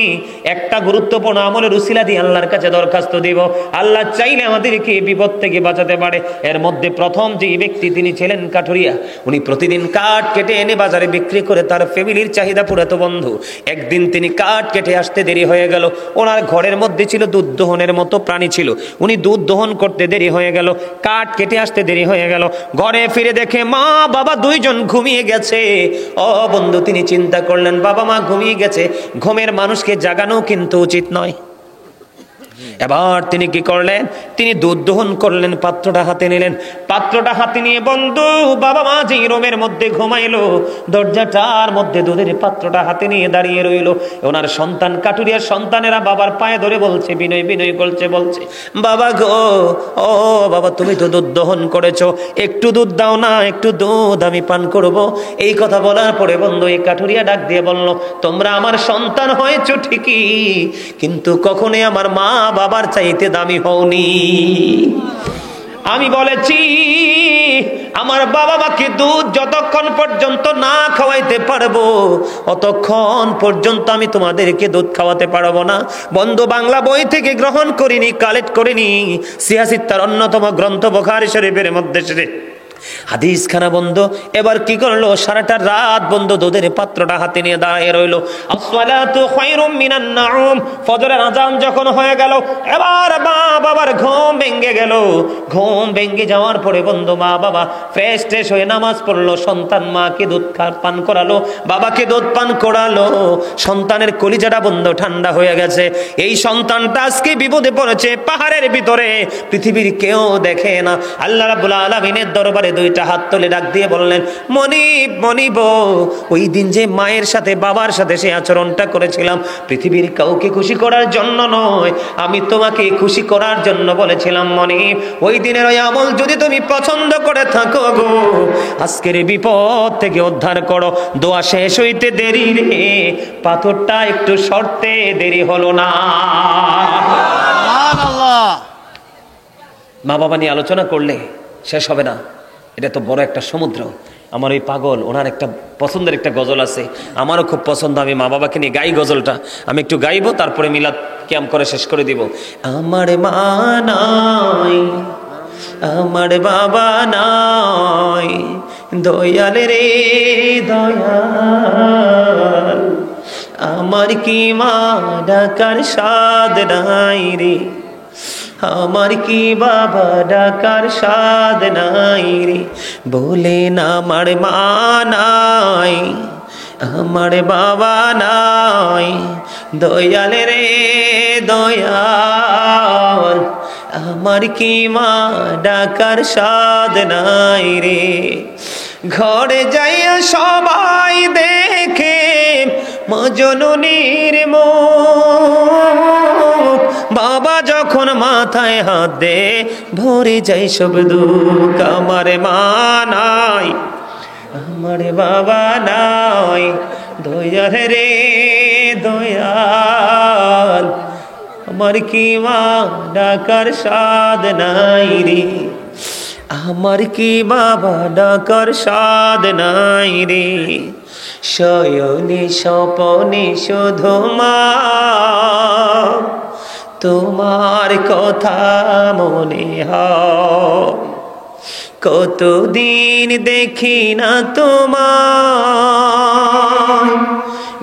একটা গুরুত্বপূর্ণ আমলের উসিলা দিয়ে আল্লাহর কাছে দরখাস্ত দিব, আল্লাহ চাইলে আমাদেরকে বিপদ থেকে বাঁচাতে পারে। এর মধ্যে প্রথম যে ব্যক্তি তিনি ছিলেন কাঠুরিয়া, উনি প্রতিদিন কাঠ কেটে এনে বাজারে বিক্রি করে তার ফ্যামিলির চাহিদা পুরাতো বন্ধু। একদিন তিনি কাঠ কেটে আসতে দেরি হয়ে গেল, ওনার ঘরের মধ্যে ছিল দুধ দহনের মতো প্রাণী ছিল, উনি দুধ দহন করতে দেরি হয়ে গেল, কাঠ কেটে আসতে দেরি হয়ে গেল। ঘরে ফিরে দেখে মা বাবা 2 জন ঘুমিয়ে গেছে। ও বন্ধু, তিনি চিন্তা করলেন বাবা মা ঘুমিয়ে গেছে, ঘুমের মানুষকে জাগানো কিন্তু উচিত নয়। এবার তিনি কি করলেন, তিনি দুধ দহন করলেন, পাত্রটা হাতে নিলেন, পাত্রটা হাতে নিয়ে বন্ধু বাবা মা যে রুমের মধ্যে ঘুমাইলো, দরজাটার মধ্যে দুধের পাত্রটা হাতে নিয়ে দাঁড়িয়ে রইল। ওনার সন্তান কাঠুরিয়ার সন্তানেরা বাবার পায়ে ধরে বলছে, বিনয় বিনয় করছে, বলছে বাবা গো, ও বাবা তুমি তো দুধ দহন করেছো, একটু দুধ দাও না, একটু দুধ আমি পান করব। এই কথা বলার পরে বন্ধু এই কাঠুরিয়া ডাক দিয়ে বলল, তোমরা আমার সন্তান হয়েছো ঠিকই, কিন্তু কখনোই আমার মা বাবার চাইতে দামি হওনি। আমি বলেছি আমার বাবা মাকে দুধ যতক্ষণ পর্যন্ত না খাওয়াইতে পারবো অতক্ষণ পর্যন্ত আমি তোমাদেরকে দুধ খাওয়াতে পারবো না। বন্ধু বাংলা বই থেকে গ্রহণ করিনি, কালেক্ট করিনি, সিয়াসিত্তার অন্যতম গ্রন্থ বুখারী শরীফের মধ্যে হাদিস খানা বন্ধ। এবার কি করলো, সারাটা রাত বন্ধ দুধের পাত্রটা হাতে নিয়ে দাঁড়িয়ে রইলো। আসসালাতু খায়রুম মিনান নাউম, ফজরের আযান যখন হয়ে গেল, এবার মা বাবার ঘুম ভেঙে গেল। ঘুম ভেঙে যাওয়ার পরে বন্ধু মা বাবা ফ্রেশ ট্রেশ হয়ে নামাজ পড়লো, সন্তান মাকে দুধ পান করালো, বাবাকে দুধ পান করালো। সন্তানের কলিজাটা বন্ধ ঠান্ডা হয়ে গেছে। এই সন্তানটা আজকে বিপদে পড়েছে, পাহাড়ের ভিতরে, পৃথিবীর কেউ দেখে না। আল্লাহ রাব্বুল আলামিনের দরবারে 2টা হাত তুলে ডাক দিয়ে বললেন, মনিব মনিব, ওই দিন যে মায়ের সাথে বাবার সাথে সে আচরণটা করেছিলাম পৃথিবীর কাউকে খুশি করার জন্য নয়, আমি তোমাকে খুশি করার জন্য বলেছিলাম মনিব। ওই দিনের ওই আমল যদি তুমি পছন্দ করে থাকো গো, আজকের বিপদ থেকে উদ্ধার করো। দোয়া শেষ হইতে দেরি রে, পাথরটা একটু সরতে দেরি হলো না। মা বাবা নিয়ে আলোচনা করলে শেষ হবে না, এটা তো বড় একটা সমুদ্র। আমার ওই পাগল ওনার একটা পছন্দের একটা গজল আছে, আমারও খুব পছন্দ, আমি মা বাবাকে নিয়ে গাই গজলটা, আমি একটু গাইবো, তারপরে মিলাদ ক্যাম্প করে শেষ করে দিব। আমার মা নাই, আমার বাবা নাই, দয়াল রে দয়াল, আমার কি মা ডাকার সাদ নাই রে, আমার কি বাবা ডাকার সাদ নাই রে, বলেন আমার মা নাই, আমার বাবা নাই, দয়াল রে দয়াল, আমার কি মা ডাকার সাদ নাই রে। ঘরে যাইয়া সবাই দেখে মজনুনির মুখ, বাবা যখন মাথায় হাত দে ভরে যাই সব দুঃখ। আমার মা নাই, আমার বাবা নাই দয়াল রে দয়াল, আমার কি মা ডাকার স্বাদ নাই রে, আমার কি বাবা ডাকার স্বাদ নাই রে, শয়নে স্বপনে শুধু মা তোমার কথা মনে হয়, কতদিন দেখি না তোমার,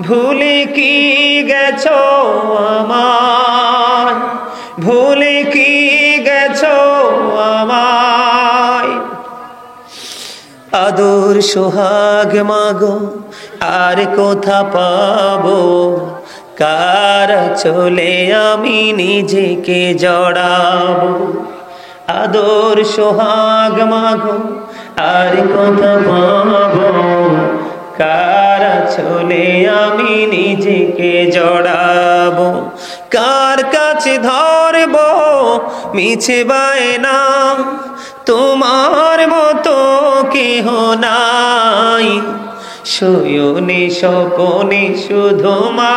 ভুলে কি গেছো আমায়, ভুলে কি গেছো আমায়, আদর সোহাগ মাগো আর কোথা পাবো, কার চলে আমি নিজেকে জড়াবো, আদর সোহাগ মাগো আর কোথা পাবো, কার চলে আমি নিজেকে জড়াবো, কার কাছে ধরবো মিছে বায়না, তোমার মতো কেহ নাই, শয়নে স্বপনে শুধু মা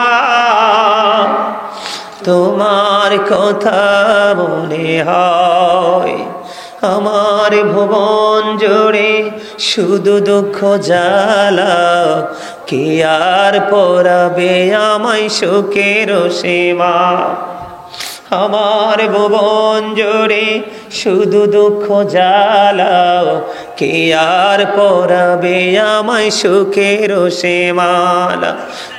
তোমার কথা মনে হয়, আমার ভুবন জোড়ে শুধু দুঃখ জ্বালা, কে আর পরাবে আমায় সুখের সীমা, আমার ভুবন জোড়ে শুধু দুঃখ জ্বালা, কে আর পরাবে আমায় সুখের সীমালা,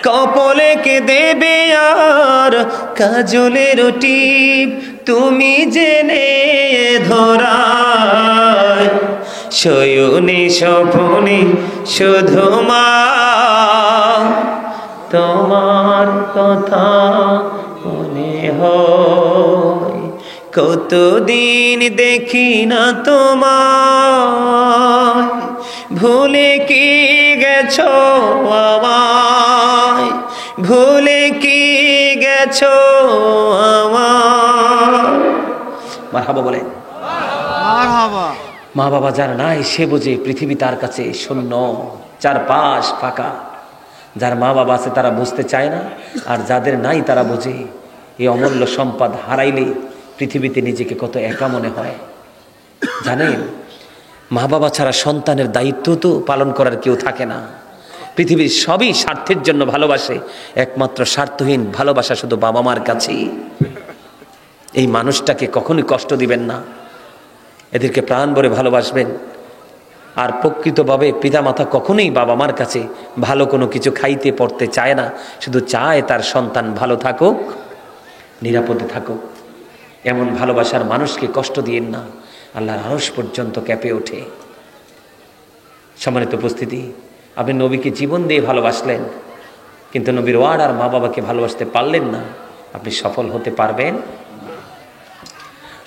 কপলে কে দেবে আর কাজলের টিপ, তুমি জেনে ধরায়, শয়নে স্বপনে শুধু মা তোমার কথা মনে হয়, কতদিন দেখি না তোমায়, ভুলে কি গেছো আমায়, ভুলে কি গেছো আমায়। মারহাবা বলেন। মা বাবা যার নাই সে বোঝে পৃথিবী তার কাছে শূন্য, চারপাশ ফাঁকা। যার মা বাবা আছে তারা বুঝতে চায় না, আর যাদের নাই তারা বোঝে এই অমূল্য সম্পদ হারাইলে পৃথিবীতে নিজেকে কত একা মনে হয়। জানেন, মা বাবা ছাড়া সন্তানের দায়িত্ব তো পালন করার কেউ থাকে না। পৃথিবীর সবই স্বার্থের জন্য ভালোবাসে, একমাত্র স্বার্থহীন ভালোবাসা শুধু বাবা মার কাছেই। এই মানুষটাকে কখনোই কষ্ট দিবেন না, এদেরকে প্রাণ ভরে ভালোবাসবেন। আর প্রকৃতভাবে পিতামাতা কখনোই বাবা মার কাছে ভালো কোনো কিছু খাইতে পড়তে চায় না, শুধু চায় তার সন্তান ভালো থাকুক, নিরাপদে থাকুক। এমন ভালোবাসার মানুষকে কষ্ট দিয়েন না, আল্লাহর আরশ পর্যন্ত কেঁপে ওঠে। সম্মানিত উপস্থিতি, আপনি নবীকে জীবন দিয়ে ভালোবাসলেন, কিন্তু নবীর ওয়ার্ড আর মা বাবাকে ভালোবাসতে পারলেন না, আপনি সফল হতে পারবেন?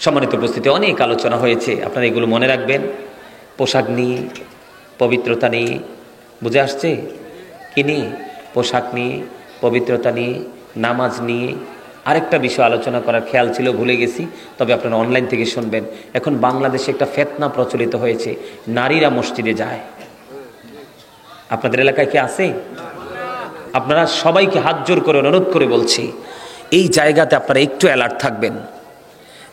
সম্মানিত উপস্থিতি, অনেক আলোচনা হয়েছে, আপনারা এগুলো মনে রাখবেন। পোশাক নিয়ে, পবিত্রতা নিয়ে, বুঝে আসছে কি নিয়ে? পোশাক নিয়ে, পবিত্রতা নিয়ে, নামাজ নিয়ে। আরেকটা বিষয় আলোচনা করার খেয়াল ছিল, ভুলে গেছি, তবে আপনারা অনলাইন থেকে শুনবেন। এখন বাংলাদেশে একটা ফেতনা প্রচলিত হয়েছে, নারীরা মসজিদে যায়। আপনাদের এলাকায় কি আছে? আপনারা সবাইকে হাত জোর করে অনুরোধ করে বলছি, এই জায়গাতে আপনারা একটু অ্যালার্ট থাকবেন।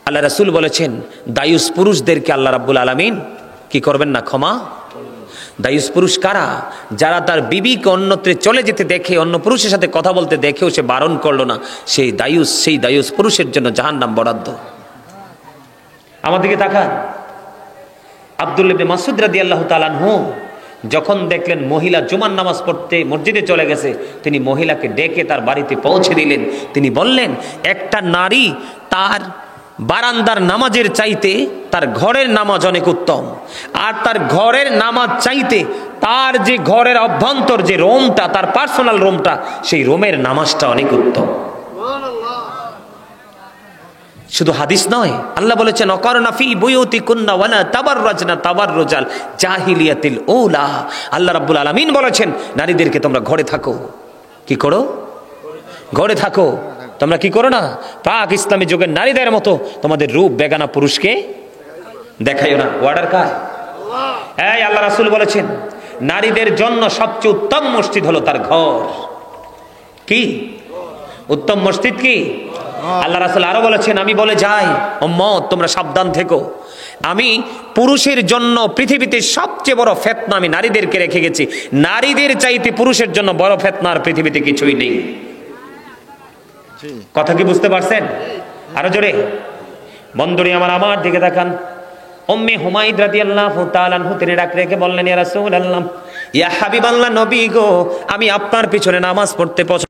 আল্লাহ রাসূল বলেছেন, দায়ুস পুরুষদেরকে আল্লাহ রাব্বুল আলামিন কি করবেন না? ক্ষমা। দায়ুস পুরুষ কারা? যারা তার বিবিকে অন্যত্রে চলে যেতে দেখে, অন্য পুরুষের সাথে কথা বলতে দেখেও সে বারণ করলো না, সেই দায়ুস পুরুষের জন্য জাহান্নাম বরাদ্দ। আমাদেরকে তাকান, আব্দুল্লাহ ইবনে মাসউদ রাদিয়াল্লাহু তাআলা আনহু যখন দেখলেন মহিলা জুমার নামাজ পড়তে মসজিদে চলে গেছে, তিনি মহিলাকে ডেকে তার বাড়িতে পৌঁছে দিলেন। তিনি বললেন, একটা নারী তার বারান্দার নামাজের চাইতে তার ঘরের নামাজ অনেক উত্তম, আর তার ঘরের নামাজ চাইতে তার যে ঘরের অভ্যন্তর যে রোমটা, তার পার্সোনাল রোমটা, সেই রোমের নামাজটা অনেক উত্তম। শুধু হাদিস নয়, আল্লাহ বলেছেন, অকারনা ফি বুয়ুতিকুন্না ওয়ালা তাবাররাজনা তাবাররুজাল জাহিলিয়াতিল উলা। আল্লাহ রাব্বুল আলামিন বলেছেন, নারীদেরকে তোমরা ঘরে থাকো। কি করো? ঘরে থাকো। তোমরা কি করো না? পাক ইসলামী যুগের নারীদের মতো তোমাদের রূপ বেগানা পুরুষকে দেখাইও না। ওয়ার্ডার কার? এই আল্লাহ রাসূল বলেছেন, নারীদের জন্য সবচেয়ে উত্তম মসজিদ হলো তার ঘর। কি উত্তম মসজিদ? কি আল্লাহ রাসূল আরো বলেছেন, আমি বলে যাই উম্মত তোমরা সাবধান থেকো, আমি পুরুষের জন্য পৃথিবীতে সবচেয়ে বড় ফিতনা আমি নারীদেরকে রেখে গেছি। নারীদের চাইতে পুরুষের জন্য বড় ফিতনা আর পৃথিবীতে কিছুই নেই। কথা কি বুঝতে পারছেন? আরো জোরে বন্ধুরি আমার দিকে তাকান। উম্মে হুমায়দ রাদিয়াল্লাহু তাআলা আনহু তিনি ডাক রেখে বললেন, ইয়া রাসূলুল্লাহ, ইয়া হাবিবাল্লাহ, নবী গো, আমি আপনার পিছনে নামাজ পড়তে পছন্দ